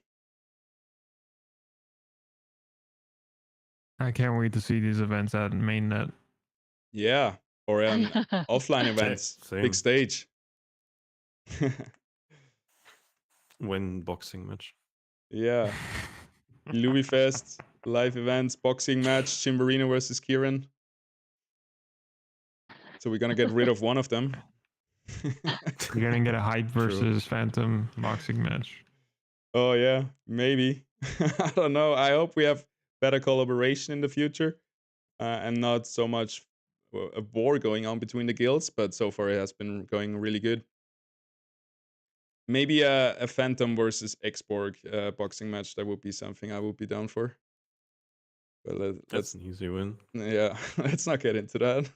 Speaker 6: I can't wait to see these events at mainnet.
Speaker 1: Yeah, or offline events,
Speaker 4: Same.
Speaker 1: big stage.
Speaker 4: When boxing match.
Speaker 1: Yeah, Louis Fest, live events, boxing match, Chimbarino versus Kieran. So we're gonna get rid of one of them.
Speaker 6: You're gonna get a Hype versus Phantom boxing match.
Speaker 1: Oh yeah, maybe. I don't know. I hope we have better collaboration in the future, and not so much a war going on between the guilds. But so far, it has been going really good. Maybe a Phantom versus Xborg boxing match. That would be something I would be down for. But
Speaker 4: That's an easy win.
Speaker 1: Yeah, let's not get into that.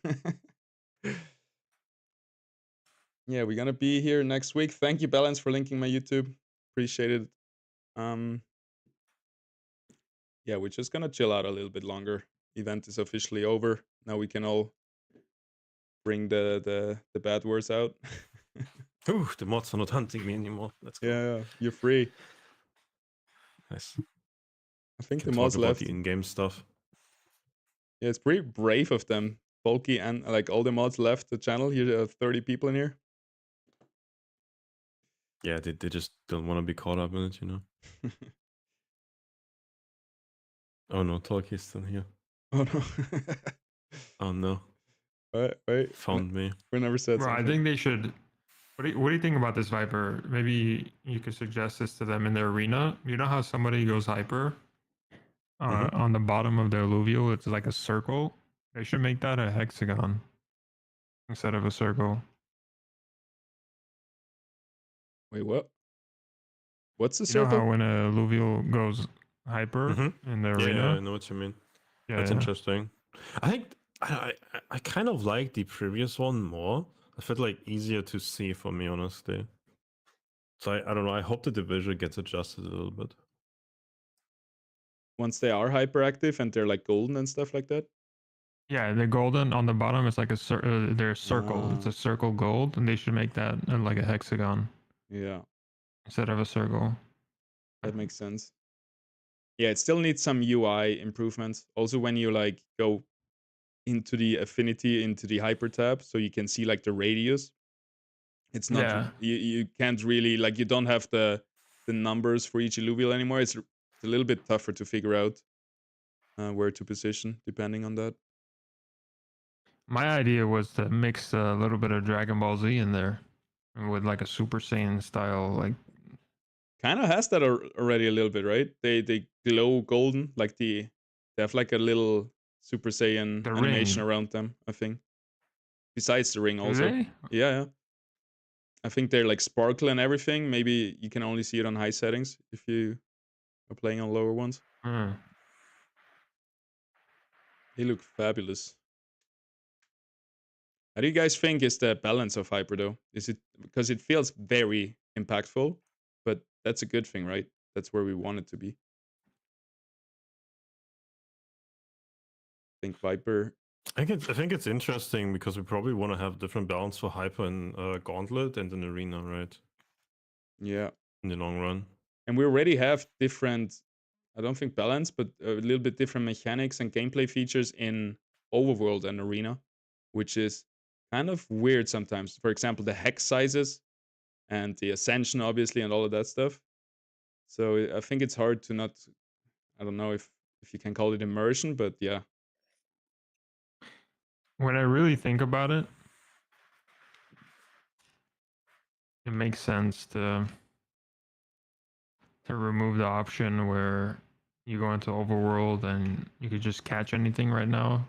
Speaker 1: Yeah, we're gonna be here next week. Thank you, Balance, for linking my YouTube. Appreciate it. Yeah, we're just gonna chill out a little bit longer. Event is officially over. Now we can all bring the bad words out.
Speaker 4: Ooh, the mods are not hunting me anymore. Let's go.
Speaker 1: Yeah, you're free.
Speaker 4: Nice.
Speaker 1: I think
Speaker 4: Can
Speaker 1: the
Speaker 4: talk
Speaker 1: mods
Speaker 4: about
Speaker 1: left.
Speaker 4: the in-game stuff.
Speaker 1: Yeah, it's pretty brave of them. Bulky and like all the mods left the channel. Here are 30 people in here.
Speaker 4: Yeah, they just don't want to be caught up in it, you know. Oh no, Talk is still here.
Speaker 1: Oh no.
Speaker 4: Oh no.
Speaker 1: Wait.
Speaker 4: Found me.
Speaker 1: We never said
Speaker 6: Bro,
Speaker 1: something.
Speaker 6: I think they should. What do you think about this Viper? Maybe you could suggest this to them in their arena. You know how somebody goes hyper? On the bottom of their alluvial, it's like a circle. They should make that a hexagon instead of a circle.
Speaker 1: Wait, what? What's the
Speaker 6: You know
Speaker 1: circle?
Speaker 6: how when a alluvial goes hyper in the
Speaker 4: Yeah,
Speaker 6: arena?
Speaker 4: I know what you mean.
Speaker 6: Yeah,
Speaker 4: That's
Speaker 6: yeah.
Speaker 4: interesting. I think I kind of like the previous one more. I felt like easier to see for me, honestly. So I don't know. I hope that the visual gets adjusted a little bit.
Speaker 1: Once they are hyperactive and they're like golden and stuff like that?
Speaker 6: Yeah, the golden on the bottom is like a they're circle. It's a circle gold, and they should make that like a hexagon
Speaker 1: Yeah,
Speaker 6: instead of a circle.
Speaker 1: that makes sense. Yeah, it still needs some UI improvements. Also, when you like go into the affinity, into the hyper tab, so you can see like the radius. It's not
Speaker 6: Yeah.
Speaker 1: you can't really like you don't have the numbers for each illuvial anymore. It's a little bit tougher to figure out where to position depending on that.
Speaker 6: My idea was to mix a little bit of Dragon Ball Z in there with like a Super Saiyan style, like
Speaker 1: Kind of has that already a little bit, right? They glow golden, like they have like a little Super Saiyan
Speaker 6: The
Speaker 1: animation
Speaker 6: ring.
Speaker 1: around them, I think. Besides the ring
Speaker 6: Do
Speaker 1: also.
Speaker 6: they?
Speaker 1: Yeah. I think they're like sparkle and everything. Maybe you can only see it on high settings if you are playing on lower ones. They look fabulous. How do you guys think is the balance of hyper though? Is it because it feels very impactful, but that's a good thing, right? That's where we want it to be. I think Viper.
Speaker 4: I think it's interesting because we probably want to have different balance for hyper and gauntlet and an arena, right?
Speaker 1: Yeah.
Speaker 4: In the long run.
Speaker 1: And we already have different, I don't think balance, but a little bit different mechanics and gameplay features in Overworld and Arena, which is kind of weird sometimes. For example, the hex sizes and the ascension, obviously, and all of that stuff. So I think it's hard to not, I don't know if you can call it immersion, but yeah.
Speaker 6: when I really think about it, it makes sense to remove the option where you go into Overworld and you could just catch anything right now.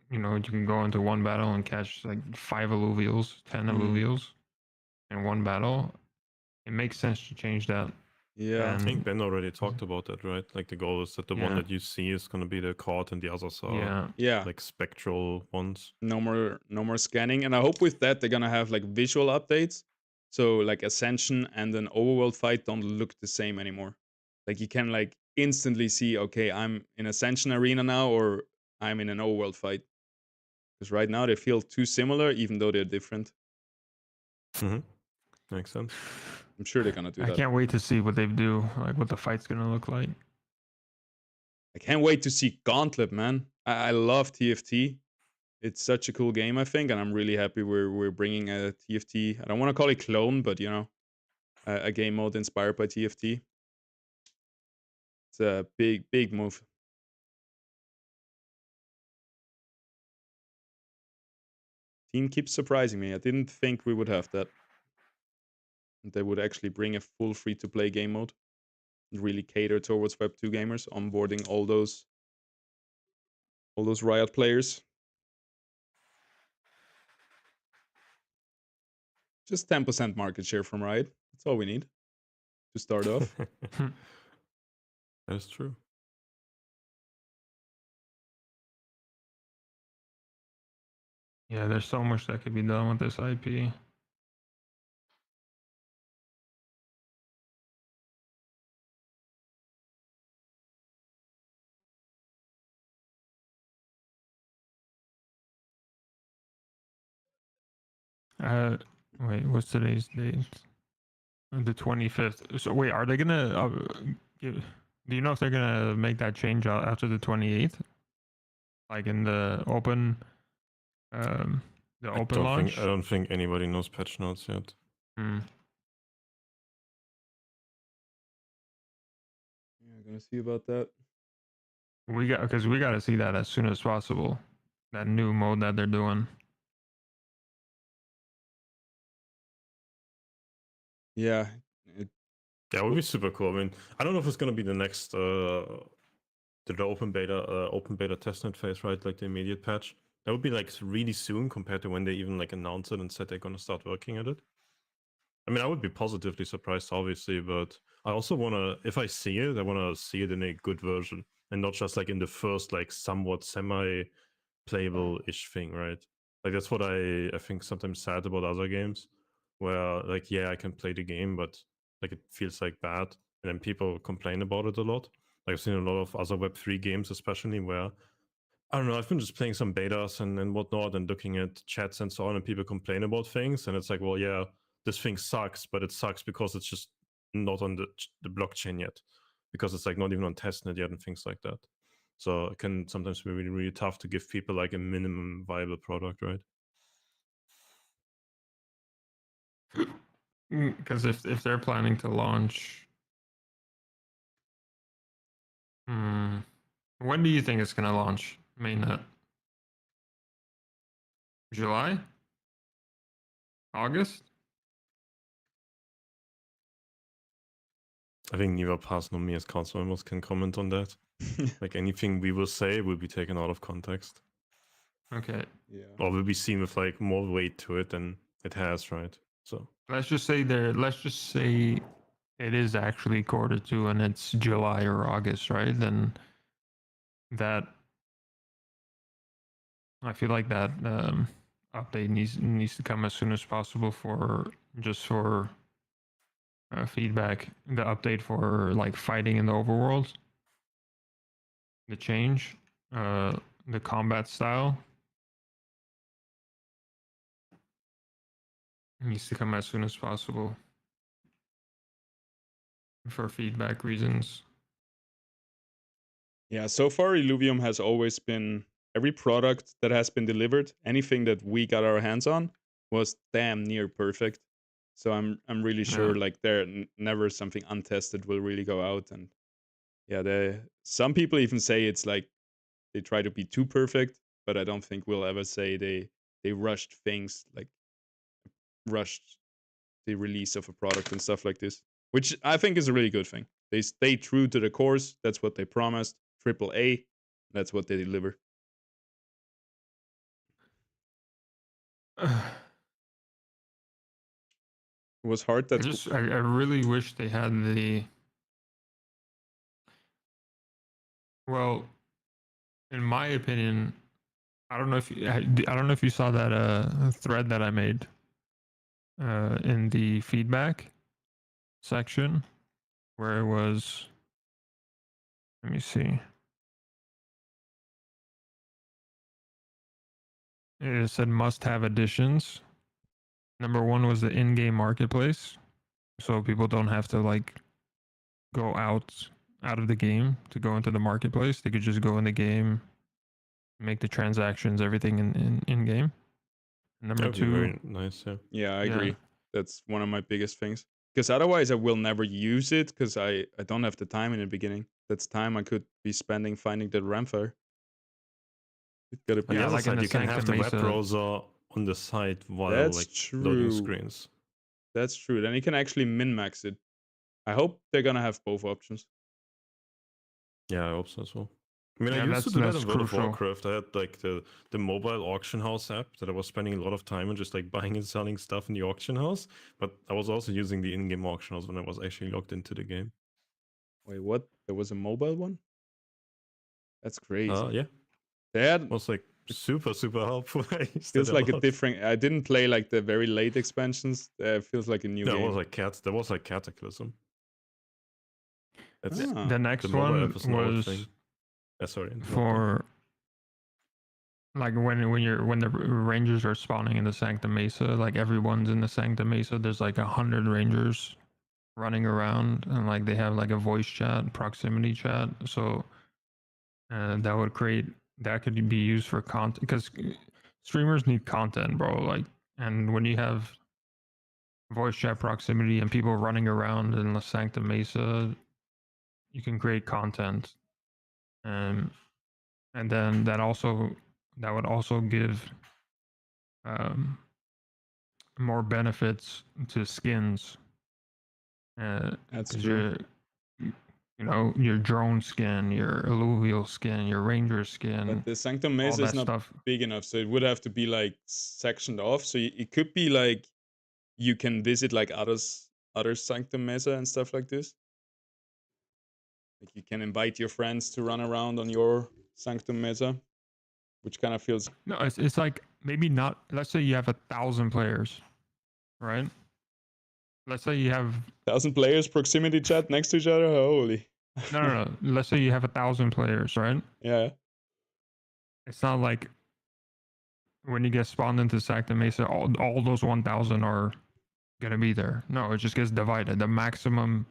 Speaker 6: You know, you can go into one battle and catch like 5 alluvials, 10 alluvials in one battle. It makes sense to change that.
Speaker 1: Yeah.
Speaker 4: I think Ben already talked about that, right? Like the goal is that the one
Speaker 6: Yeah.
Speaker 4: that you see is going to be the card and the others are
Speaker 1: Yeah.
Speaker 4: like spectral ones.
Speaker 1: No more scanning. And I hope with that they're gonna have like visual updates. So like Ascension and an Overworld fight don't look the same anymore. Like you can like instantly see, okay, I'm in Ascension arena now or I'm in an Overworld fight. Because right now they feel too similar even though they're different.
Speaker 4: Makes sense.
Speaker 1: I'm sure they're gonna do
Speaker 6: I
Speaker 1: that.
Speaker 6: can't wait to see what they do, like what the fight's gonna look like.
Speaker 1: I can't wait to see Gauntlet, man. I love TFT. It's such a cool game, I think, and I'm really happy we're bringing a TFT. I don't want to call it clone, but you know, a game mode inspired by TFT. It's a big move. Team keeps surprising me. I didn't think we would have that. They would actually bring a full free-to-play game mode and really cater towards Web 2 gamers, onboarding all those Riot players. Just 10% market share from Riot. That's all we need to start off.
Speaker 4: That's true.
Speaker 6: Yeah, there's so much that could be done with this IP. Wait, what's today's date? The 25th. So wait, are they gonna? Do you know if they're gonna make that change out after the 28th? Like in the open, the open launch.
Speaker 4: I don't think anybody knows patch notes yet.
Speaker 1: Yeah, gonna see about that.
Speaker 6: We got to see that as soon as possible. That new mode that they're doing.
Speaker 1: Yeah.
Speaker 4: Yeah, it would be super cool. I mean, I don't know if it's gonna be the next the open beta testnet phase, right? Like the immediate patch. That would be like really soon compared to when they even like announced it and said they're gonna start working at it. I mean, I would be positively surprised, obviously, but I also wanna, if I see it, I wanna see it in a good version and not just like in the first like somewhat semi-playable-ish thing, right? Like that's what I think sometimes sad about other games, where like yeah, I can play the game, but like it feels like bad, and then people complain about it a lot. Like I've seen a lot of other Web3 games, especially where I don't know, I've been just playing some betas and whatnot and looking at chats and so on, and people complain about things, and it's like, well, yeah, this thing sucks, but it sucks because it's just not on the blockchain yet, because it's like not even on testnet yet and things like that. So it can sometimes be really, really tough to give people like a minimum viable product, right?
Speaker 6: Because if they're planning to launch, when do you think it's gonna launch mainnet? July? August?
Speaker 4: I think neither Pass nor me as council members can comment on that. Like anything we will say will be taken out of context.
Speaker 6: Okay.
Speaker 1: Yeah.
Speaker 4: Or will be seen with like more weight to it than it has, right? So
Speaker 6: Let's just say it is actually Q2 and it's July or August, right? Then that I feel like that update needs to come as soon as possible for feedback. The update for like fighting in the overworld, the change, the combat style needs to come as soon as possible for feedback reasons.
Speaker 1: Yeah, so far Illuvium has always been, every product that has been delivered, anything that we got our hands on was damn near perfect. So I'm really sure like there never something untested will really go out. And yeah, some people even say it's like they try to be too perfect, but I don't think we'll ever say they rushed things, like rushed the release of a product and stuff like this, which I think is a really good thing. They stay true to the course. That's what they promised. AAA, that's what they deliver. It was hard.
Speaker 6: I really wish they had the. Well, in my opinion, I don't know if you saw that thread that I made in the feedback section, where it was. Let me see. It said must-have additions. Number 1 was the in-game marketplace, so people don't have to like go out of the game to go into the marketplace. They could just go in the game, make the transactions, everything in game. Number 2,
Speaker 4: very nice.
Speaker 1: Yeah, I agree. That's one of my biggest things. Because otherwise, I will never use it because I don't have the time in the beginning. That's time I could be spending finding the Ramfire.
Speaker 4: Yeah, like you can have the web browser on the side while like loading screens.
Speaker 1: That's true. Then you can actually min-max it. I hope they're gonna have both options.
Speaker 4: Yeah, I hope so as well. I mean, I used to do that in World of Warcraft. I had like the mobile auction house app that I was spending a lot of time on just like buying and selling stuff in the auction house. But I was also using the in-game auction house when I was actually logged into the game.
Speaker 1: Wait, what? There was a mobile one? That's crazy.
Speaker 4: Yeah.
Speaker 1: That
Speaker 4: was like super helpful.
Speaker 1: Feels like a different. I didn't play like the very late expansions. Feels like a new game.
Speaker 4: There was like Cataclysm.
Speaker 6: The next one was for like when the rangers are spawning in the Sanctum Mesa, like everyone's in the Sanctum Mesa. There's like 100 rangers running around, and like they have like a voice chat, proximity chat. So that could be used for content, because streamers need content, bro. Like, and when you have voice chat proximity and people running around in the Sanctum Mesa, you can create content and then that would also give more benefits to skins.
Speaker 1: That's
Speaker 6: 'cause
Speaker 1: true.
Speaker 6: Your drone skin, your illuvial skin, your ranger skin,
Speaker 1: But the Sanctum
Speaker 6: all
Speaker 1: Mesa
Speaker 6: that
Speaker 1: is not
Speaker 6: stuff.
Speaker 1: big enough, so it would have to be like sectioned off. So it could be like you can visit like other Sanctum Mesa and stuff like this. Like you can invite your friends to run around on your Sanctum Mesa, which kind of feels.
Speaker 6: No, it's like maybe not. Let's say you have 1,000 players, right? Let's say you have
Speaker 1: 1,000 players proximity chat next to each other. Holy.
Speaker 6: no. Let's say you have 1,000 players, right?
Speaker 1: Yeah.
Speaker 6: It's not like when you get spawned into Sanctum Mesa, all those 1,000 are gonna be there. No, it just gets divided. The maximum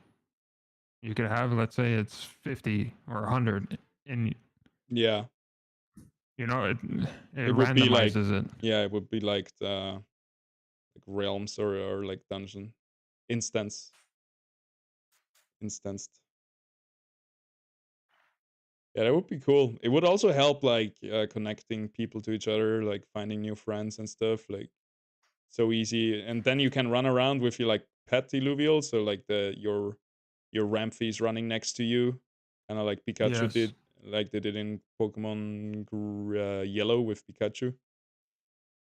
Speaker 6: you could have, let's say it's 50 or 100, and
Speaker 1: Yeah.
Speaker 6: it
Speaker 1: would be like
Speaker 6: randomizes it.
Speaker 1: Yeah, it would be like the like realms or like dungeon instanced. Yeah, that would be cool. It would also help like connecting people to each other, like finding new friends and stuff. Like so easy, and then you can run around with your like pet illuvial, so like your Ramphy is running next to you, kind of like Pikachu
Speaker 6: Yes.
Speaker 1: did, like they did in Pokemon Yellow with Pikachu.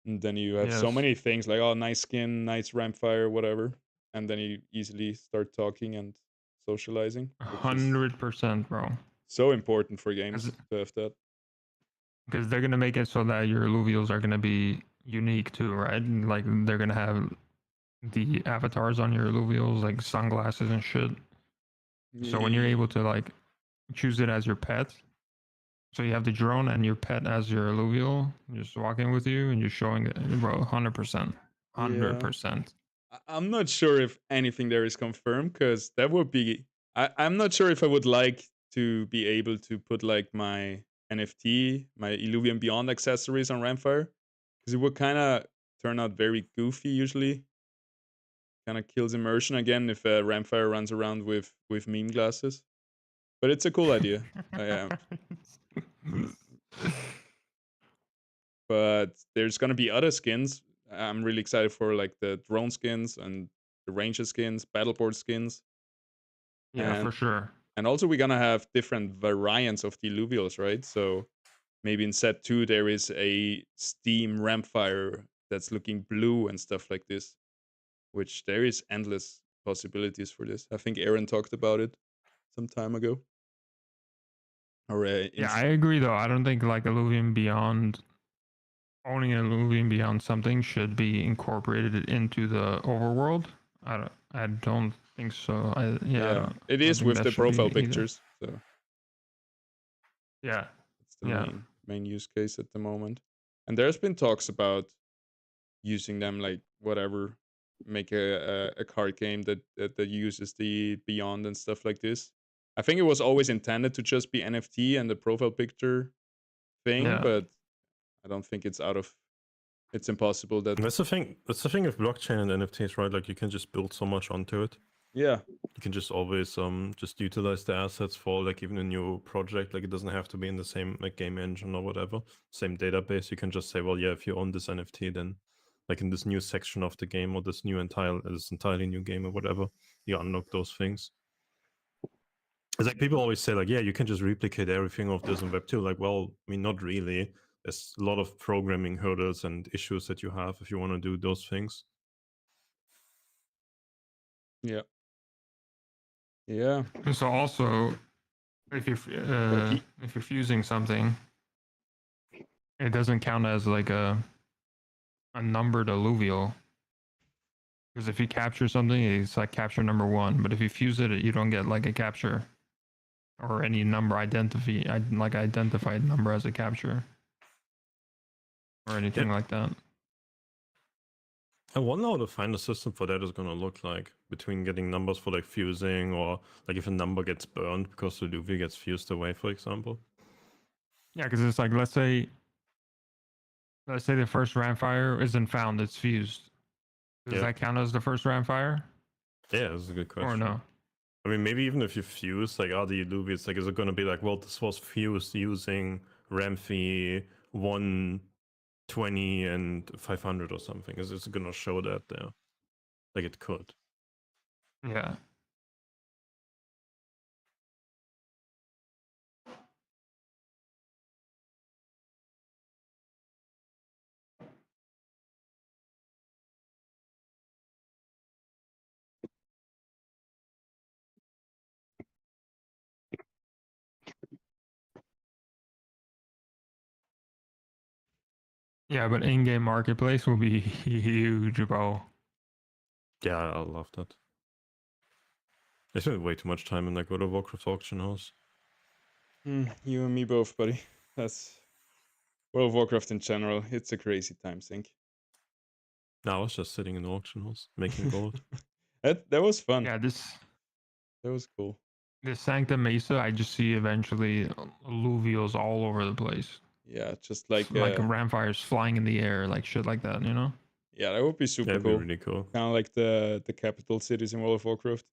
Speaker 1: And then you have so
Speaker 6: Yes.
Speaker 1: many things like, oh, nice skin, nice Rampfire, whatever, and then you easily start talking and socializing. Which is
Speaker 6: 100%, bro.
Speaker 1: so important for games to have that.
Speaker 6: Because they're gonna make it so that your illuvials are gonna be unique too, right? And, like they're gonna have the avatars on your illuvials, like sunglasses and shit. So when you're able to like choose it as your pet, so you have the drone and your pet as your illuvial, just walking with you and you're showing it, bro. 100%, 100%.
Speaker 1: I'm not sure if anything there is confirmed, because that would be. I'm not sure if I would like to be able to put like my NFT, my Illuvium Beyond accessories on Rampfire, because it would kind of turn out very goofy usually. Kind of kills immersion again if Rampfire runs around with meme glasses. But it's a cool idea. But there's gonna be other skins. I'm really excited for like the drone skins and the ranger skins, battleboard skins.
Speaker 6: Yeah, for sure.
Speaker 1: And also we're gonna have different variants of the illuvials, right? So maybe in set 2 there is a Steam Rampfire that's looking blue and stuff like this. Which there is endless possibilities for this. I think Aaron talked about it some time ago. Or
Speaker 6: Yeah, I agree though. I don't think like Illuvium Beyond, owning an Illuvium Beyond something should be incorporated into the overworld. I don't think so.
Speaker 1: It is with the profile pictures. So
Speaker 6: yeah,
Speaker 1: it's the main use case at the moment. And there's been talks about using them like whatever, make a card game that uses the Beyond and stuff like this. I think it was always intended to just be NFT and the profile picture thing, but I don't think it's it's impossible that.
Speaker 4: That's the thing. That's the thing with blockchain and NFTs, right? Like you can just build so much onto it.
Speaker 1: Yeah.
Speaker 4: You can just always just utilize the assets for like even a new project. Like it doesn't have to be in the same like game engine or whatever, same database. You can just say, well, yeah, if you own this NFT, then like in this new section of the game or this entirely new game or whatever, you unlock those things. It's like people always say like, yeah, you can just replicate everything of this in Web 2. Like, well, I mean, not really. There's a lot of programming hurdles and issues that you have if you want to do those things.
Speaker 1: Yeah. Yeah.
Speaker 6: So also, if you're fusing something, it doesn't count as like a numbered alluvial. Because if you capture something, it's like capture number 1. But if you fuse it, you don't get like a capture or any number identified number as a capture or anything like that.
Speaker 4: I wonder how the final system for that is going to look like, between getting numbers for like fusing, or like if a number gets burned because the Illuvia gets fused away, for example.
Speaker 6: Yeah, because it's like, let's say the first Rampfire isn't found, it's fused. Does that count as the first Rampfire?
Speaker 4: Yeah, that's a good question.
Speaker 6: Or no?
Speaker 4: I mean, maybe even if you fuse, like, are the Illuvians, like, is it going to be like, well, this was fused using Ramfy 120 and 500 or something? Is it going to show that there? Like, it could.
Speaker 6: Yeah. Yeah, but in-game marketplace will be huge, bro.
Speaker 4: Yeah, I love that. I spent way too much time in like World of Warcraft auction house.
Speaker 1: You and me both, buddy. That's World of Warcraft in general. It's a crazy time sink.
Speaker 4: No, I was just sitting in the auction house making gold.
Speaker 1: That was fun.
Speaker 6: Yeah,
Speaker 1: that was cool.
Speaker 6: This Sanctum Mesa, I just see eventually alluvials all over the place.
Speaker 1: Yeah, just like
Speaker 6: Ramfires flying in the air, like shit like that, you know?
Speaker 1: Yeah, that would be super
Speaker 4: That'd
Speaker 1: cool.
Speaker 4: be really cool.
Speaker 1: Kind of like the capital cities in World of Warcraft,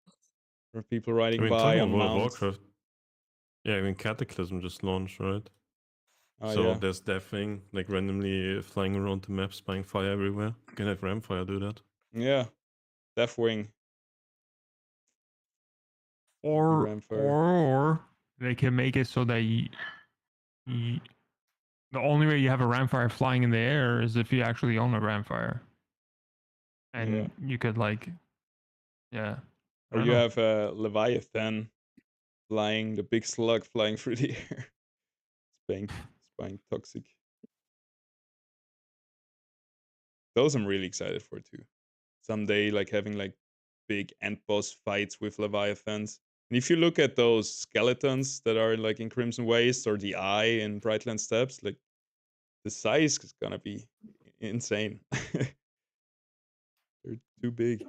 Speaker 1: where people riding
Speaker 4: I mean,
Speaker 1: by
Speaker 4: talking
Speaker 1: on
Speaker 4: about World of
Speaker 1: mounts.
Speaker 4: Warcraft. Yeah, I mean, Cataclysm just launched, right?
Speaker 1: Oh,
Speaker 4: so
Speaker 1: yeah.
Speaker 4: there's that thing, like randomly flying around the map, spying fire everywhere. You can have Ramfire do that.
Speaker 1: Yeah, Deathwing.
Speaker 6: Or they can make it so that the only way you have a Ramfire flying in the air is if you actually own a Ramfire. And you could like, yeah.
Speaker 1: Or you have a Leviathan flying, the big slug flying through the air. Spying toxic. Those I'm really excited for too. Someday, like having like big end boss fights with Leviathans. And if you look at those skeletons that are like in Crimson Waste or the Eye in Brightland Steppes, like the size is gonna be insane. They're too big.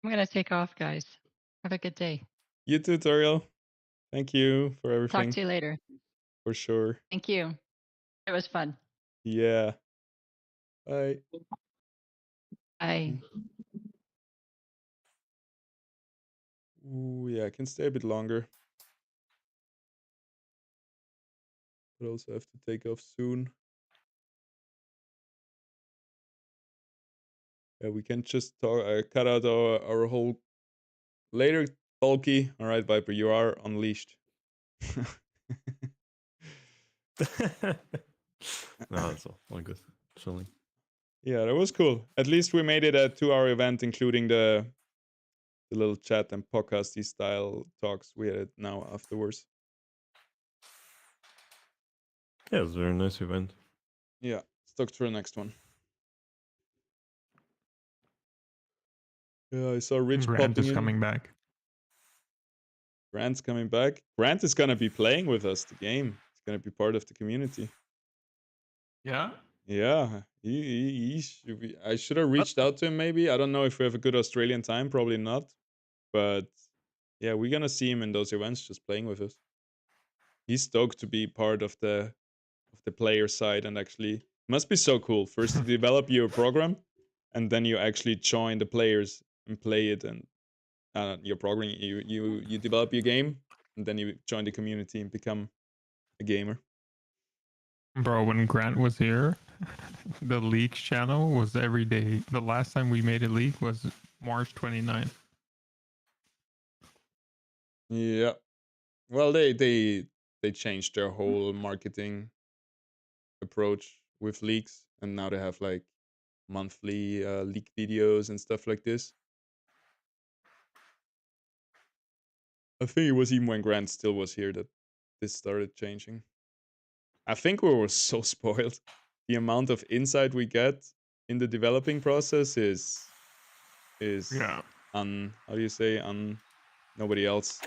Speaker 5: I'm gonna take off, guys. Have a good day.
Speaker 1: You tutorial. Thank you for everything.
Speaker 5: Talk to you later.
Speaker 1: For sure.
Speaker 5: Thank you. It was fun.
Speaker 1: Yeah. Bye.
Speaker 5: Bye.
Speaker 1: Ooh, yeah, I can stay a bit longer. But also have to take off soon. Yeah, we can just cut out our whole later talkie. All right, Viper, you are unleashed.
Speaker 4: No, that's all good. Chilling.
Speaker 1: Yeah, that was cool. At least we made it a 2-hour event, including the little chat and podcasty style talks we had now afterwards.
Speaker 4: Yeah, it was a very nice event.
Speaker 1: Yeah, stuck to the next one. Yeah, I saw Rich
Speaker 6: Grant
Speaker 1: popping
Speaker 6: is
Speaker 1: in.
Speaker 6: coming back.
Speaker 1: Grant's coming back. Grant is gonna be playing with us the game. He's gonna be part of the community.
Speaker 6: Yeah?
Speaker 1: Yeah, he should be. I should have reached out to him maybe. I don't know if we have a good Australian time. Probably not. But yeah, we're gonna see him in those events just playing with us. He's stoked to be part of the player side, and actually must be so cool. First you develop your program, and then you actually join the players and play it, and your program you develop your game, and then you join the community and become a gamer.
Speaker 6: Bro, when Grant was here, the Leaks channel was every day. The last time we made a leak was March 29th.
Speaker 1: Yeah. Well, they changed their whole marketing approach with leaks, and now they have like monthly leak videos and stuff like this. I think it was even when Grant still was here that this started changing. I think we were so spoiled. The amount of insight we get in the developing process is
Speaker 6: yeah.
Speaker 1: how do you say, nobody else.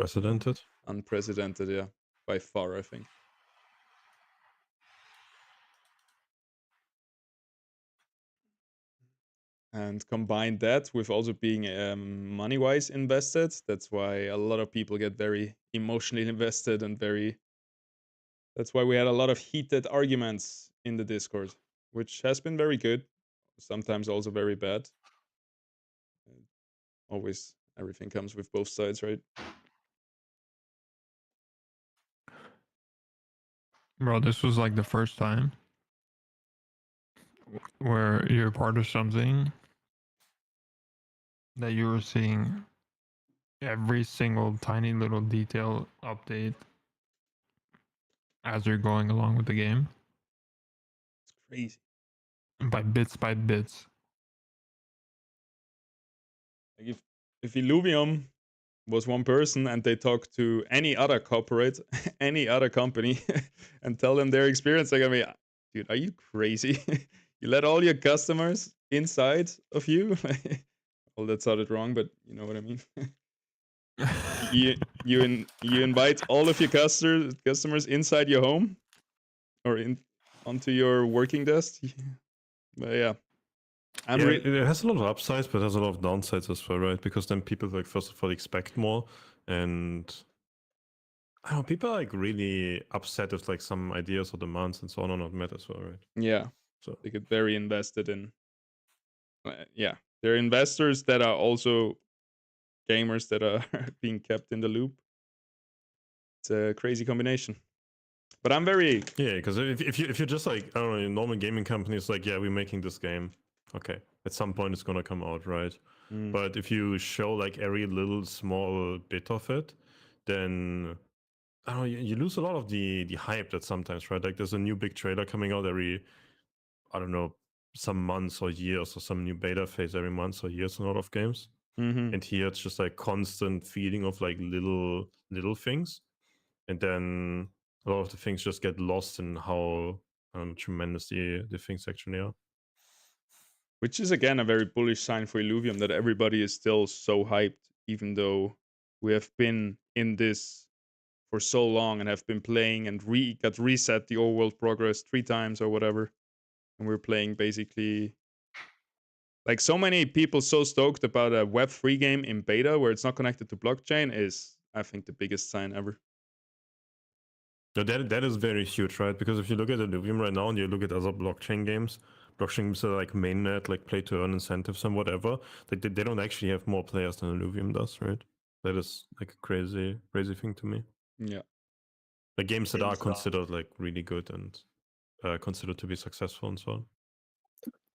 Speaker 1: Unprecedented, yeah. By far, I think. And combine that with also being money-wise invested. That's why a lot of people get very emotionally invested and that's why we had a lot of heated arguments in the Discord, which has been very good, sometimes also very bad. always everything comes with both sides, right?
Speaker 6: Bro, this was like the first time where you're part of something that you were seeing every single tiny little detail update as you're going along with the game.
Speaker 1: It's crazy.
Speaker 6: By bits by bits.
Speaker 1: Like if Illuvium was one person and they talk to any other corporate, any other company, and tell them their experience, like, I mean, dude, are you crazy? You let all your customers inside of you? Well, that sounded wrong, but you know what I mean. you invite all of your customers inside your home or onto your working desk. But yeah,
Speaker 4: it has a lot of upsides, but it has a lot of downsides as well, right? Because then people like first of all expect more, and I don't know, people are like really upset if like some ideas or demands and so on are not met as well, right?
Speaker 1: Yeah,
Speaker 4: so
Speaker 1: they get very invested in. Yeah, they're investors that are also gamers that are being kept in the loop. It's a crazy combination. But I'm very
Speaker 4: because if you're just like, I don't know, normal gaming companies, like, yeah, we're making this game, okay, at some point it's gonna come out, right? But if you show like every little small bit of it, then I don't know, you lose a lot of the hype that sometimes, right? Like there's a new big trailer coming out every, I don't know, some months or years, or some new beta phase every month or years in a lot of games. And here it's just like constant feeding of like little things, and then a lot of the things just get lost in how tremendous the things actually are.
Speaker 1: Which is again a very bullish sign for Illuvium, that everybody is still so hyped, even though we have been in this for so long and have been playing and got reset the Overworld progress 3 times or whatever. And we're playing basically, like, so many people so stoked about a Web3 game in beta where it's not connected to blockchain is, I think, the biggest sign ever.
Speaker 4: No, that is very huge, right? Because if you look at Illuvium right now and you look at other blockchain games are like mainnet, like play to earn incentives and whatever, like they don't actually have more players than Illuvium does, right? That is like a crazy thing to me.
Speaker 1: Yeah.
Speaker 4: The games that are considered like really good and considered to be successful and so on.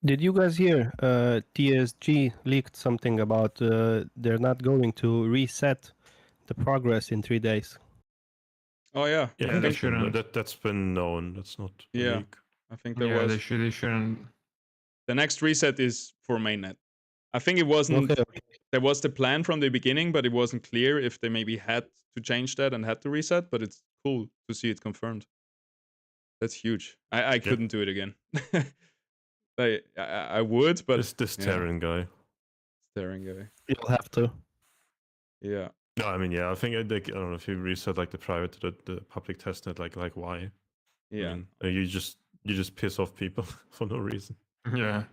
Speaker 10: Did you guys hear TSG leaked something about they're not going to reset the progress in 3 days?
Speaker 1: Oh yeah,
Speaker 4: Yeah, that's been known. That's not a leak.
Speaker 1: I think there was.
Speaker 6: They shouldn't.
Speaker 1: The next reset is for mainnet. I think it wasn't.
Speaker 10: Okay.
Speaker 1: There was the plan from the beginning, but it wasn't clear if they maybe had to change that and had to reset. But it's cool to see it confirmed. That's huge. I couldn't do it again. I would, but
Speaker 4: this Terran guy.
Speaker 1: Terran guy.
Speaker 10: You'll have to.
Speaker 1: Yeah.
Speaker 4: No, I mean, yeah, I think I don't know if you reset like the private to the public testnet, like why?
Speaker 1: Yeah.
Speaker 4: I mean, you just piss off people for no reason.
Speaker 6: Yeah.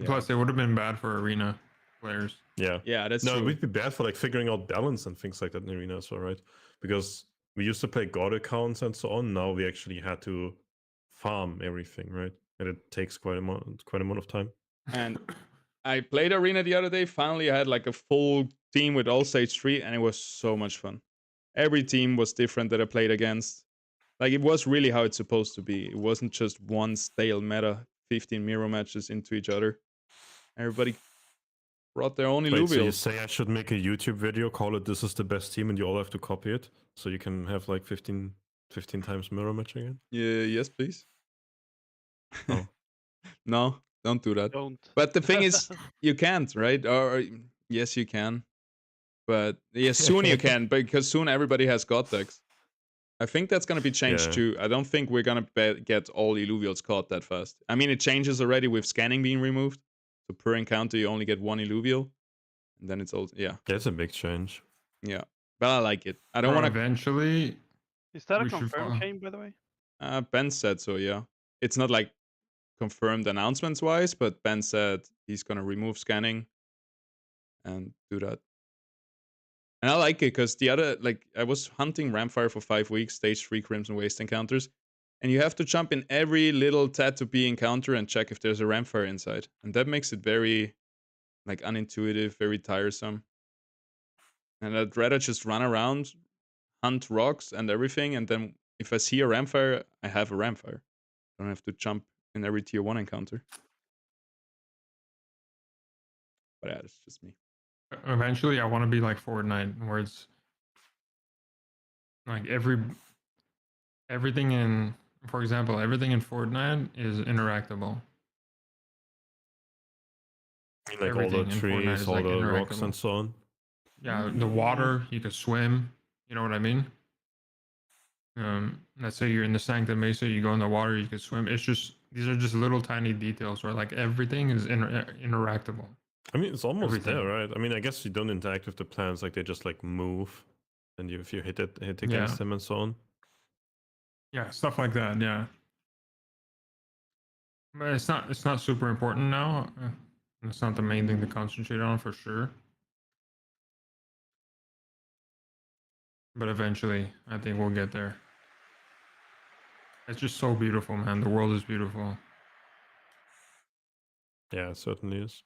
Speaker 6: Plus, it would have been bad for arena players.
Speaker 4: Yeah.
Speaker 1: Yeah, that's
Speaker 4: no,
Speaker 1: true.
Speaker 4: It would be bad for like figuring out balance and things like that in arena as well, right? Because we used to play god accounts and so on. Now we actually had to farm everything, right? And it takes quite amount of time.
Speaker 1: And I played arena the other day. Finally, I had like a full team with all stage 3, and it was so much fun. Every team was different that I played against. Like, it was really how it's supposed to be. It wasn't just one stale meta, 15 mirror matches into each other. Everybody brought their own Illuvium.
Speaker 4: So you say I should make a YouTube video, call it "This is the best team," and you all have to copy it, so you can have like 15 times mirror match again?
Speaker 1: Yeah, yes, please.
Speaker 4: Oh.
Speaker 1: No, don't do that.
Speaker 15: Don't.
Speaker 1: But the thing is, you can't, right? Or yes, you can. But yeah, soon you can, because soon everybody has god decks. I think that's going to be changed too. I don't think we're going to get all Illuvials caught that fast. I mean, it changes already with scanning being removed. So per encounter, you only get 1 Illuvial. And then it's all, yeah.
Speaker 4: That's a big change.
Speaker 1: Yeah. But I like it. I don't want to...
Speaker 6: Eventually...
Speaker 15: Is that a confirmed change, by the way?
Speaker 1: Ben said so, yeah. It's not like confirmed announcements-wise, but Ben said he's going to remove scanning and do that. And I like it because the other, like, I was hunting Rampfire for 5 weeks, stage 3 Crimson Waste encounters, and you have to jump in every little Tat2B encounter and check if there's a Rampfire inside. And that makes it very, like, unintuitive, very tiresome. And I'd rather just run around, hunt rocks and everything, and then if I see a ramfire, I have a ramfire. I don't have to jump in every tier 1 encounter. But yeah, that's just me.
Speaker 6: Eventually, I want to be like Fortnite, where it's like everything in, for example, everything in Fortnite is interactable.
Speaker 4: Like all
Speaker 6: Everything
Speaker 4: the
Speaker 6: in Fortnite
Speaker 4: trees,
Speaker 6: is
Speaker 4: all
Speaker 6: like
Speaker 4: the rocks
Speaker 6: interactable.
Speaker 4: and so on.
Speaker 6: Yeah, the water, you could swim. You know what I mean? Let's say you're in the Sanctum Mesa, you go in the water, you can swim. It's just, these are just little tiny details where like everything is interactable.
Speaker 4: I mean, it's almost
Speaker 6: Everything.
Speaker 4: there, right? I mean, I guess you don't interact with the plants, like they just like move, and if you hit against
Speaker 6: Yeah.
Speaker 4: them and so on.
Speaker 6: Yeah, stuff like that. Yeah, but it's not super important now. It's not the main thing to concentrate on for sure. But eventually, I think we'll get there. It's just so beautiful, man. The world is beautiful.
Speaker 4: Yeah, it certainly is.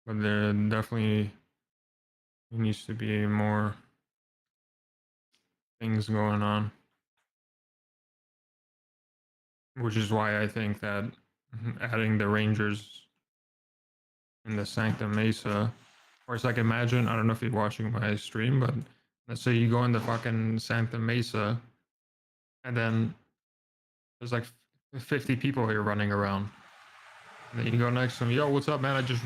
Speaker 6: But there definitely needs to be more things going on. Which is why I think that adding the Rangers in the Sanctum Mesa, or it's like, imagine, I don't know if you're watching my stream, but let's say you go in the fucking Sanctum Mesa, and then there's like 50 people here running around. And then you go next to them, yo, what's up, man? I just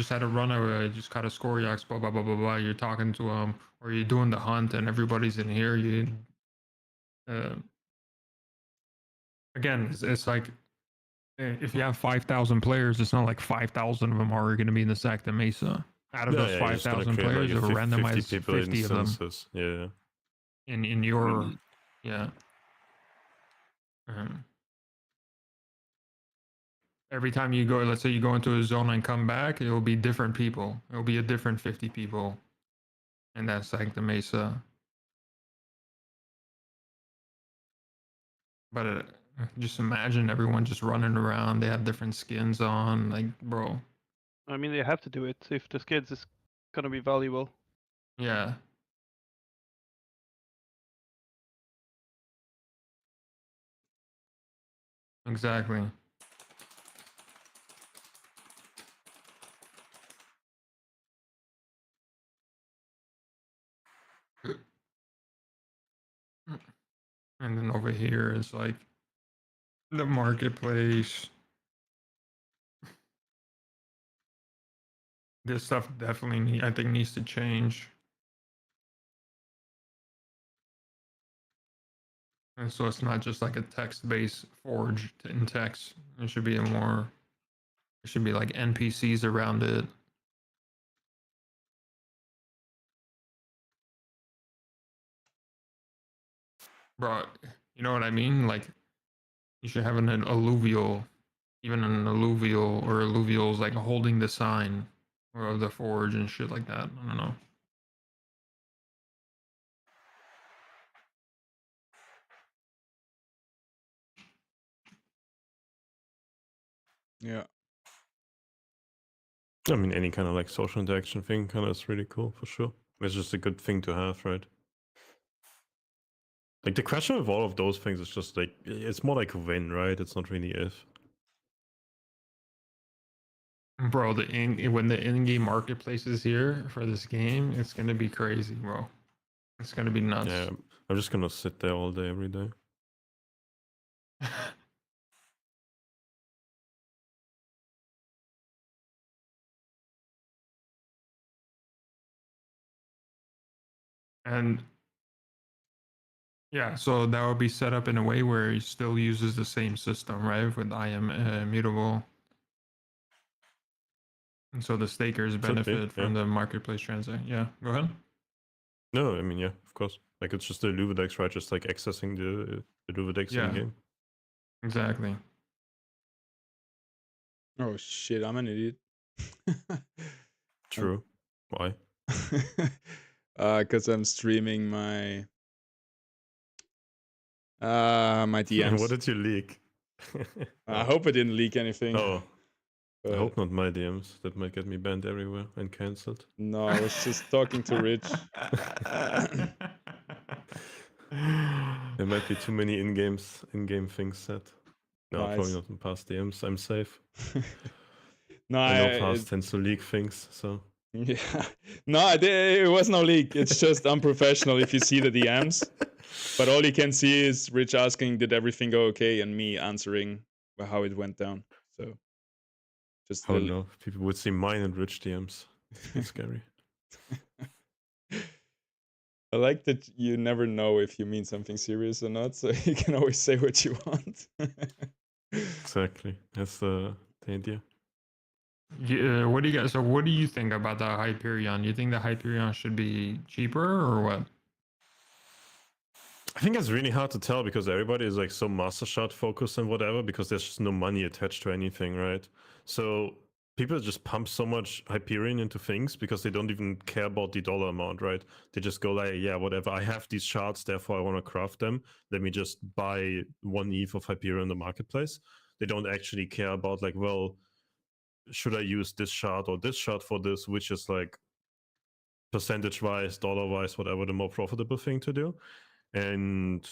Speaker 6: had a run, I just caught a Scoriox, blah, blah, blah, blah, blah. You're talking to them, or you're doing the hunt, and everybody's in here. Again, it's like, if you have 5,000 players, it's not like 5,000 of them are going to be in the Sanctum Mesa. Out of those 5,000 players, you'll randomize 50 of them.
Speaker 4: Yeah.
Speaker 6: In your, yeah. Every time you go, let's say you go into a zone and come back, it will be different people. It will be a different 50 people in that Sanctum Mesa. But just imagine everyone just running around. They have different skins on, like, bro.
Speaker 15: I mean, they have to do it if the skins is gonna be valuable.
Speaker 6: Yeah. Exactly. And then over here is like the marketplace. This stuff definitely, I think, needs to change. And so it's not just like a text-based forge in text. It should be there should be like NPCs around it. Bro, you know what I mean? Like, you should have an alluvial, even an alluvial or alluvials like holding the sign of the forge and shit like that. I don't know.
Speaker 1: Yeah.
Speaker 4: I mean, any kind of like social interaction thing kind of is really cool for sure. It's just a good thing to have, right? Like the question with all of those things is just like, it's more like when, right? It's not really if.
Speaker 6: Bro, when the in-game marketplace is here for this game, it's gonna be crazy, bro. It's gonna be nuts.
Speaker 4: Yeah, I'm just gonna sit there all day, every day.
Speaker 6: And yeah, so that would be set up in a way where he still uses the same system, right? With I am immutable. And so the stakers benefit from the marketplace transaction. Yeah, go ahead.
Speaker 4: No, I mean, yeah, of course. Like, it's just the Illuvidex, right? Just like accessing the Illuvidex in the game.
Speaker 6: Exactly.
Speaker 1: Oh shit, I'm an idiot.
Speaker 4: True. Why?
Speaker 1: Because I'm streaming my my DMs.
Speaker 4: What did you leak?
Speaker 1: I hope I didn't leak anything.
Speaker 4: Oh. I hope not my DMs. That might get me banned everywhere and cancelled.
Speaker 1: No, I was just talking to Rich.
Speaker 4: There might be too many in-game things said. No,
Speaker 1: Nice.
Speaker 4: probably not in past DMs. I'm safe.
Speaker 1: No,
Speaker 4: I know past tends to leak things, so.
Speaker 1: Yeah. No, it was no leak. It's just unprofessional if you see the DMs. But all you can see is Rich asking, did everything go okay? And me answering how it went down. So just
Speaker 4: Oh no, people would see mine and Rich DMs. It's scary.
Speaker 1: I like that you never know if you mean something serious or not, so you can always say what you want.
Speaker 4: Exactly. That's the idea.
Speaker 6: Yeah, what do you guys? So, what do you think about the Hyperion? Do you think the Hyperion should be cheaper or what?
Speaker 4: I think it's really hard to tell because everybody is like so master shot focused and whatever because there's just no money attached to anything, right? So people just pump so much Hyperion into things because they don't even care about the dollar amount, right? They just go like, yeah, whatever. I have these shards, therefore I want to craft them. Let me just buy 1 ETH of Hyperion in the marketplace. They don't actually care about like, well, should I use this shard or this shard for this, which is like percentage-wise, dollar-wise, whatever, the more profitable thing to do. And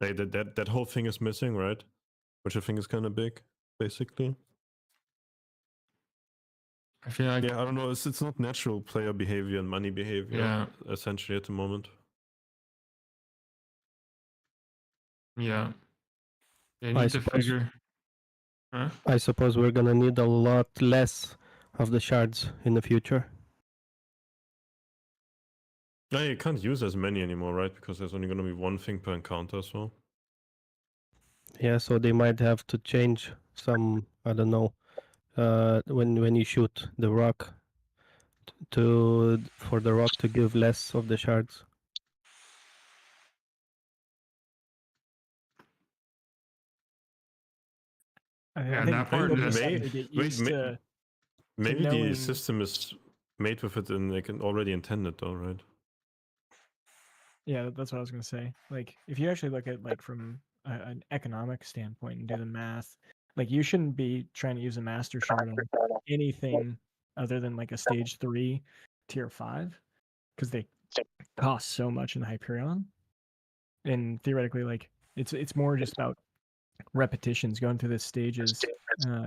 Speaker 4: that whole thing is missing, right? Which I think is kind of big, basically.
Speaker 6: I feel like
Speaker 4: I don't know. It's not natural player behavior and money behavior, essentially at the moment.
Speaker 6: Yeah. They need to figure. Huh?
Speaker 10: I suppose we're gonna need a lot less of the shards in the future.
Speaker 4: No, you can't use as many anymore, right? Because there's only going to be one thing per encounter, so.
Speaker 10: Yeah, so they might have to change some, I don't know, when you shoot the rock for the rock to give less of the shards.
Speaker 11: I think
Speaker 6: part
Speaker 11: people
Speaker 6: is
Speaker 11: just have to get used to
Speaker 4: maybe
Speaker 11: knowing...
Speaker 4: the system is made with it and like already intended, though, right?
Speaker 11: Yeah, that's what I was gonna say. Like, if you actually look at like from an economic standpoint and do the math, like you shouldn't be trying to use a master shard on anything other than like a stage 3 tier 5 because they cost so much in the Hyperion. And theoretically, like it's more just about repetitions going through the stages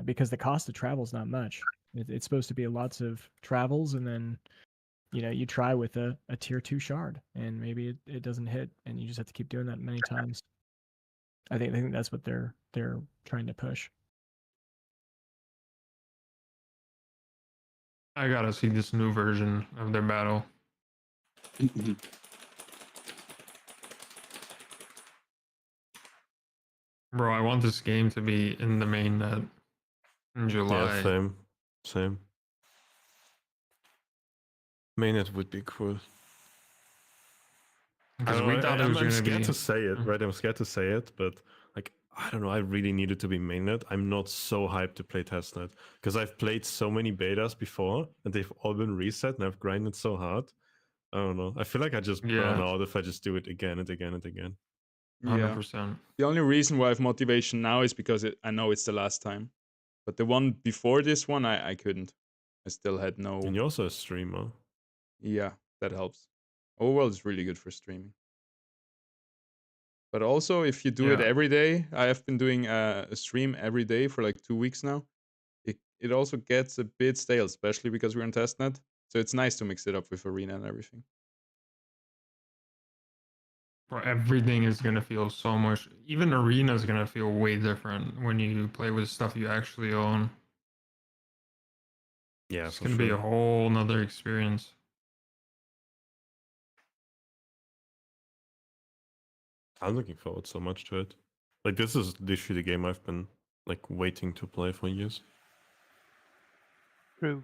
Speaker 11: because the cost of travel is not much. It's supposed to be lots of travels, and then you try with a tier 2 shard and maybe it doesn't hit, and you just have to keep doing that many times. I think that's what they're trying to push.
Speaker 6: I gotta see this new version of their battle. Bro, I want this game to be in the main net in July.
Speaker 4: Yeah, same. Mainnet would be cool.
Speaker 6: Because we thought it was
Speaker 4: I'm
Speaker 6: going to be...
Speaker 4: scared to say it, right? I'm scared to say it, but like, I don't know, I really need it to be mainnet. I'm not so hyped to play testnet because I've played so many betas before and they've all been reset and I've grinded so hard. I don't know. I feel like I just burn out if I just do it again and again and again.
Speaker 6: 100%.
Speaker 1: The only reason why I have motivation now is because I know it's the last time. But the one before this one, I couldn't. I still had no...
Speaker 4: And you're also a streamer.
Speaker 1: Yeah, that helps. Overworld is really good for streaming. But also, if you do it every day, I have been doing a stream every day for like 2 weeks now. It also gets a bit stale, especially because we're in testnet. So it's nice to mix it up with arena and everything.
Speaker 6: Bro, everything is going to feel so much... Even arena is going to feel way different when you play with stuff you actually own.
Speaker 4: Yeah,
Speaker 6: it's going to be a whole nother experience.
Speaker 4: I'm looking forward so much to it. Like, this is literally the game I've been like waiting to play for years.
Speaker 15: True.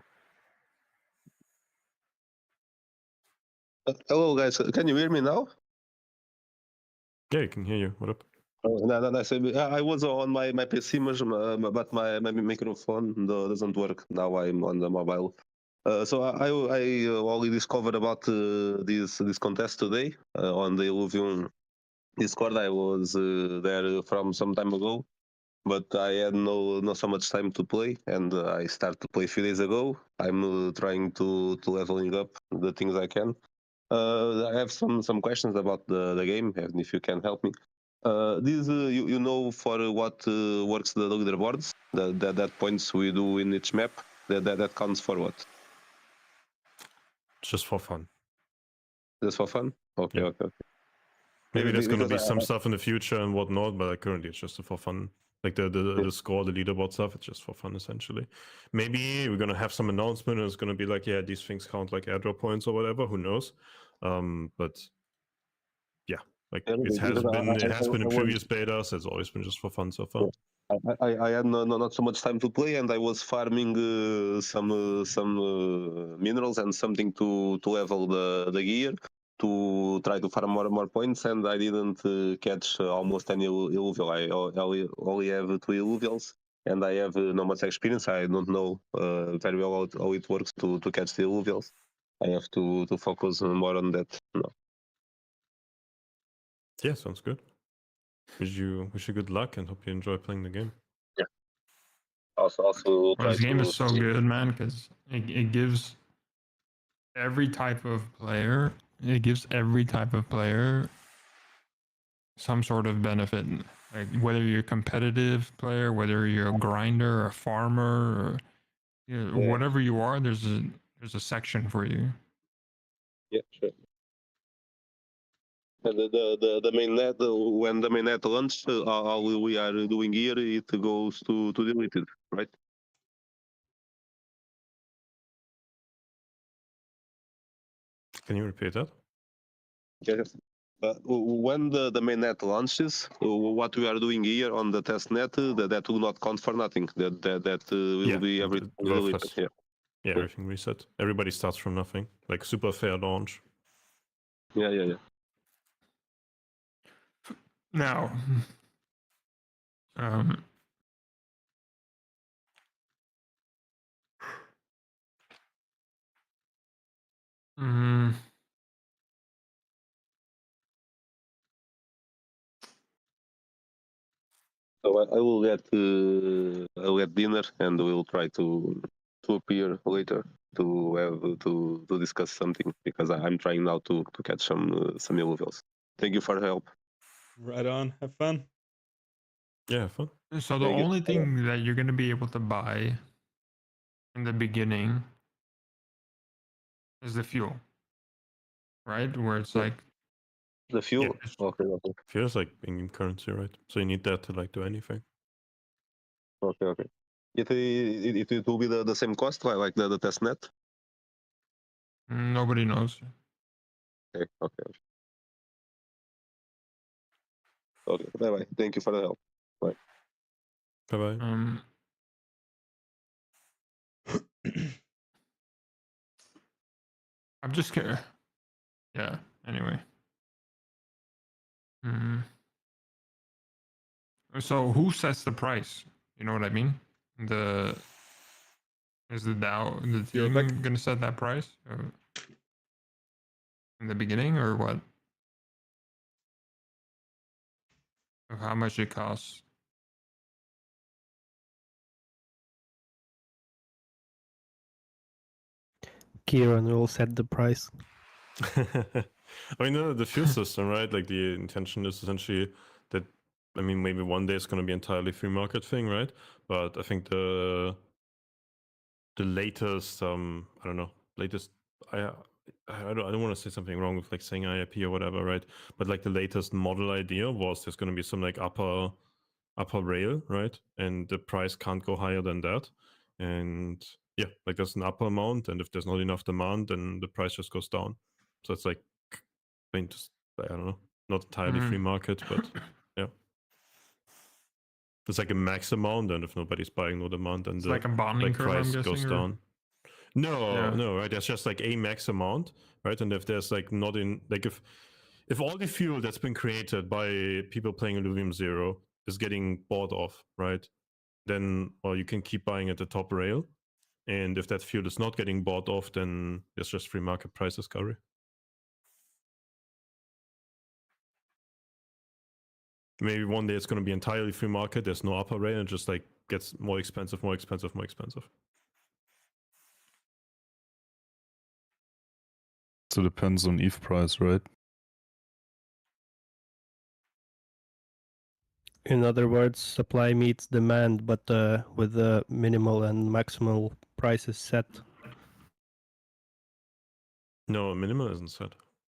Speaker 16: Hello guys, can you hear me now?
Speaker 4: Yeah, I can hear you. What up?
Speaker 16: Nice. I was on my PC, but my microphone doesn't work. Now I'm on the mobile. So I only discovered about this contest today on the Illuvium Discord. I was there from some time ago, but I had not so much time to play, and I started to play a few days ago. I'm trying to leveling up the things I can. I have some questions about the game, and if you can help me. These you know for what works the leaderboards, that points we do in each map, that counts for what?
Speaker 4: Just for fun.
Speaker 16: Just for fun? Okay,
Speaker 4: Yeah.
Speaker 16: okay.
Speaker 4: Maybe there's going to be
Speaker 16: Because
Speaker 4: some stuff in the future and whatnot, but currently it's just for fun. Like the score, the leaderboard stuff, it's just for fun essentially. Maybe we're going to have some announcement and it's going to be like, yeah, these things count like airdrop points or whatever, who knows. But yeah, like it has been in previous betas, it's always been just for fun so far.
Speaker 16: I had not so much time to play, and I was farming some minerals and something to level the gear to try to farm more points, and I didn't catch almost any illuvial. I only have 2 illuvials, and I have not much experience. I don't know very well how it works to catch the illuvials. I have to focus more on that. No.
Speaker 4: Yeah, sounds good. Wish you good luck and hope you enjoy playing the game.
Speaker 16: Yeah. Also
Speaker 6: Well, this game is so good, man, because it gives every type of player. It gives every type of player some sort of benefit. Like whether you're a competitive player, whether you're a grinder, a farmer, or whatever you are, there's a section for you.
Speaker 16: Yeah, sure. And the mainnet, when the mainnet launches, all we are doing here, it goes to delete it, right?
Speaker 4: Can you repeat that?
Speaker 16: Yes. When the mainnet launches, what we are doing here on the test net, that will not count for nothing. That will be everything deleted.
Speaker 4: Yeah, everything reset. Everybody starts from nothing. Like super fair launch.
Speaker 16: Yeah.
Speaker 6: Now,
Speaker 16: So I will get dinner, and we'll try to appear later to have to discuss something, because I'm trying now to catch some illuvials. Thank you for the help.
Speaker 1: Right on. Have fun.
Speaker 4: Yeah, have fun.
Speaker 6: So the only thing that you're going to be able to buy in the beginning is the fuel, right? Where it's like
Speaker 16: the fuel. Okay.
Speaker 4: Fuel's like in currency, right? So you need that to like do anything.
Speaker 16: Okay. It will be the same cost like the test net.
Speaker 6: Nobody knows.
Speaker 16: Okay. Bye. Thank you for the help. Bye.
Speaker 4: Bye.
Speaker 6: I'm just scared. Yeah. Anyway. So who sets the price? You know what I mean? Is the DAO, the team going to set that price in the beginning, or what? Of how much it costs?
Speaker 10: Kieran will set the price.
Speaker 4: I mean, the fuel system, right? Like the intention is essentially that, I mean, maybe one day it's going to be entirely free market thing, right? But I think the latest, I don't know, I don't want to say something wrong with like saying IIP or whatever, right? But like the latest model idea was there's going to be some like upper rail, right? And the price can't go higher than that. And yeah, like there's an upper amount, and if there's not enough demand, then the price just goes down. So it's like, I mean, just, I don't know, not entirely free market, but yeah. It's like a max amount, and if nobody's buying, no demand, then the
Speaker 6: like a bonding curve,
Speaker 4: price
Speaker 6: I'm
Speaker 4: goes
Speaker 6: guessing,
Speaker 4: down. No, right? There's just like a max amount, right? And if there's like not in, like if all the fuel that's been created by people playing Illuvium 0 is getting bought off, right? Then, well, you can keep buying at the top rail. And if that fuel is not getting bought off, then it's just free market price discovery. Maybe one day it's going to be entirely free market. There's no upper rate, and it just like gets more expensive, more expensive, more expensive.
Speaker 17: So depends on ETH price, right?
Speaker 10: In other words, supply meets demand, but with the minimal and maximal prices set.
Speaker 4: No, minimal isn't set.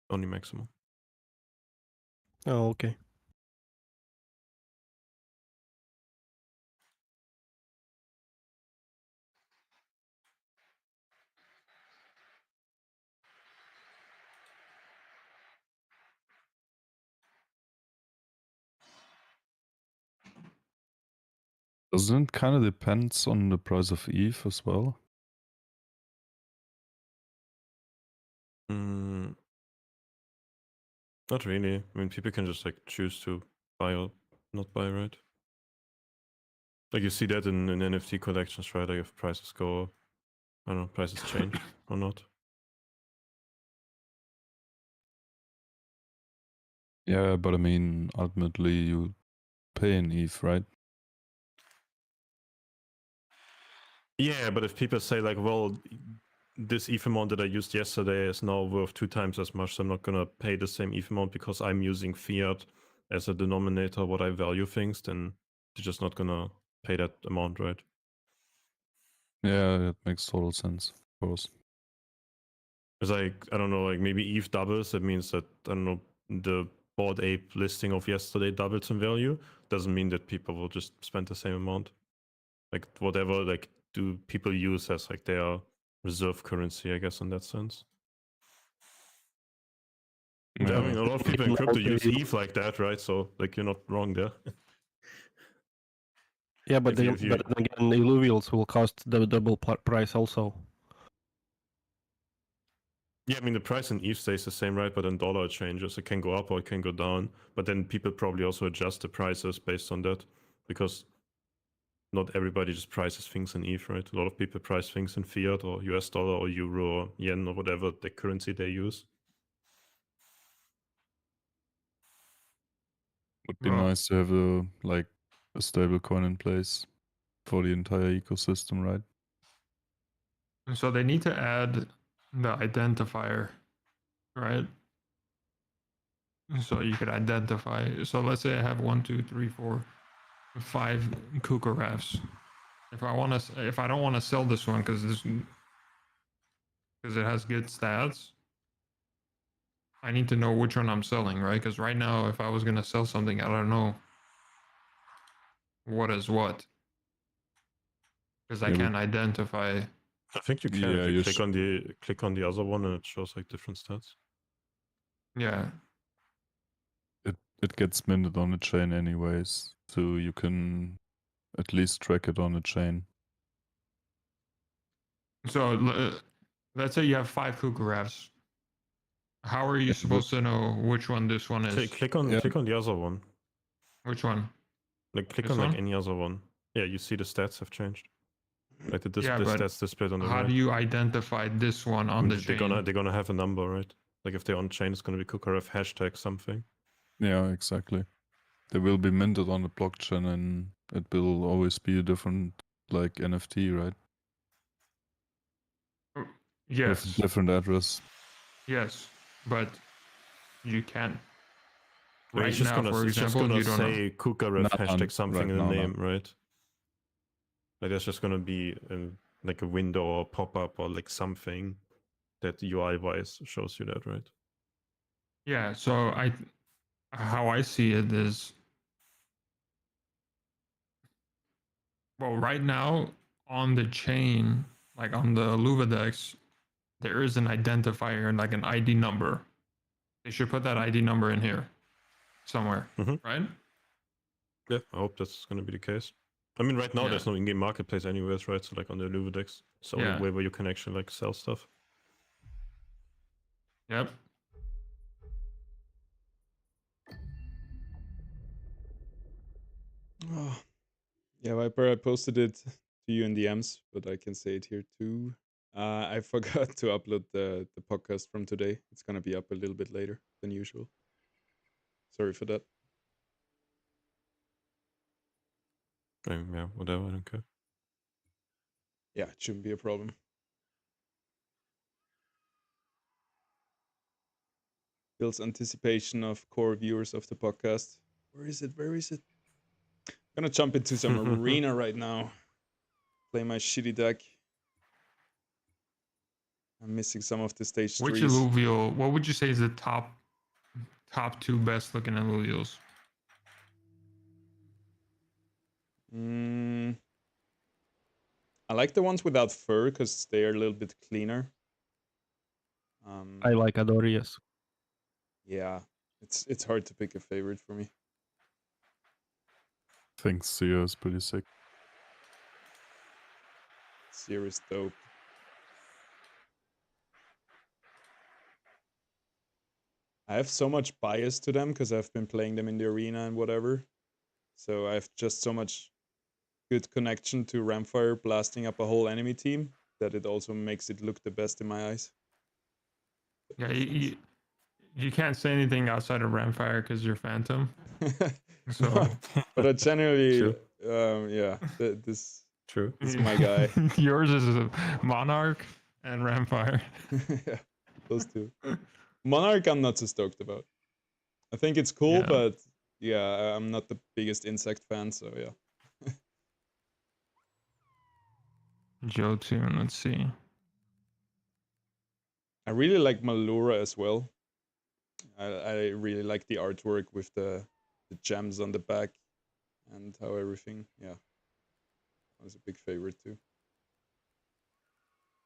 Speaker 4: Only maximum.
Speaker 10: Oh, okay.
Speaker 17: Doesn't it kind of depends on the price of ETH as well?
Speaker 4: Not really. I mean, people can just like choose to buy or not buy, right? Like you see that in NFT collections, right? Like if prices go, I don't know, prices change or not.
Speaker 17: Yeah, but I mean, ultimately you pay in ETH, right?
Speaker 4: Yeah, but if people say like, well, this ETH amount that I used yesterday is now worth 2 times as much, so I'm not gonna pay the same ETH amount because I'm using fiat as a denominator, what I value things, then they're just not gonna pay that amount, right?
Speaker 17: Yeah, that makes total sense, of course.
Speaker 4: It's like, I don't know, like maybe ETH doubles, that means that, I don't know, the Bored Ape listing of yesterday doubles in value. Doesn't mean that people will just spend the same amount. Like whatever, like do people use as like their reserve currency, I guess, in that sense. Yeah, I mean, a lot of people in crypto use ETH like that, right? So like you're not wrong there.
Speaker 10: Yeah, but,
Speaker 4: If you-
Speaker 10: but then again, illuvials will cost the double price also.
Speaker 4: Yeah, I mean, the price in ETH stays the same, right? But in dollar it changes. It can go up or it can go down. But then people probably also adjust the prices based on that, because not everybody just prices things in ETH, right? A lot of people price things in fiat or US dollar or euro or yen or whatever the currency they use.
Speaker 17: Would be nice to have a stable coin in place for the entire ecosystem, right?
Speaker 6: And so they need to add the identifier, right? So you could identify. So let's say I have 1, 2, 3, 4, 5 Kuka rafts. If I don't want to sell this one because it has good stats, I need to know which one I'm selling, right? Because right now, if I was gonna sell something, I don't know what is what, because I can't identify.
Speaker 4: I think you can.
Speaker 17: Yeah,
Speaker 4: if you click on the other one and it shows like different stats.
Speaker 6: Yeah.
Speaker 17: It gets minted on the chain anyways, so you can at least track it on the chain.
Speaker 6: So let's say you have 5 Kuka rafts. How are you supposed to know which one this one is?
Speaker 4: Click on the other one.
Speaker 6: Which one?
Speaker 4: Like click
Speaker 6: This
Speaker 4: on like
Speaker 6: one?
Speaker 4: any other one. Yeah, you see the stats have changed. Like the
Speaker 6: Yeah, but
Speaker 4: stats displayed on the
Speaker 6: how
Speaker 4: right.
Speaker 6: do you identify this one on the
Speaker 4: they're
Speaker 6: chain?
Speaker 4: gonna have a number, right? Like if they're on chain, it's gonna be KukaRef hashtag something.
Speaker 17: Yeah, exactly. They will be minted on the blockchain and it will always be a different like NFT, right?
Speaker 6: Yes.
Speaker 17: With a different address.
Speaker 6: Yes, but you can't.
Speaker 4: I mean,
Speaker 6: Right now, for example, you don't know.
Speaker 4: say KukaRef hashtag something in the
Speaker 17: no.
Speaker 4: name, right? Like there's just gonna be like a window or pop-up or like something that UI-wise shows you that, right?
Speaker 6: Yeah, so how I see it is, well, right now on the chain, like on the Illuvidex, there is an identifier, like an ID number. They should put that ID number in here somewhere, right?
Speaker 4: Yeah, I hope that's gonna be the case. I mean, right now
Speaker 6: Yeah.
Speaker 4: there's no in-game marketplace anyways, right? So like on the Illuvidex, it's the only
Speaker 6: Yeah.
Speaker 4: way where you can actually like sell stuff.
Speaker 6: Yep.
Speaker 1: Oh. Yeah, Viper, I posted it to you in DMs, but I can say it here too. I forgot to upload the podcast from today. It's gonna be up a little bit later than usual. Sorry for that.
Speaker 4: Yeah, whatever, I don't care.
Speaker 1: Yeah, it shouldn't be a problem. Builds anticipation of core viewers of the podcast. Where is it? Where is it? I'm gonna jump into some arena right now. Play my shitty deck. I'm missing some of the stage
Speaker 6: Which
Speaker 1: 3s.
Speaker 6: Illuvial? What would you say is the top 2 best looking Illuvials?
Speaker 1: I like the ones without fur because they are a little bit cleaner.
Speaker 10: I like Adorius.
Speaker 1: Yeah, it's hard to pick a favorite for me.
Speaker 17: I think Seer is pretty sick.
Speaker 1: Seer is dope. I have so much bias to them because I've been playing them in the arena and whatever. So I have just so much good connection to Ramfire blasting up a whole enemy team that it also makes it look the best in my eyes.
Speaker 6: Yeah, you can't say anything outside of Ramfire because you're Phantom. So,
Speaker 1: but I generally, yeah, this is my guy.
Speaker 6: Yours is a Monarch and Ramfire.
Speaker 1: Yeah, those two. Monarch, I'm not so stoked about. I think it's cool, but yeah, I'm not the biggest insect fan, so yeah.
Speaker 6: Jotun, let's see.
Speaker 1: I really like Malura as well. I really like the artwork with the gems on the back and how everything, yeah. That was a big favorite too.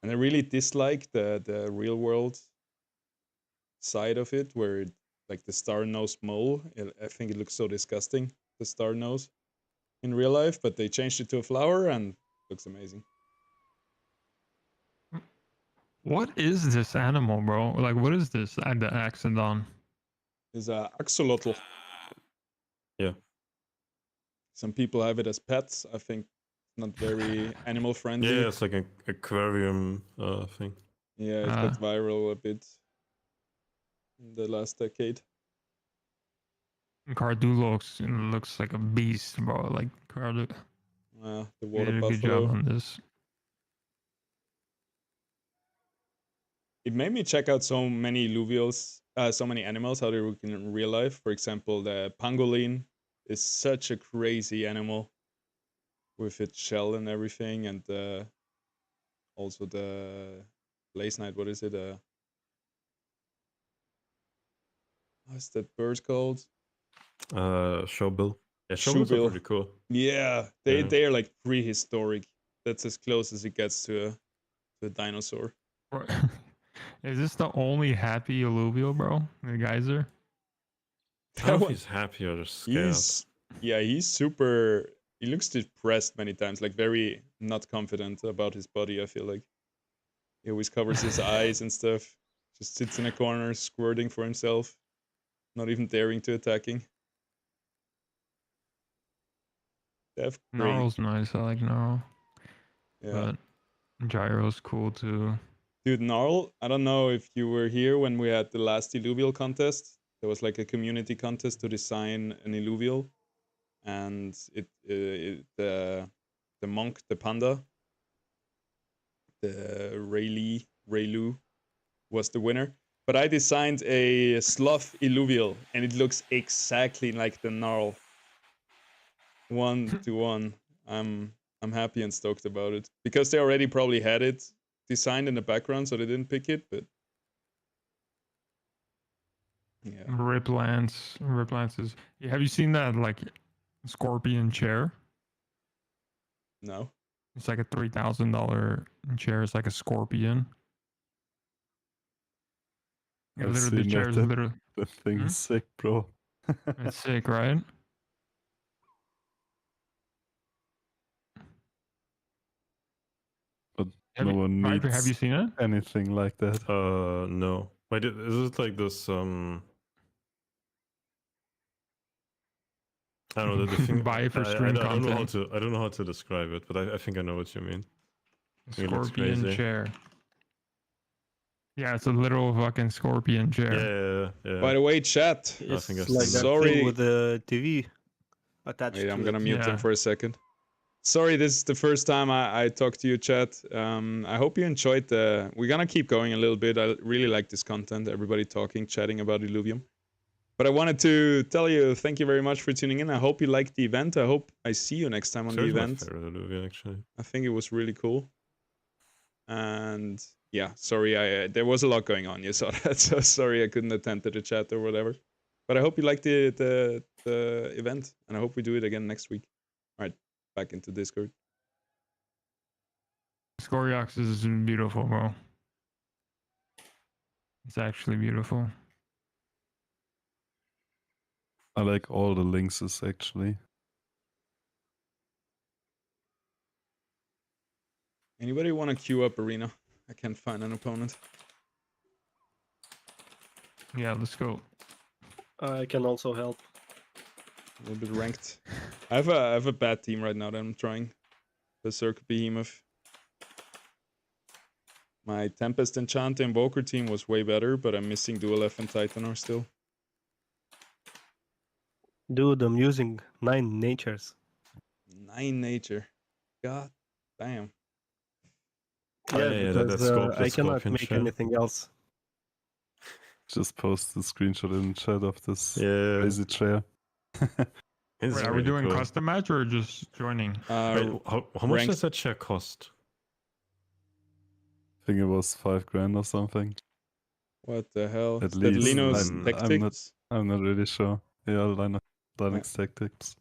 Speaker 1: And I really dislike the real world side of it, where it, like the star nose mole, I think it looks so disgusting, the star nose in real life, but they changed it to a flower and it looks amazing.
Speaker 6: What is this animal, bro? Like, what is this? The Axodon.
Speaker 1: Is a axolotl.
Speaker 4: Yeah.
Speaker 1: Some people have it as pets. I think not very animal friendly.
Speaker 4: Yeah, it's like an aquarium thing.
Speaker 1: Yeah, it got viral a bit in the last decade.
Speaker 6: Cardu looks like a beast, bro. Like Cardu.
Speaker 1: The water
Speaker 6: did a
Speaker 1: buffalo.
Speaker 6: good job on this.
Speaker 1: It made me check out so many illuvials, so many animals, how they look in real life. For example, the pangolin is such a crazy animal with its shell and everything, and also the blaze knight. What is it? What's that bird called?
Speaker 4: Showbill. Yeah, showbills are pretty cool.
Speaker 1: Yeah, they are like prehistoric. That's as close as it gets to a dinosaur.
Speaker 6: Is this the only happy alluvial, bro? The geyser?
Speaker 4: I don't know if he's happy or just scared.
Speaker 1: He's super. He looks depressed many times, like very not confident about his body. I feel like he always covers his eyes and stuff. Just sits in a corner, squirting for himself, not even daring to attacking.
Speaker 6: Gnarl's nice. I like Gnarl.
Speaker 1: Yeah.
Speaker 6: But Gyro's cool too.
Speaker 1: Dude, Gnarl, I don't know if you were here when we had the last Illuvial contest. There was like a community contest to design an Illuvial. And the monk, the panda, the Raylu was the winner. But I designed a sloth Illuvial, and it looks exactly like the Gnarl. 1-to-1. I'm happy and stoked about it. Because they already probably had it designed in the background, so they didn't pick it, but yeah.
Speaker 6: Riplance is. Have you seen that like scorpion chair?
Speaker 1: No.
Speaker 6: It's like a $3,000 chair. It's like a scorpion. Yeah,
Speaker 17: I've
Speaker 6: literally, the
Speaker 17: seen
Speaker 6: chair is
Speaker 17: that.
Speaker 6: literally.
Speaker 17: That thing's sick, bro.
Speaker 6: It's sick, right?
Speaker 17: But no one needs
Speaker 6: Have you seen it?
Speaker 17: anything like that.
Speaker 4: No. Wait, is it like this? I don't know the thing.
Speaker 6: Buy it for stream
Speaker 4: I don't know how
Speaker 6: content.
Speaker 4: to. I don't know how to describe it, but I think I know what you mean. It looks
Speaker 6: Scorpion
Speaker 4: crazy.
Speaker 6: chair. Yeah, it's a literal fucking scorpion chair.
Speaker 4: Yeah.
Speaker 1: By the way, chat.
Speaker 10: It's
Speaker 4: think I've
Speaker 10: like
Speaker 4: seen
Speaker 10: that
Speaker 1: Sorry.
Speaker 10: thing with the TV attached
Speaker 1: Wait, I'm
Speaker 10: to
Speaker 1: gonna
Speaker 10: it.
Speaker 1: mute them for a second. Sorry, this is the first time I talked to you, chat. I hope you enjoyed the... We're gonna keep going a little bit. I really like this content. Everybody talking, chatting about Illuvium. But I wanted to tell you, thank you very much for tuning in. I hope you liked the event. I hope I see you next time on the event.
Speaker 4: My favorite Illuvium, actually.
Speaker 1: I think it was really cool. And yeah, sorry, there was a lot going on. You saw that, so sorry I couldn't attend to the chat or whatever. But I hope you liked the event, and I hope we do it again next week. All right, back into Discord.
Speaker 6: Scoriox is beautiful, bro. It's actually beautiful.
Speaker 17: I like all the links actually.
Speaker 1: Anybody want to queue up Arena? I can't find an opponent.
Speaker 6: Yeah, let's go.
Speaker 10: I can also help.
Speaker 1: A little bit ranked. I have a bad team right now that I'm trying. Berserker Behemoth. My Tempest Enchanter Invoker team was way better, but I'm missing Dual F and Titanor still.
Speaker 10: Dude, I'm using 9 natures.
Speaker 1: 9 nature. God damn.
Speaker 10: Yeah, because I cannot make anything else.
Speaker 17: Just post the screenshot in the chat of this crazy chair.
Speaker 6: Wait, are we doing custom match or just joining?
Speaker 4: Wait, how much does that chair cost?
Speaker 17: I think it was 5 grand or something.
Speaker 1: What the hell?
Speaker 17: At
Speaker 1: Is that
Speaker 17: least.
Speaker 1: Linus Tactics?
Speaker 17: I'm not really sure. Yeah, Linux Tactics.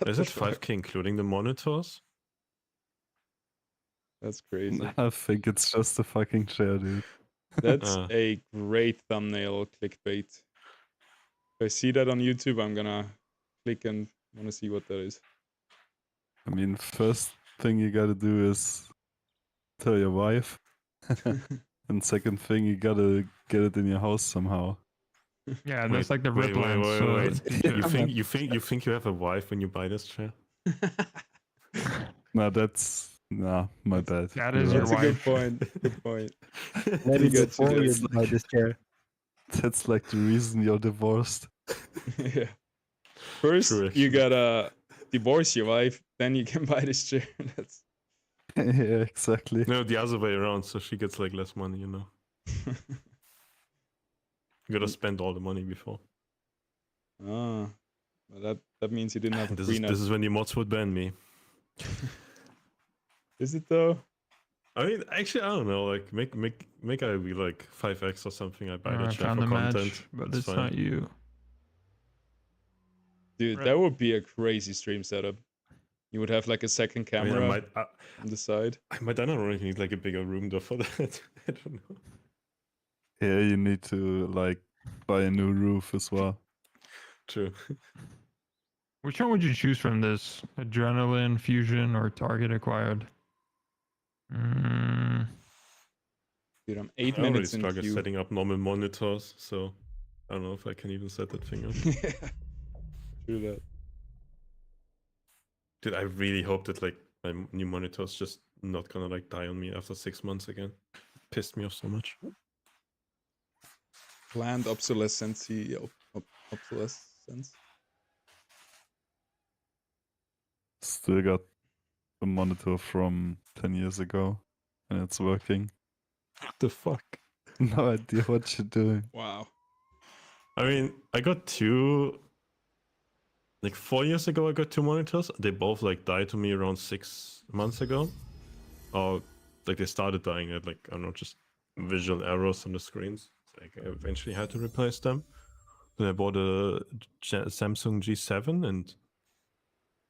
Speaker 4: Is it 5k including the monitors?
Speaker 1: That's crazy.
Speaker 17: I think it's just a fucking chair, dude.
Speaker 1: That's a great thumbnail clickbait. If I see that on YouTube, I'm gonna click and wanna see what that is.
Speaker 17: I mean, first thing you gotta do is tell your wife. And second thing, you gotta get it in your house somehow.
Speaker 6: Yeah, that's like the
Speaker 4: wait,
Speaker 6: Riplands.
Speaker 4: Wait. You think you have a wife when you buy this chair?
Speaker 17: No, my bad.
Speaker 6: That is your
Speaker 1: That's a
Speaker 6: wife.
Speaker 1: good point. Good point.
Speaker 10: Maybe
Speaker 1: Good.
Speaker 10: before you buy this chair.
Speaker 17: That's like the reason you're divorced.
Speaker 1: Yeah. First,
Speaker 4: True,
Speaker 1: you gotta divorce your wife, then you can buy this chair. That's
Speaker 17: Yeah, exactly.
Speaker 4: No, the other way around, so she gets like less money, you know. You gotta spend all the money before.
Speaker 1: well, that means you didn't have a
Speaker 4: This
Speaker 1: prenup.
Speaker 4: is when the mods would ban me.
Speaker 1: Is it though?
Speaker 4: I mean, actually, I don't know. Like, make I be like 5x or something. I buy the
Speaker 6: I
Speaker 4: chair
Speaker 6: found
Speaker 4: for
Speaker 6: the match,
Speaker 4: content.
Speaker 6: but
Speaker 4: It's
Speaker 6: it's
Speaker 4: fine.
Speaker 6: not you.
Speaker 1: Dude, that would be a crazy stream setup. You would have like a second
Speaker 4: I mean,
Speaker 1: camera on the side.
Speaker 4: I don't really need like a bigger room though for that. I don't know.
Speaker 17: Yeah, you need to like buy a new roof as well.
Speaker 4: True.
Speaker 6: Which one would you choose from this? Adrenaline, fusion, or target acquired?
Speaker 1: Dude, I'm 8
Speaker 4: I already
Speaker 1: minutes in
Speaker 4: struggle
Speaker 1: queue.
Speaker 4: setting up normal monitors, so I don't know if I can even set that thing up.
Speaker 1: Yeah, true that.
Speaker 4: Dude, I really hope that like my new monitor's just not gonna like die on me after 6 months again. It pissed me off so much.
Speaker 1: Planned obsolescence. Obsolescence.
Speaker 17: Still got a monitor from 10 years ago, and it's working.
Speaker 4: What the fuck?
Speaker 17: No idea what you're doing.
Speaker 1: Wow.
Speaker 4: I mean, I got two. Like 4 years ago, I got 2 monitors. They both like died to me around 6 months ago, or like they started dying at like I don't know, just visual errors on the screens. Like I eventually had to replace them. Then I bought a Samsung G7, and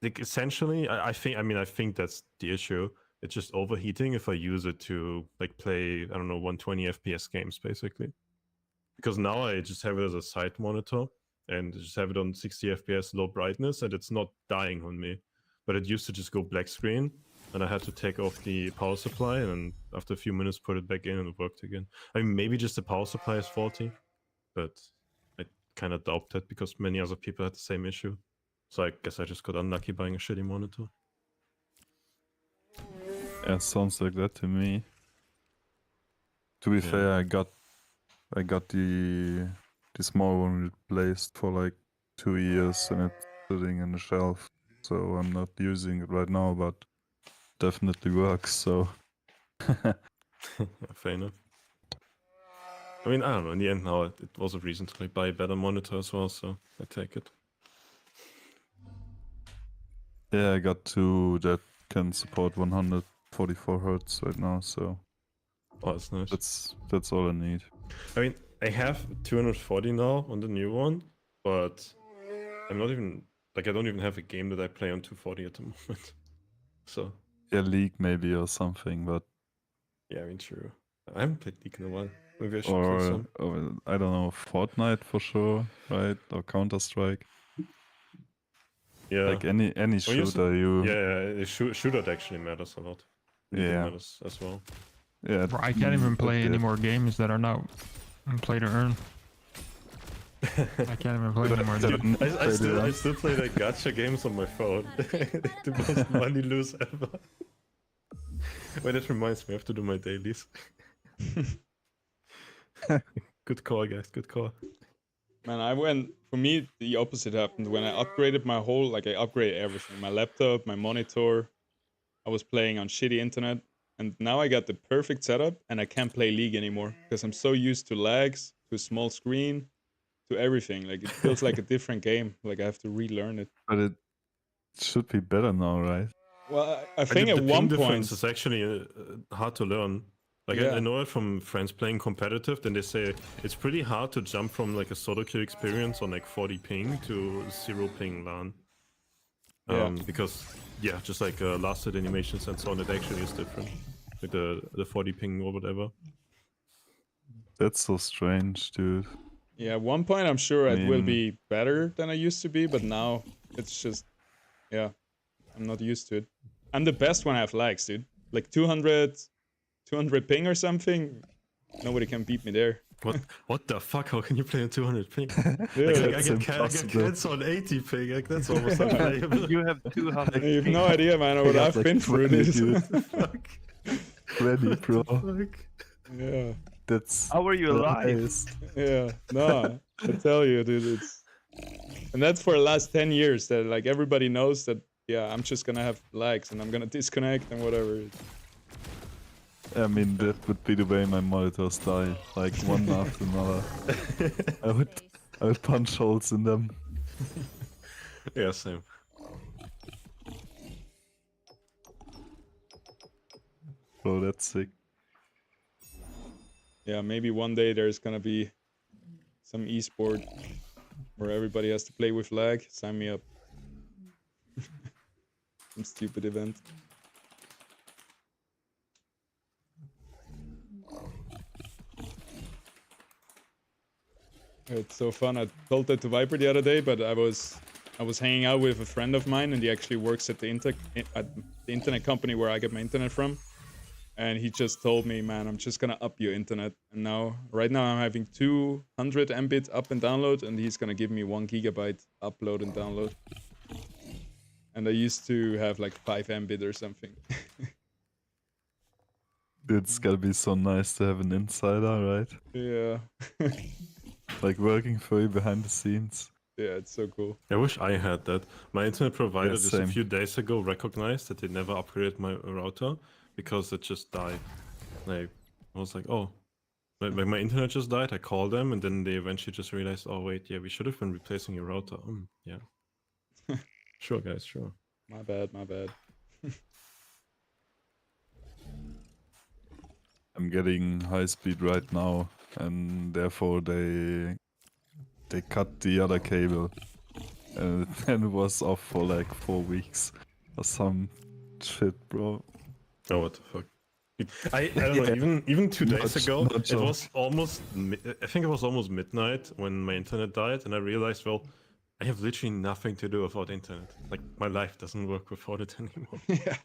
Speaker 4: like essentially, I think that's the issue. It's just overheating if I use it to like play, I don't know, 120 FPS games basically. Because now I just have it as a side monitor and just have it on 60 FPS low brightness, and it's not dying on me. But it used to just go black screen, and I had to take off the power supply, and after a few minutes put it back in and it worked again. I mean, maybe just the power supply is faulty, but I kind of doubt that because many other people had the same issue. So I guess I just got unlucky buying a shitty monitor.
Speaker 17: Yeah, sounds like that to me. To be fair, I got the small one replaced for like 2 years, and it's sitting in the shelf so I'm not using it right now, but definitely works. So
Speaker 4: Fair enough. I mean, I don't know. In the end, now it was a reason to like buy a better monitor as well, so I take it.
Speaker 17: yeah, I got two that can support 144 hertz right now. So
Speaker 4: oh, that's nice.
Speaker 17: That's all I need.
Speaker 4: I mean, I have 240 now on the new one, but I'm not even like I don't even have a game that I play on 240 at the moment. So
Speaker 17: yeah, League maybe or something, but
Speaker 4: yeah, I mean, true. I haven't played League in a while. Maybe I should play some.
Speaker 17: Or I don't know, Fortnite for sure, right? Or Counter-Strike.
Speaker 4: Yeah,
Speaker 17: like any shooter
Speaker 4: Yeah, shooter actually matters a lot. League matters as well.
Speaker 17: Yeah,
Speaker 6: Bro, I can't even play any more games that are not play to earn. I can't even play anymore. Dude.
Speaker 4: I still play like gacha games on my phone. The most money lose ever. Wait, that reminds me, I have to do my dailies. Good call, guys. Good call.
Speaker 1: Man, for me, the opposite happened. When I upgraded my whole, I upgraded everything. My laptop, my monitor. I was playing on shitty internet. And now I got the perfect setup and I can't play League anymore. Because I'm so used to lags, to a small screen, to everything. Like, it feels like a different game. Like, I have to relearn it.
Speaker 17: But it should be better now, right?
Speaker 1: Well, I think at one point...
Speaker 4: it's actually hard to learn. Like I know it from friends playing competitive, then they say it's pretty hard to jump from like a solo queue experience on like 40 ping to 0 ping LAN. Because just like last hit animations and so on, it actually is different. Like the 40 ping or whatever.
Speaker 17: That's so strange, dude.
Speaker 1: Yeah, at one point I'm sure it will be better than I used to be, but now it's just, I'm not used to it. I'm the best when I have lags, dude. Like 200 ping or something, nobody can beat me there.
Speaker 4: What the fuck? How can you play on 200 ping?
Speaker 1: Yeah,
Speaker 4: I get cancel on 80 ping. Like that's almost unplayable.
Speaker 15: You have 200.
Speaker 1: You have no idea, man, what I've been through this.
Speaker 4: Fuck.
Speaker 17: 20, bro.
Speaker 1: Yeah.
Speaker 17: That's
Speaker 15: how are you alive?
Speaker 1: Yeah, no, I tell you, dude, and that's for the last 10 years that like everybody knows that. Yeah, I'm just gonna have lags and I'm gonna disconnect and whatever.
Speaker 17: I mean, that would be the way my monitors die, like one after another. I would punch holes in them.
Speaker 4: Yeah, same.
Speaker 17: Bro, that's sick.
Speaker 1: Yeah, maybe one day there's gonna be some esport where everybody has to play with lag. Sign me up. Some stupid event. It's so fun. I told that to Viper the other day, but I was hanging out with a friend of mine, and he actually works at the internet company where I get my internet from. And he just told me, man, I'm just gonna up your internet. And right now I'm having 200 Mbit up and download, and he's gonna give me 1 gigabyte upload and download. And I used to have like 5 Mbit or something.
Speaker 17: It's gotta be so nice to have an insider, right?
Speaker 1: Yeah.
Speaker 17: Like working for you behind the scenes.
Speaker 1: Yeah, it's so cool.
Speaker 4: I wish I had that. My internet provider just a few days ago recognized that they never upgraded my router because it just died. Like, I was like, oh, my internet just died. I called them and then they eventually just realized, oh wait, yeah, we should have been replacing your router. Yeah. Sure, guys, sure.
Speaker 1: My bad, my bad.
Speaker 17: I'm getting high speed right now, and therefore they cut the other cable, and then it was off for like 4 weeks or some shit, bro.
Speaker 4: Oh, what the fuck? I don't know. Even 2 days ago, it was almost. I think it was almost midnight when my internet died, and I realized, well, I have literally nothing to do without internet. Like my life doesn't work without it anymore.
Speaker 1: Yeah.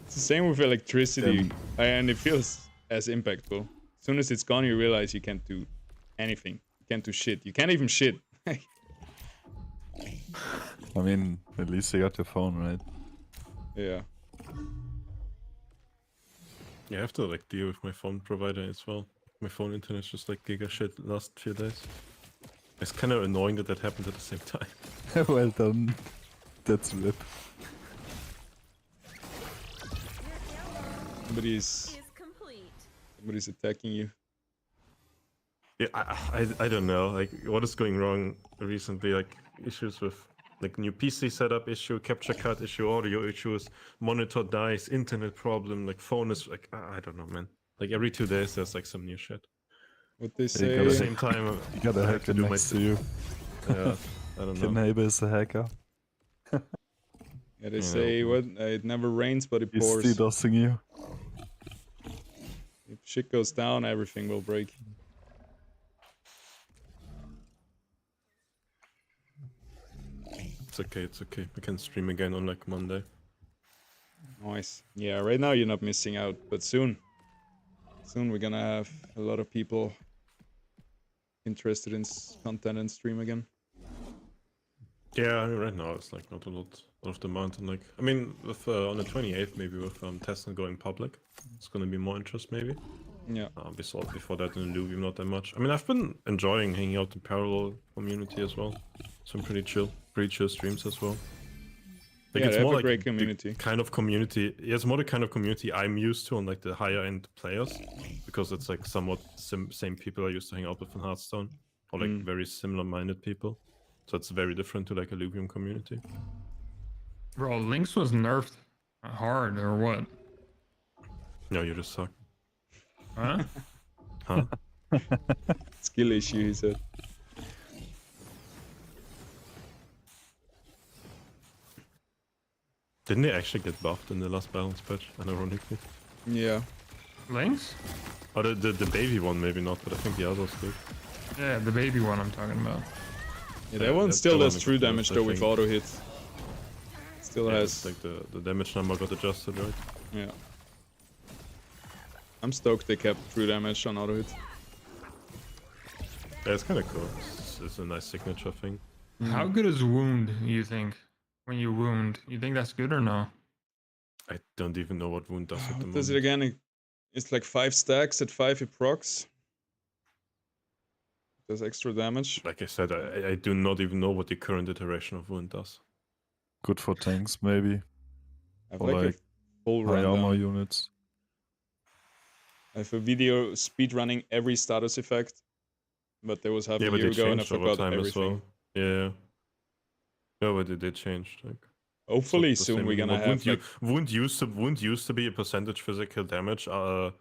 Speaker 1: It's the same with electricity, and it feels as impactful. As soon as it's gone, you realize you can't do anything. You can't do shit. You can't even shit.
Speaker 17: I mean, at least you got your phone, right?
Speaker 1: Yeah.
Speaker 4: Yeah, I have to like deal with my phone provider as well. My phone internet's just like giga shit last few days. It's kind of annoying that that happened at the same time.
Speaker 17: Well done. That's rip.
Speaker 1: Somebody's attacking you.
Speaker 4: Yeah, I don't know. Like, what is going wrong recently? Like, issues with like new PC setup issue, capture card issue, audio issues, monitor dies, internet problem, like phone is like I don't know, man. Like every 2 days there's like some new shit.
Speaker 1: What they
Speaker 17: You
Speaker 1: say?
Speaker 4: At the same time,
Speaker 17: You got a
Speaker 4: I have to
Speaker 17: hacker
Speaker 4: do my
Speaker 17: next to you.
Speaker 4: Yeah, I don't
Speaker 17: Your
Speaker 4: know.
Speaker 17: neighbor is a hacker.
Speaker 1: Yeah, they say what? It never rains, but it
Speaker 17: He's
Speaker 1: pours.
Speaker 17: DDoSing you.
Speaker 1: If shit goes down, everything will break.
Speaker 4: It's okay, it's okay. We can stream again on like Monday.
Speaker 1: Nice. Yeah, right now you're not missing out, but soon. Soon we're gonna have a lot of people interested in content and stream again.
Speaker 4: Yeah, I mean, right now it's like not a lot of demand. And like, I mean, with on the 28th, maybe with Tesla going public, it's gonna be more interest maybe.
Speaker 1: Yeah.
Speaker 4: We saw it before that in Illuvium, not that much. I mean, I've been enjoying hanging out in parallel community as well. Some pretty chill streams as well. Like,
Speaker 1: Yeah,
Speaker 4: it's
Speaker 1: they
Speaker 4: more
Speaker 1: have a
Speaker 4: like
Speaker 1: great
Speaker 4: the
Speaker 1: community.
Speaker 4: kind of community. Yeah, it's more the kind of community I'm used to on like the higher end players, because it's like somewhat same people I used to hang out with in Hearthstone, or like very similar minded people. So it's very different to like a Illuvium community.
Speaker 6: Bro, Lynx was nerfed hard or what?
Speaker 4: No, you just suck.
Speaker 6: Huh?
Speaker 4: Huh?
Speaker 1: Skill issue, he said.
Speaker 4: Didn't they actually get buffed in the last balance patch, unironically?
Speaker 1: Yeah.
Speaker 6: Lynx?
Speaker 4: Oh, the baby one maybe not, but I think the others did.
Speaker 6: Yeah, the baby one I'm talking about.
Speaker 1: Yeah, that one still does true damage though with auto hit. Still
Speaker 4: Yeah,
Speaker 1: has
Speaker 4: it's like the damage number got adjusted, right?
Speaker 1: Yeah. I'm stoked they kept true damage on auto hit.
Speaker 4: Yeah, it's kind of cool. It's a nice signature thing.
Speaker 6: How good is wound, you think? When you wound, you think that's good or no?
Speaker 4: I don't even know what wound does at the
Speaker 1: What
Speaker 4: moment.
Speaker 1: does it again? It's like 5 stacks at 5 it procs. Does extra damage.
Speaker 4: Like I said, I do not even know what the current iteration of wound does.
Speaker 17: Good for tanks, maybe.
Speaker 1: I have
Speaker 17: Or
Speaker 1: like a full
Speaker 17: high armor
Speaker 1: rundown.
Speaker 17: units.
Speaker 1: I have a video speedrunning every status effect, but there was half
Speaker 4: Yeah,
Speaker 1: a
Speaker 4: but
Speaker 1: year
Speaker 4: they
Speaker 1: ago and I
Speaker 4: changed over
Speaker 1: forgot
Speaker 4: time as
Speaker 1: everything.
Speaker 4: well. Yeah. No, but they changed. Like,
Speaker 1: Hopefully
Speaker 4: it's not the
Speaker 1: soon
Speaker 4: same
Speaker 1: we're gonna
Speaker 4: anymore.
Speaker 1: have like
Speaker 4: wound used to be a percentage physical damage. From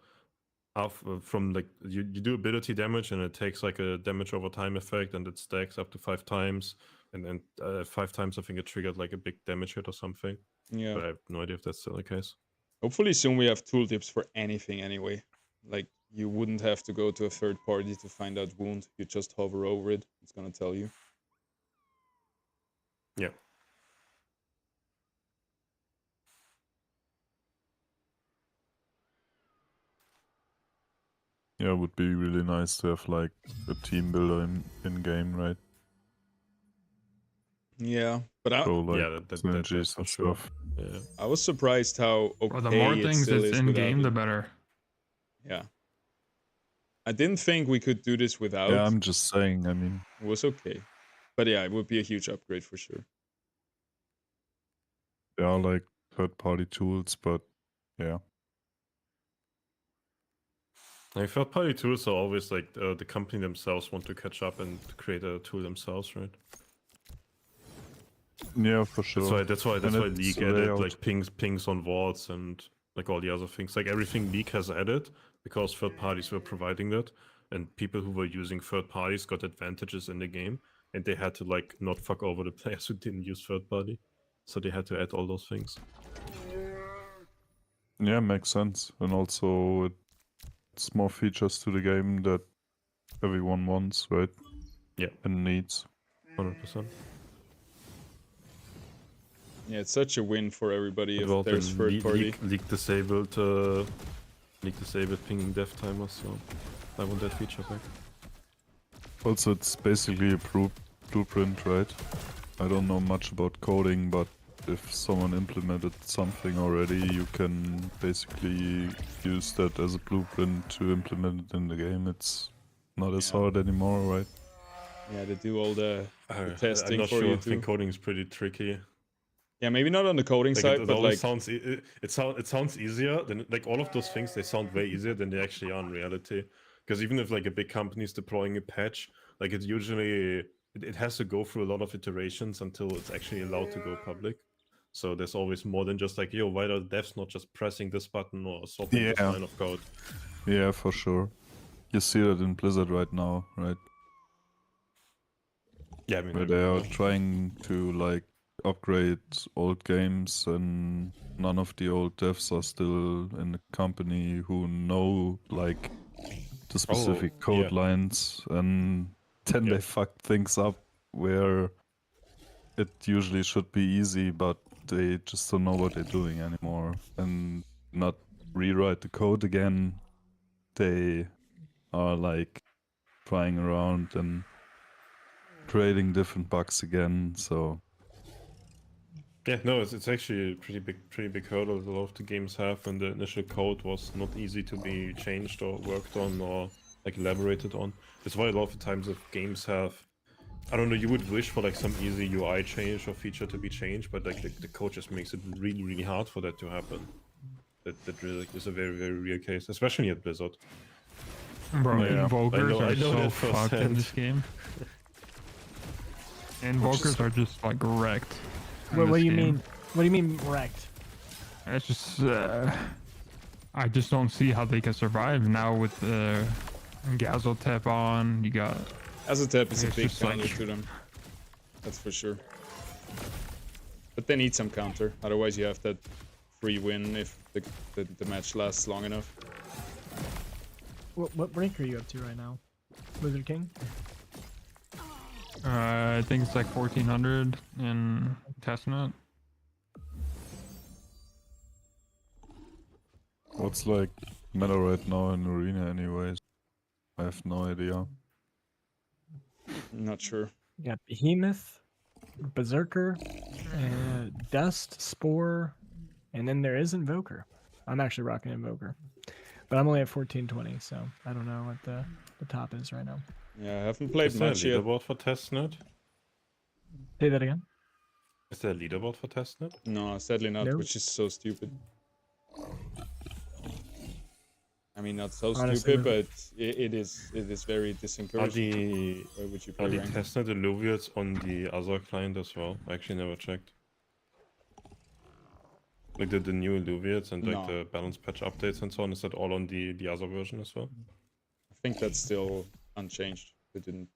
Speaker 4: like you do ability damage and it takes like a damage over time effect and it stacks up to 5 times, and then 5 times I think it triggered like a big damage hit or something.
Speaker 1: Yeah.
Speaker 4: But I have no idea if that's still the case.
Speaker 1: Hopefully soon we have tooltips for anything anyway. Like you wouldn't have to go to a third party to find out wound. You just hover over it. It's gonna tell you.
Speaker 4: Yeah.
Speaker 17: Yeah, it would be really nice to have like a team builder in game, right?
Speaker 1: Yeah, but I,
Speaker 17: So like
Speaker 4: Yeah, that's
Speaker 17: synergies
Speaker 4: for
Speaker 17: and
Speaker 4: sure.
Speaker 17: stuff.
Speaker 4: Yeah.
Speaker 1: I was surprised how okay
Speaker 6: Well, the more
Speaker 1: it
Speaker 6: things
Speaker 1: still
Speaker 6: that's
Speaker 1: is
Speaker 6: in
Speaker 1: without
Speaker 6: game,
Speaker 1: it.
Speaker 6: the better.
Speaker 1: Yeah. I didn't think we could do this without.
Speaker 17: Yeah, I'm just saying, I mean,
Speaker 1: It was okay. But yeah, it would be a huge upgrade for sure.
Speaker 17: there are like third-party tools, but yeah.
Speaker 4: Like third-party tools are always like the company themselves want to catch up and create a tool themselves, right?
Speaker 17: Yeah, for sure.
Speaker 4: That's why
Speaker 17: And it's
Speaker 4: Leak
Speaker 17: a
Speaker 4: added
Speaker 17: layout.
Speaker 4: like pings on wards and like all the other things. Like everything Leak has added because third parties were providing that, and people who were using third parties got advantages in the game, and they had to like not fuck over the players who didn't use third party, so they had to add all those things.
Speaker 17: Yeah, makes sense. And also it's more features to the game that everyone wants, right?
Speaker 4: Yeah.
Speaker 17: And needs.
Speaker 4: 100%.
Speaker 1: Yeah, it's such a win for everybody if
Speaker 4: Well,
Speaker 1: there's third party.
Speaker 4: Leak disabled pinging dev timers, so I want that feature back.
Speaker 17: Also, it's basically a blueprint, right? I don't know much about coding, but if someone implemented something already, you can basically use that as a blueprint to implement it in the game. It's not as hard anymore, right?
Speaker 1: Yeah, they do all the
Speaker 4: I'm
Speaker 1: testing
Speaker 4: not
Speaker 1: for
Speaker 4: sure.
Speaker 1: you
Speaker 4: I think
Speaker 1: too.
Speaker 4: coding is pretty tricky.
Speaker 1: Yeah, maybe not on the coding
Speaker 4: Like
Speaker 1: side,
Speaker 4: it
Speaker 1: but
Speaker 4: always
Speaker 1: like
Speaker 4: sounds it sounds easier than like all of those things. They sound way easier than they actually are in reality. Because even if like a big company is deploying a patch, like it's usually it has to go through a lot of iterations until it's actually allowed to go public. So there's always more than just like, yo, why are devs not just pressing this button or swapping this
Speaker 17: Yeah.
Speaker 4: line of code?
Speaker 17: Yeah, for sure. You see that in Blizzard right now, right?
Speaker 4: Yeah, I mean,
Speaker 17: Where they are trying to like upgrade old games, and none of the old devs are still in the company who know like the specific code lines, and then they fuck things up where it usually should be easy, but they just don't know what they're doing anymore, and not rewrite the code again. They are like playing around and creating different bugs again. So
Speaker 4: yeah, no, it's actually a pretty big hurdle that a lot of the games have, and the initial code was not easy to be changed or worked on or like elaborated on. That's why a lot of the times if games have, I don't know, you would wish for like some easy UI change or feature to be changed, but like the code just makes it really hard for that to happen. That really is a very real case, especially at Blizzard.
Speaker 6: Bro,
Speaker 4: Yeah.
Speaker 6: invokers
Speaker 4: I
Speaker 6: are
Speaker 4: know
Speaker 6: so
Speaker 4: that
Speaker 6: fucked in
Speaker 4: firsthand.
Speaker 6: this game. Invokers are just like wrecked. in
Speaker 11: What
Speaker 6: this
Speaker 11: do you
Speaker 6: game.
Speaker 11: mean? What do you mean wrecked?
Speaker 6: It's just I just don't see how they can survive now with Gazeltep on. You got
Speaker 1: Azotep is a
Speaker 6: it's
Speaker 1: big
Speaker 6: just like-
Speaker 1: counter to them. That's for sure. But they need some counter, otherwise you have that free win if the match lasts long enough.
Speaker 11: What rank are you up to right now? Wizard King?
Speaker 6: I think it's like 1400 in testnet.
Speaker 17: what's like meta right now in arena anyways? I have no idea.
Speaker 1: Not sure.
Speaker 11: You got Behemoth, Berserker, Dust, Spore, and then there is Invoker. I'm actually rocking Invoker. But I'm only at 1420, so I don't know what the top is right now.
Speaker 1: Yeah, I haven't played
Speaker 4: Is there a
Speaker 1: much yet.
Speaker 4: leaderboard for testnet?
Speaker 11: Say that again?
Speaker 4: Is there a leaderboard for testnet?
Speaker 1: No, sadly not,
Speaker 11: No.
Speaker 1: which is so stupid. I mean, not so
Speaker 11: Honestly,
Speaker 1: stupid, but it is very
Speaker 4: Are
Speaker 1: disencouraging. Why would you play
Speaker 4: the
Speaker 1: ranked?
Speaker 4: testnet Illuvials on the other client as well? I actually never checked. Like the new Illuvials and like
Speaker 1: No.
Speaker 4: the balance patch updates and so on, is that all on the other version as well?
Speaker 1: I think that's still unchanged. They didn't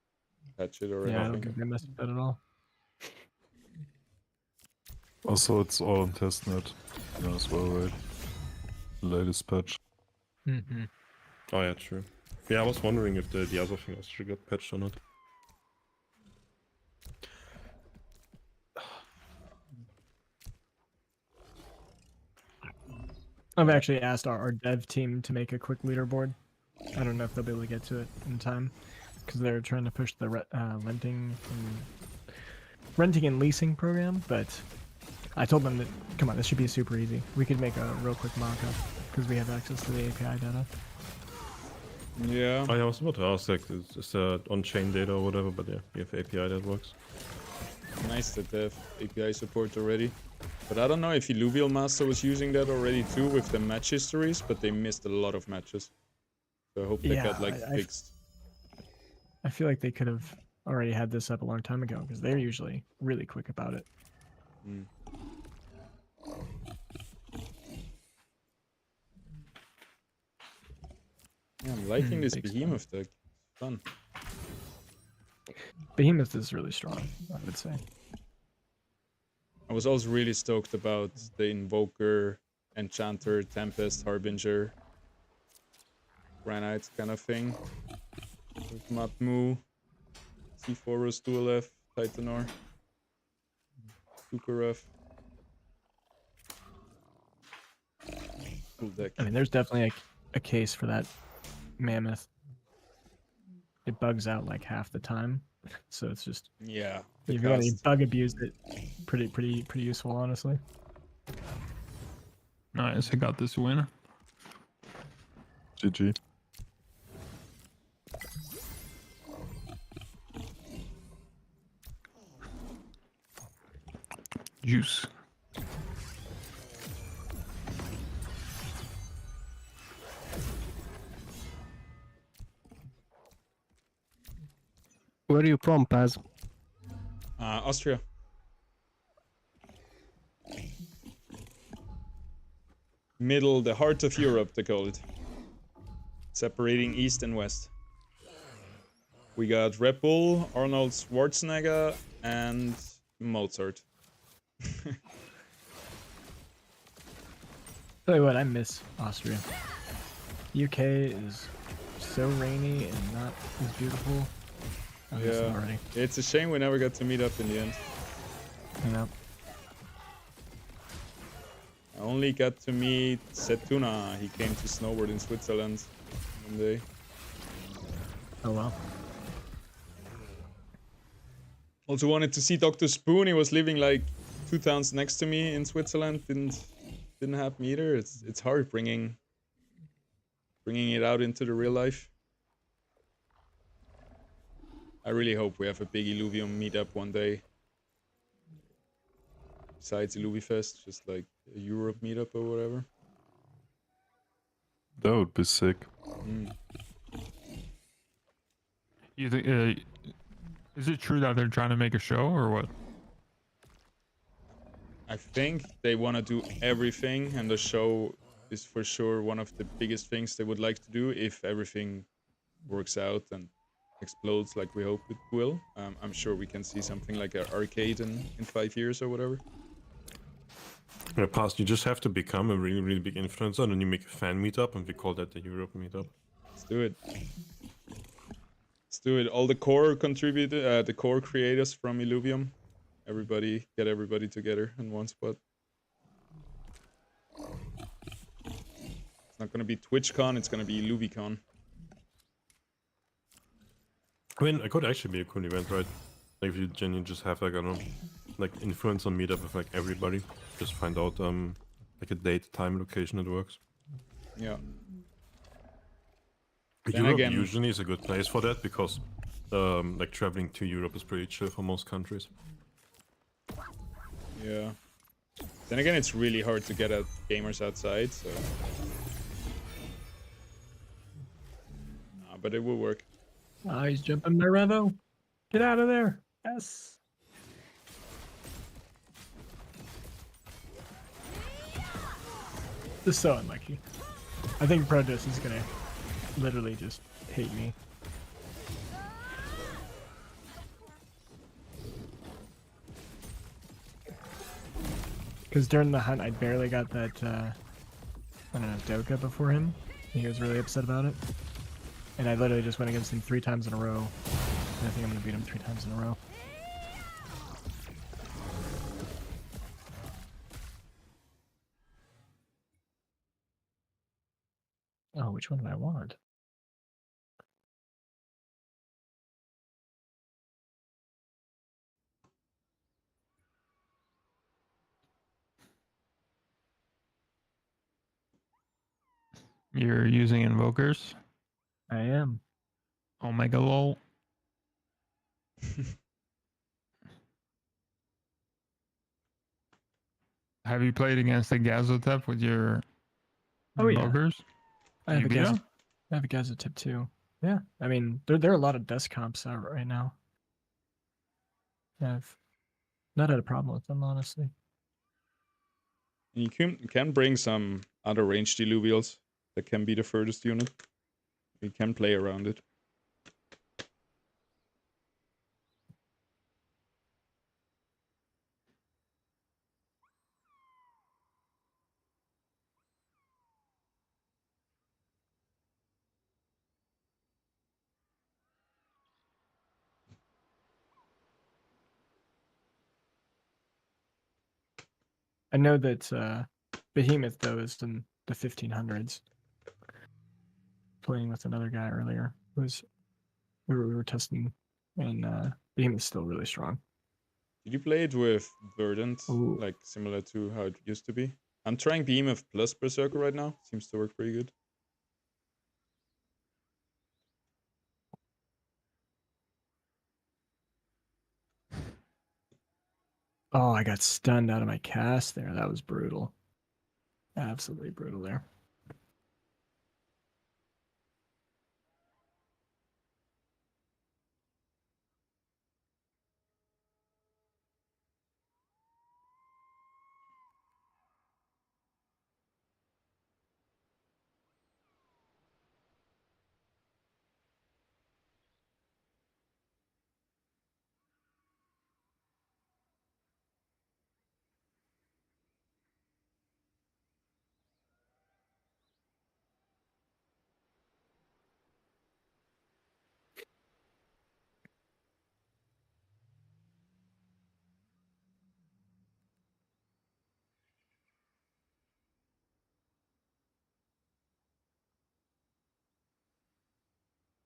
Speaker 1: patch it or
Speaker 11: Yeah, I don't
Speaker 1: anything.
Speaker 11: think they messed with that at all.
Speaker 17: Also, it's all on testnet as well, right? Latest patch.
Speaker 11: Mm-hmm.
Speaker 4: Oh yeah, true. Yeah, I was wondering if the other thing also got patched or not.
Speaker 11: I've actually asked our dev team to make a quick leaderboard. I don't know if they'll be able to get to it in time because they're trying to push the renting and leasing program. But I told them that, come on, this should be super easy. We could make a real quick mock-up because we have access to the API data.
Speaker 1: Yeah.
Speaker 4: Oh yeah, I was about to ask, like, is there on-chain data or whatever, but yeah, we have API that works.
Speaker 1: Nice that they have API support already. But I don't know if Illuvial Master was using that already too with the match histories, but they missed a lot of matches. So I hope they got like fixed.
Speaker 11: I feel like they could have already had this up a long time ago because they're usually really quick about it.
Speaker 1: Mm. Yeah, I'm liking this Behemoth deck. Fun.
Speaker 11: Behemoth is really strong, I would say.
Speaker 1: I was also really stoked about the Invoker, Enchanter, Tempest, Harbinger, Granite kind of thing. With Matmu, C4 Dual F, Titanor, Super F. Cool deck.
Speaker 11: I mean, there's definitely a case for that Mammoth. It bugs out like half the time, so it's just
Speaker 1: Yeah.
Speaker 11: if you want to bug abuse it, pretty useful, honestly.
Speaker 6: Nice, I got this win.
Speaker 17: GG.
Speaker 6: juice.
Speaker 10: Where are you from, Paz?
Speaker 1: Austria. Middle, the heart of Europe, they call it. Separating East and West. We got Red Bull, Arnold Schwarzenegger, and Mozart.
Speaker 11: Tell you what, I miss Austria. UK is so rainy and not as beautiful. I miss it already.
Speaker 1: It's a shame we never got to meet up in the end.
Speaker 11: Yeah.
Speaker 1: I only got to meet Setuna. He came to snowboard in Switzerland one day.
Speaker 11: Oh wow.
Speaker 1: Also wanted to see Dr. Spoon. He was living like 2 towns next to me in Switzerland. Didn't happen either. It's hard bringing it out into the real life. I really hope we have a big Illuvium meetup one day. Besides Illuvifest, just like a Europe meetup or whatever.
Speaker 17: That would be sick.
Speaker 6: You think? Is it true that they're trying to make a show or what?
Speaker 1: I think they want to do everything, and the show is for sure one of the biggest things they would like to do if everything works out and explodes like we hope it will. I'm sure we can see something like an arcade in 5 years or whatever.
Speaker 4: In the past, you just have to become a really, really big influencer, and then you make a fan meetup, and we call that the Europe meetup.
Speaker 1: Let's do it. Let's do it. All the core the core creators from Illuvium. Get everybody together in one spot. It's not gonna be TwitchCon, it's gonna be IlluviCon.
Speaker 4: I mean, it could actually be a cool event, right? Like if you genuinely just have like, I don't know, like influencer meetup with like everybody. Just find out like a date, time, location that works.
Speaker 1: Yeah.
Speaker 4: Europe usually is a good place for that because like traveling to Europe is pretty chill for most countries.
Speaker 1: Yeah. Then again, it's really hard to get gamers outside, so... Nah, but it will work.
Speaker 11: Ah, he's jumping my Revo. Get out of there. Yes. This is so unlucky. I think Protos is gonna literally just hate me. Because during the hunt, I barely got that, I don't know, Doka before him. He was really upset about it. And I literally just went against him 3 times in a row. And I think I'm going to beat him 3 times in a row. Oh, which one do I want?
Speaker 6: You're using invokers?
Speaker 11: I am.
Speaker 6: Omega lol. Have you played against the Gazotep with your invokers?
Speaker 11: I have,
Speaker 6: You beat him?
Speaker 11: I have a Gazotep too. Yeah, I mean, there are a lot of dust comps out right now. I've not had a problem with them, honestly.
Speaker 1: You can bring some other ranged illuvials that can be the furthest unit. You can play around it.
Speaker 11: I know that Behemoth, though, is in the 1500s. Playing with another guy earlier. We were testing, and Behemoth's still really strong.
Speaker 1: Did you play it with Verdant, like similar to how it used to be? I'm trying Behemoth plus Berserker right now. Seems to work pretty good.
Speaker 11: Oh, I got stunned out of my cast there. That was brutal. Absolutely brutal there.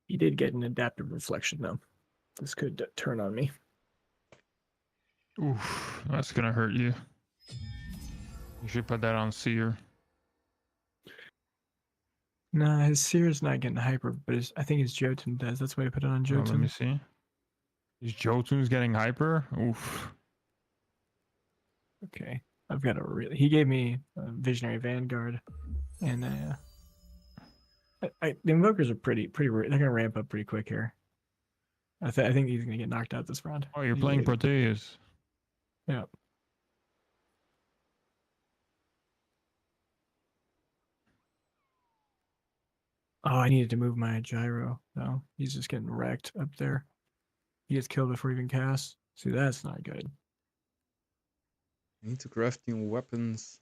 Speaker 11: He did get an adaptive reflection though. This could turn on me.
Speaker 6: Oof, that's gonna hurt you. You should put that on Seer.
Speaker 11: Nah, his Seer's not getting hyper, but I think his Jotun does. That's why I put it on
Speaker 6: Oh,
Speaker 11: Jotun.
Speaker 6: let me see. His Jotun's getting hyper? Oof.
Speaker 11: Okay. I've got a really... He gave me a Visionary Vanguard. And the Invokers are pretty... They're going to ramp up pretty quick here. I think he's going to get knocked out this round.
Speaker 6: Oh, you're playing Proteus.
Speaker 11: Yeah. Oh, I needed to move my gyro. No, he's just getting wrecked up there. He gets killed before he even casts. See, that's not good.
Speaker 1: I need to craft new weapons.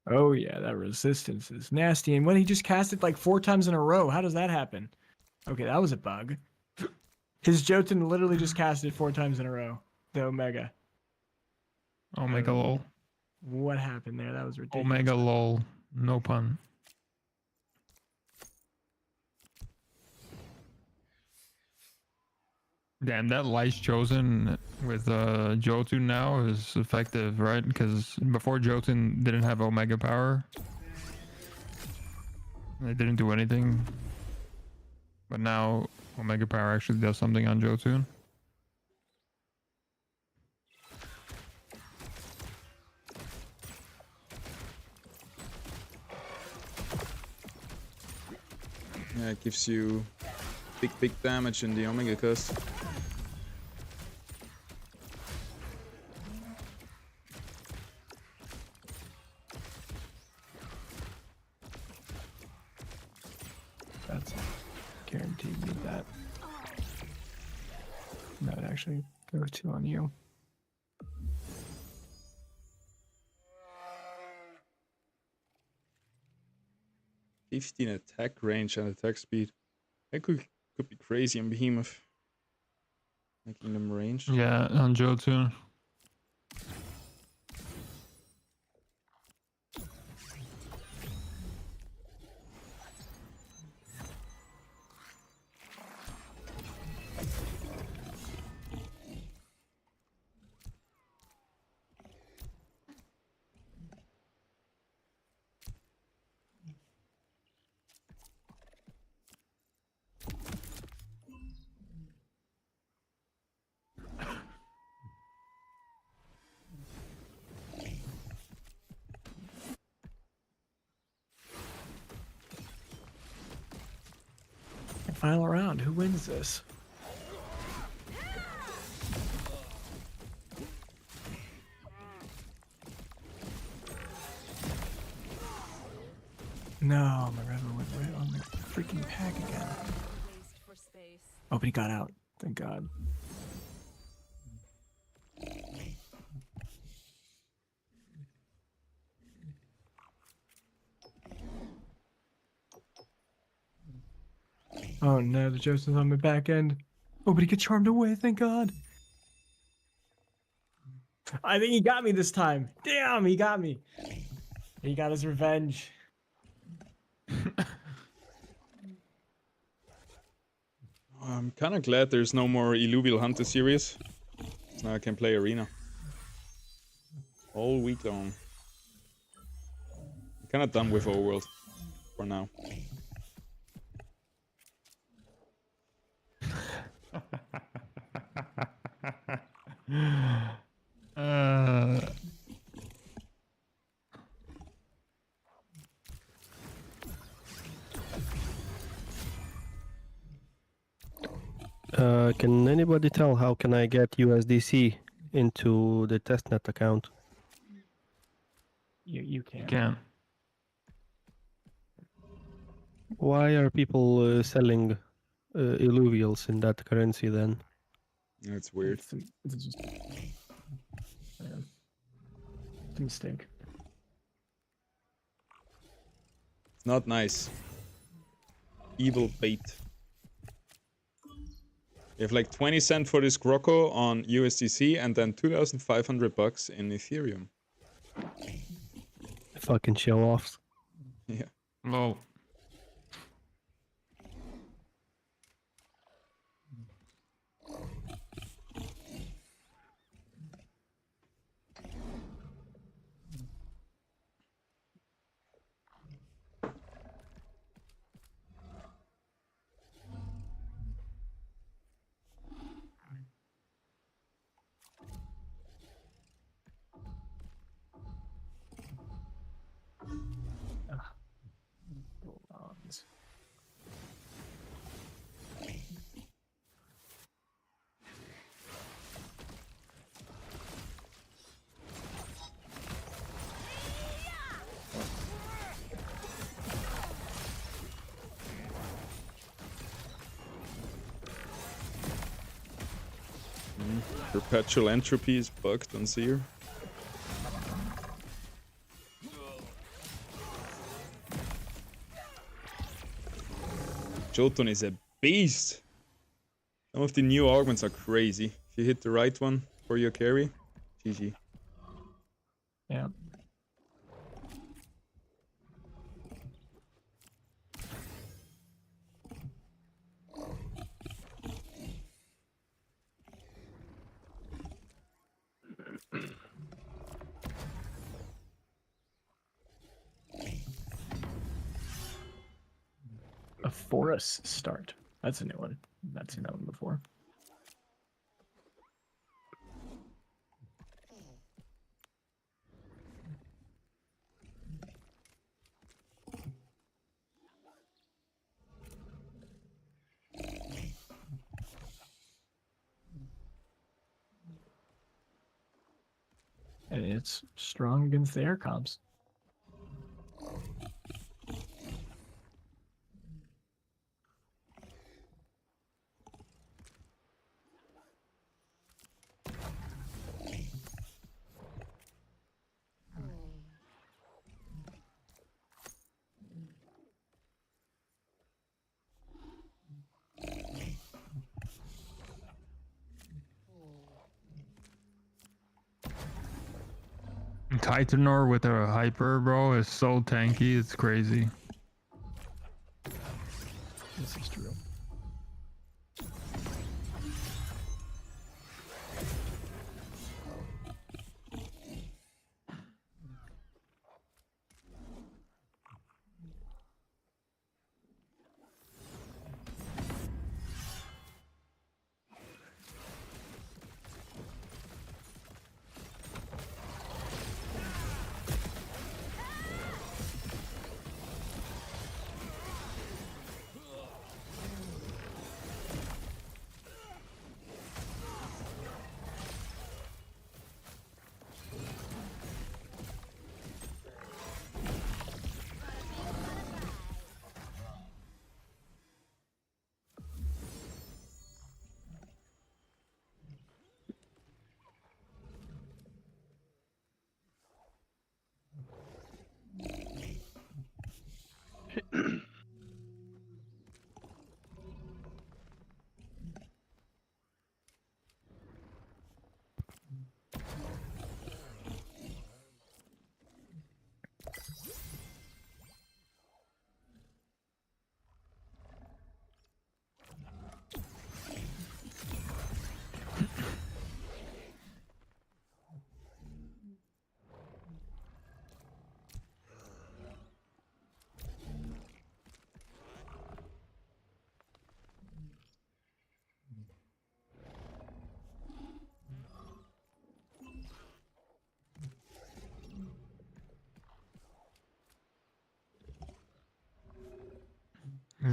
Speaker 11: Oh yeah, that resistance is nasty. And when he just cast it like 4 times in a row, how does that happen? Okay, that was a bug. His Jotun literally just cast it 4 times in a row. The Omega.
Speaker 6: Omega lol.
Speaker 11: What happened there? That was ridiculous.
Speaker 6: Omega lol. No pun. Damn, that Lice Chosen with Jotun now is effective, right? Because before Jotun didn't have Omega power. They didn't do anything. But now Omega power actually does something on Jotun.
Speaker 1: Yeah, it gives you big damage in the Omega cast.
Speaker 11: That's guaranteed you that. That would actually go 2 on you.
Speaker 1: $15 attack range and attack speed. That could be crazy on Behemoth. Making them range.
Speaker 6: Yeah, on Jotun.
Speaker 11: Final round. Who wins this? No, my Revenant went right on the freaking pack again. Oh, but he got out. Thank God. Oh no, the Joseph's on my back end. Oh, but he gets charmed away, thank God. I think he got me this time. Damn, he got me. He got his revenge.
Speaker 1: I'm kind of glad there's no more Illuvial Hunter series. So now I can play Arena all week long. Kind of done with Overworld for now.
Speaker 10: Can anybody tell how can I get USDC into the testnet account?
Speaker 11: You can't.
Speaker 6: Can't.
Speaker 10: Why are people selling illuvials in that currency then?
Speaker 1: It's weird.
Speaker 11: It's just it's a mistake.
Speaker 1: It's not nice. Evil bait. You have like 20 cents for this Grocco on USDC and then 2,500 bucks in Ethereum.
Speaker 10: Fucking show offs.
Speaker 1: Yeah.
Speaker 6: No.
Speaker 1: Perpetual entropy is bugged on Seer. Jotun is a beast. Some of the new augments are crazy. If you hit the right one for your carry, GG.
Speaker 11: Yeah. A forest start. That's a new one. I've not seen that one before. And it's strong against the air comps.
Speaker 6: Titanor with a hyper, bro, is so tanky, it's crazy.
Speaker 11: This is true.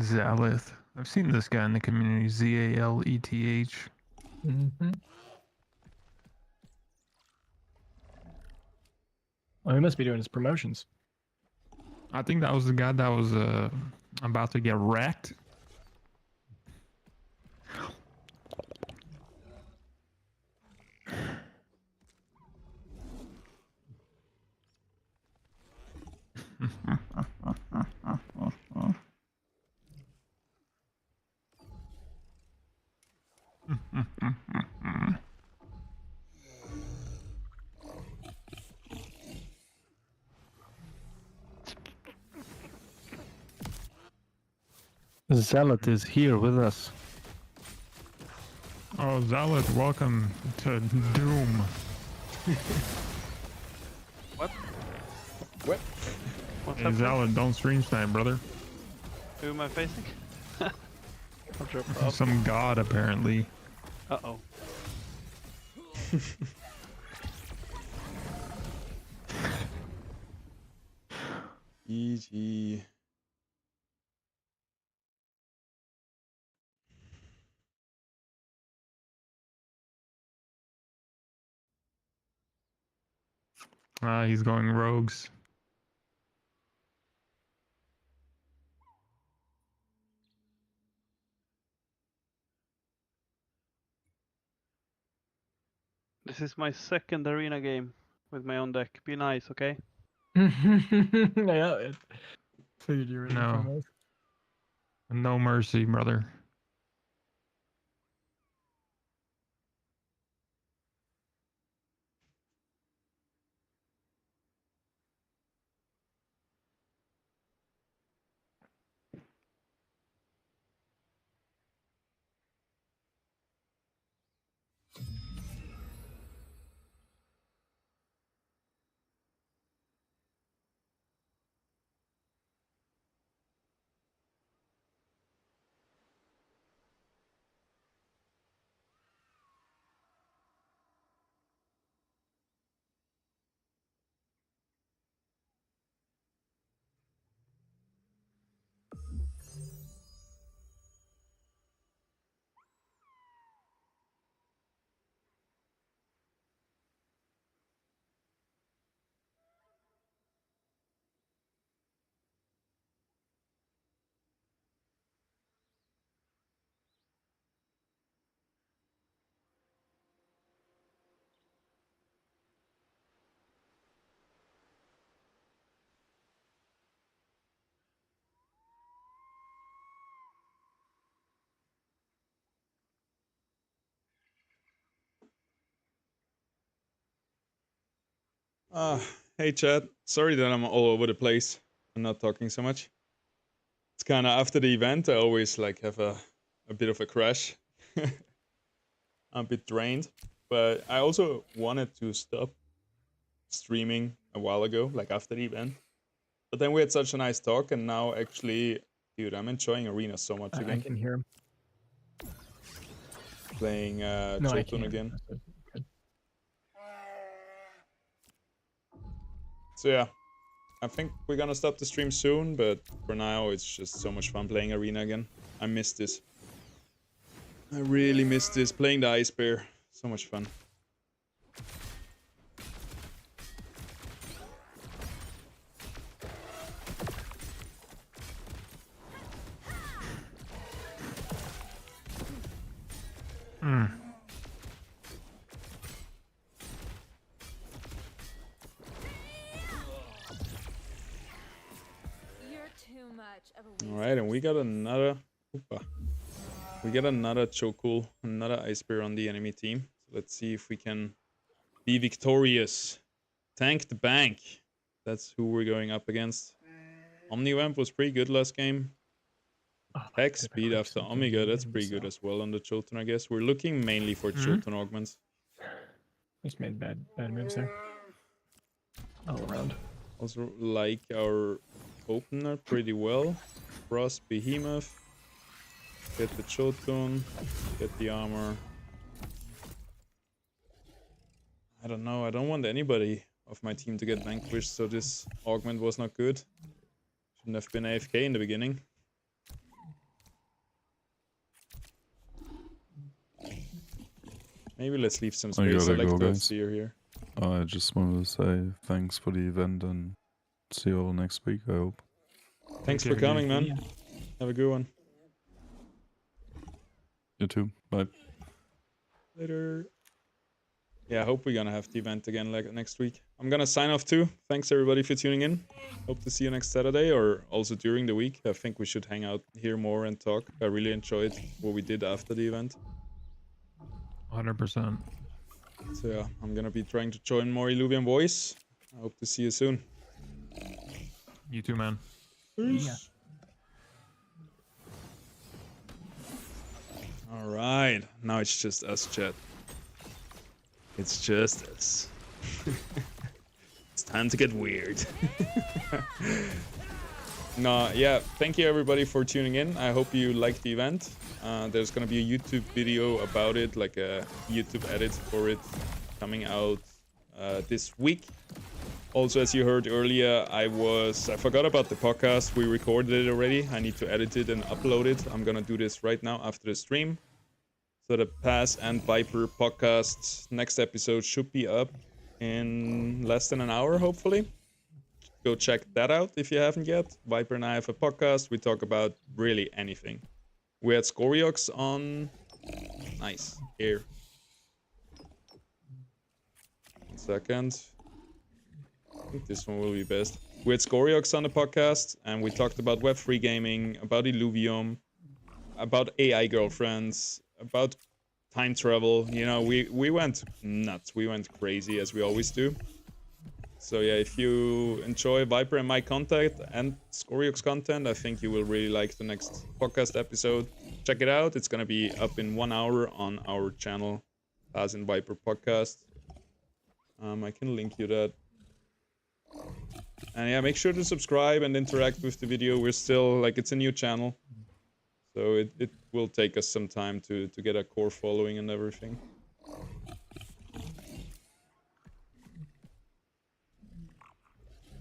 Speaker 6: Zaleth. I've seen this guy in the community. Zaleth.
Speaker 11: Mm-hmm. Well, he must be doing his promotions.
Speaker 6: I think that was the guy that was about to get wrecked.
Speaker 10: Zealot is here with us.
Speaker 6: Oh, Zealot, welcome to Doom.
Speaker 15: What?
Speaker 1: What?
Speaker 15: What's
Speaker 6: Hey,
Speaker 15: happening?
Speaker 6: Zealot, don't stream snipe, brother.
Speaker 15: Who am I facing? I'll drop off.
Speaker 6: Some god, apparently.
Speaker 15: Uh-oh.
Speaker 1: GG.
Speaker 6: He's going rogues.
Speaker 15: This is my second arena game with my own deck. Be nice, okay?
Speaker 11: Yeah, figured you were in
Speaker 6: No.
Speaker 11: promos.
Speaker 6: No mercy, brother.
Speaker 1: Hey chat, sorry that I'm all over the place and not talking so much. It's kind of after the event, I always like have a bit of a crash. I'm a bit drained, but I also wanted to stop streaming a while ago, like after the event. But then we had such a nice talk, and now actually, dude, I'm enjoying Arena so much
Speaker 11: I
Speaker 1: again.
Speaker 11: can hear him.
Speaker 1: Playing
Speaker 11: No, I
Speaker 1: Jotun
Speaker 11: can't.
Speaker 1: again.
Speaker 11: Good.
Speaker 1: So yeah, I think we're gonna stop the stream soon, but for now it's just so much fun playing Arena again. I miss this. I really miss this, playing the Ice Bear. So much fun. Alright, and we got another... Oopa. We got another Chokul, another Ice Bear on the enemy team. So let's see if we can be victorious. Tank the bank. That's who we're going up against. Omnivamp was pretty good last game. Hex speed after Omega, that's pretty good as well on the Chilton, I guess. We're looking mainly for Chilton augments.
Speaker 11: Just made bad moves there. All around.
Speaker 1: Also like our opener pretty well. Frost Behemoth. Get the Chilton. Get the armor. I don't know, I don't want anybody of my team to get vanquished, so this augment was not good. Shouldn't have been AFK in the beginning. Maybe let's leave some
Speaker 17: I
Speaker 1: space. I
Speaker 17: gotta
Speaker 1: like
Speaker 17: go,
Speaker 1: to have
Speaker 17: guys.
Speaker 1: Seer here.
Speaker 17: I just wanted to say thanks for the event and see you all next week, I hope.
Speaker 1: Thanks for coming, man. Have a good one.
Speaker 17: You too. Bye.
Speaker 1: Later. Yeah, I hope we're gonna have the event again like next week. I'm gonna sign off too. Thanks everybody for tuning in. Hope to see you next Saturday or also during the week. I think we should hang out here more and talk. I really enjoyed what we did after the event.
Speaker 6: 100%.
Speaker 1: So yeah, I'm gonna be trying to join more Illuvium Voice. I hope to see you soon.
Speaker 6: You too, man.
Speaker 1: Peace. Alright, now it's just us, chat. It's just us. It's time to get weird. No, yeah, thank you everybody for tuning in. I hope you liked the event. There's gonna be a YouTube video about it, like a YouTube edit for it coming out this week. Also, as you heard earlier, I forgot about the podcast. We recorded it already. I need to edit it and upload it. I'm gonna do this right now after the stream. So the Pass and Viper podcast next episode should be up in less than an hour, hopefully. Go check that out if you haven't yet. Viper and I have a podcast. We talk about really anything. We had Scoriox on. Nice. Here. 1 second. I think this one will be best. We had Scoriox on the podcast, and we talked about Web3 gaming, about Illuvium, about AI girlfriends, about time travel. You know, we went nuts. We went crazy, as we always do. So yeah, if you enjoy Viper and my content and Scoriox content, I think you will really like the next podcast episode. Check it out. It's gonna be up in 1 hour on our channel, Pass and Viper podcast. I can link you that. And yeah, make sure to subscribe and interact with the video. We're still, like, it's a new channel. So it will take us some time to get a core following and everything.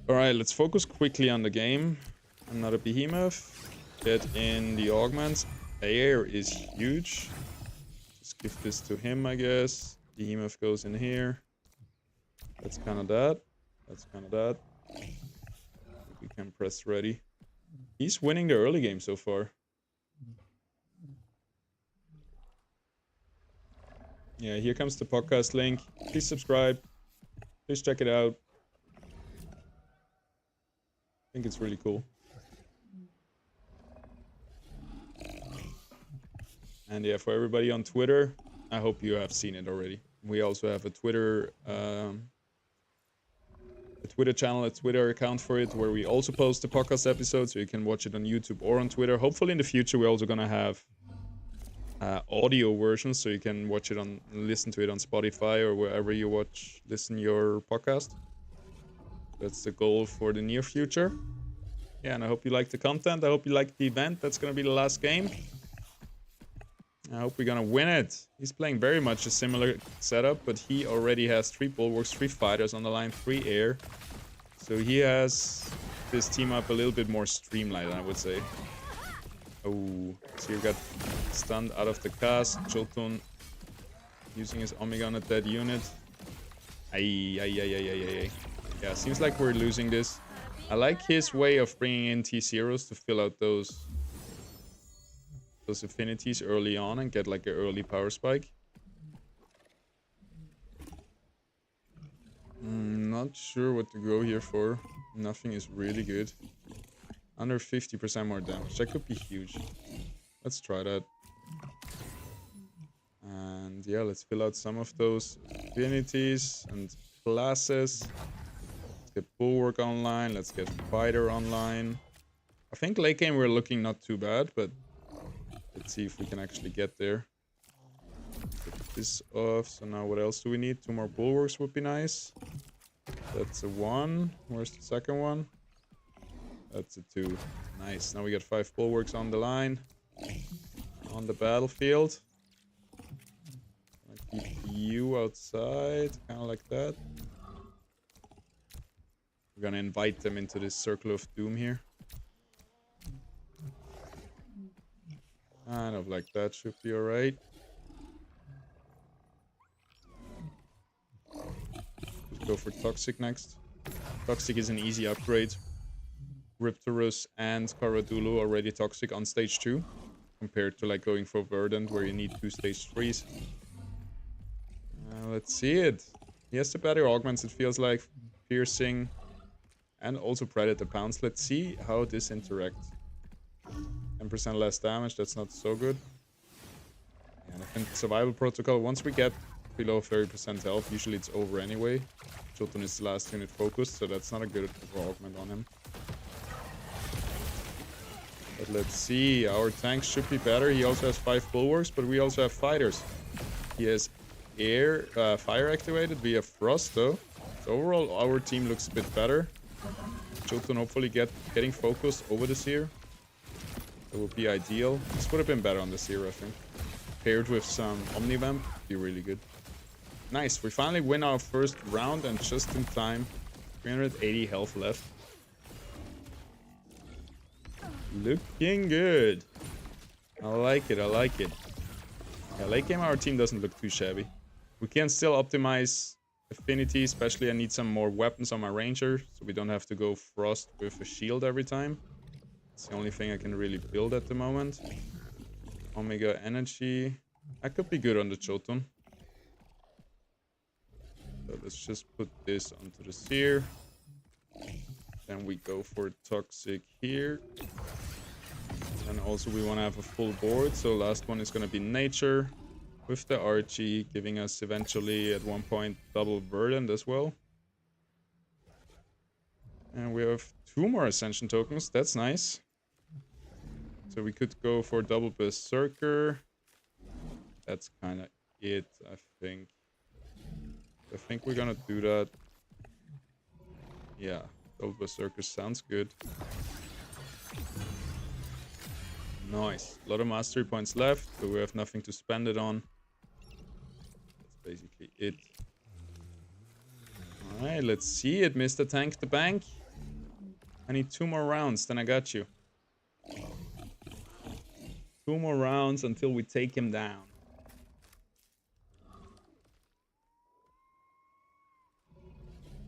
Speaker 1: Alright, let's focus quickly on the game. Another behemoth. Get in the augments. Air is huge. Just give this to him, I guess. Behemoth goes in here. That's kind of that. That's kind of that. We can press ready. He's winning the early game so far. Yeah, here comes the podcast link. Please subscribe. Please check it out. I think it's really cool. And yeah, for everybody on Twitter, I hope you have seen it already. We also have a Twitter channel, a Twitter account for it, where we also post the podcast episodes, so you can watch it on YouTube or on Twitter. Hopefully in the future we're also gonna have audio versions, so you can watch it on, listen to it on Spotify or wherever you listen your podcast. That's the goal for the near future. Yeah, and I hope you like the content. I hope you like the event. That's gonna be the last game. I hope we're gonna win it. He's playing very much a similar setup, but he already has 3 bulwarks, 3 fighters on the line, 3 air. So he has this team up a little bit more streamlined, I would say. Oh, so you got stunned out of the cast. Jotun using his Omega on a dead unit. Ay. Yeah, seems like we're losing this. I like his way of bringing in T-Zeros to fill out those affinities early on and get like an early power spike. Not sure what to go here for. Nothing is really good. Under 50% more damage. That could be huge. Let's try that. And yeah, let's fill out some of those affinities and classes. Let's get Bulwark online. Let's get Fighter online. I think late game we're looking not too bad, but let's see if we can actually get there. Get this off. So now what else do we need? 2 more Bulwarks would be nice. That's a 1. Where's the second one? That's a 2. Nice. Now we got 5 Bulwarks on the line. On the battlefield. I'll keep you outside. Kind of like that. We're gonna invite them into this circle of doom here. Kind of like that should be alright. go for Toxic next. Toxic is an easy upgrade. Riptorus and Caradulu already Toxic on stage 2. Compared to like going for Verdant where you need 2 stage 3s. Let's see it. He has the better augments, it feels like. Piercing. And also Predator Pounce. Let's see how this interacts. 10% less damage, that's not so good. And I think Survival Protocol, once we get below 30% health, usually it's over anyway. Jotun is the last unit focused, so that's not a good augment on him. But let's see, our tank should be better. He also has 5 bulwarks, but we also have fighters. He has fire activated, we have frost though. So overall, our team looks a bit better. Jotun hopefully getting focused over the Seer. That would be ideal. This would have been better on the Seer, I think. Paired with some Omnivamp, be really good. Nice, we finally win our first round and just in time. 380 health left. Looking good. I like it, I like it. Yeah, late game our team doesn't look too shabby. We can still optimize affinity, especially I need some more weapons on my ranger, so we don't have to go frost with a shield every time. It's the only thing I can really build at the moment. Omega energy. That could be good on the Jotun. So let's just put this onto the Seer. Then we go for Toxic here. And also we want to have a full board, so last one is going to be Nature. With the Archie, giving us eventually at one point double Verdant as well. And we have 2 more Ascension tokens, that's nice. So we could go for double Berserker. That's kind of it, I think. I think we're gonna do that. Yeah, double Berserker sounds good. Nice. A lot of mastery points left, so we have nothing to spend it on. That's basically it. Alright, let's see it, Mr. Tank the Bank. I need 2 more rounds, then I got you. 2 more rounds until we take him down.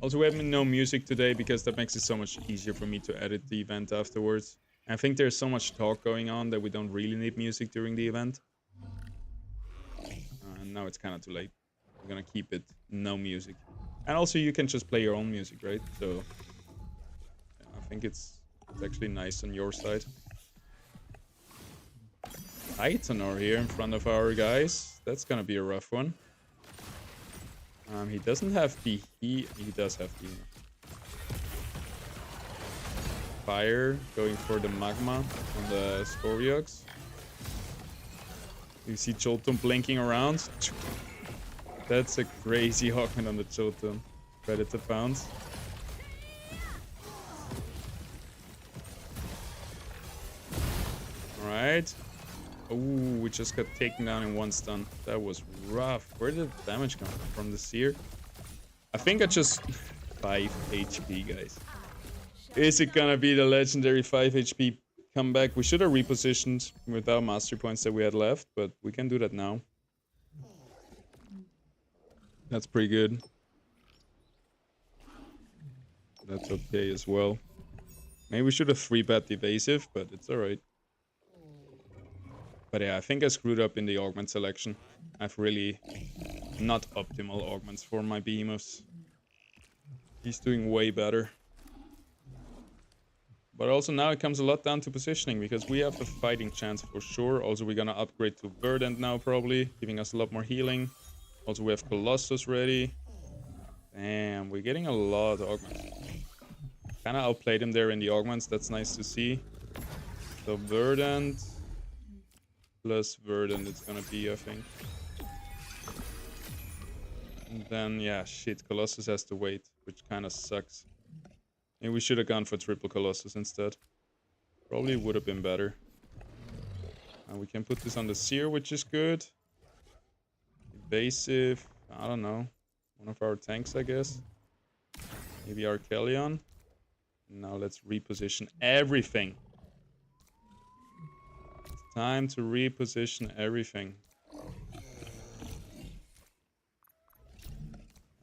Speaker 1: Also, we have no music today because that makes it so much easier for me to edit the event afterwards. I think there's so much talk going on that we don't really need music during the event. And now it's kind of too late. We're gonna keep it no music. And also you can just play your own music, right? So yeah, I think it's actually nice on your side. Titanor here in front of our guys. That's gonna be a rough one. He doesn't have the he does have the fire, going for the magma on the Scoriox. You see Jotun blinking around. That's a crazy Hawkman on the Jotun. Predator Pounce. Alright. Oh, we just got taken down in 1 stun. That was rough. Where did the damage come from? The Seer? I think I just... 5 HP, guys. Is it gonna be the legendary 5 HP comeback? We should have repositioned without mastery points that we had left, but we can do that now. That's pretty good. That's okay as well. Maybe we should have 3-bet evasive, but it's alright. But yeah, I think I screwed up in the augment selection. I have really not optimal augments for my behemoths. He's doing way better. But also now it comes a lot down to positioning, because we have a fighting chance for sure. Also, we're gonna upgrade to Verdant now probably, giving us a lot more healing. Also, we have Colossus ready. Damn, we're getting a lot of augments. Kinda outplayed him there in the augments, that's nice to see. So Verdant plus Verdant it's gonna be, I think. And then, yeah, shit, Colossus has to wait, which kind of sucks. Maybe we should have gone for triple Colossus instead. Probably would have been better. And we can put this on the Seer, which is good. Evasive, I don't know. One of our tanks, I guess. Maybe Archelion. Now let's reposition everything. It's time to reposition everything.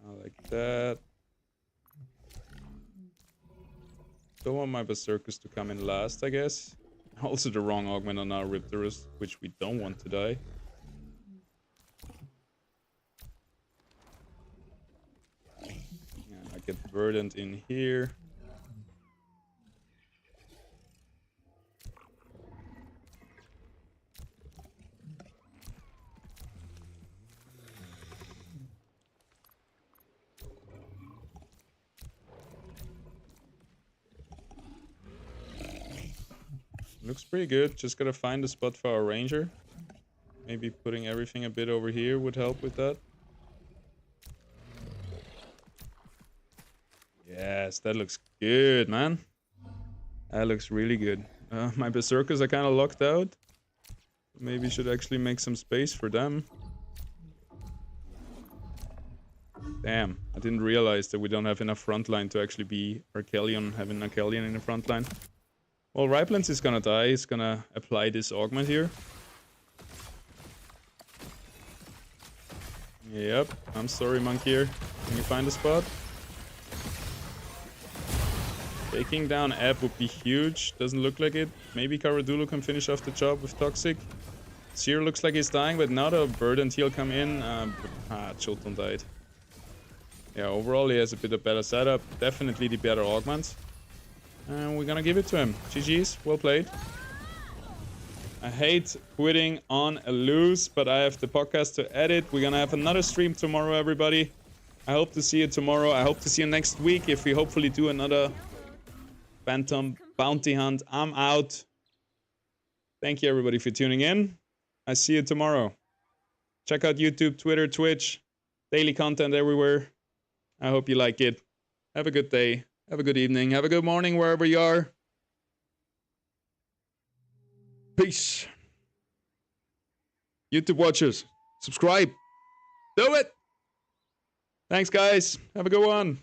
Speaker 1: I like that. Still want my Berserkers to come in last, I guess. Also the wrong augment on our Riptorus, which we don't want to die. Yeah, I get Verdant in here. Looks pretty good. Just gotta find a spot for our ranger. Maybe putting everything a bit over here would help with that. Yes, that looks good, man. That looks really good. My Berserkers are kind of locked out. Maybe should actually make some space for them. Damn, I didn't realize that we don't have enough frontline to actually be Arcelion, having Arcelion in the frontline. Well, Ripelands is gonna die. He's gonna apply this augment here. Yep, I'm sorry, Monkier. Can you find a spot? Taking down Ebb would be huge. Doesn't look like it. Maybe Caradulu can finish off the job with Toxic. Seer looks like he's dying, but now the Verdant he'll come in. Chilton died. Yeah, overall he has a bit of better setup. Definitely the better augment. And we're gonna give it to him. GG's, well played. I hate quitting on a lose, but I have the podcast to edit. We're gonna have another stream tomorrow, everybody. I hope to see you tomorrow. I hope to see you next week if we hopefully do another Phantom Bounty Hunt. I'm out. Thank you, everybody, for tuning in. I see you tomorrow. Check out YouTube, Twitter, Twitch. Daily content everywhere. I hope you like it. Have a good day. Have a good evening. Have a good morning wherever you are. Peace. YouTube watchers, subscribe. Do it. Thanks, guys. Have a good one.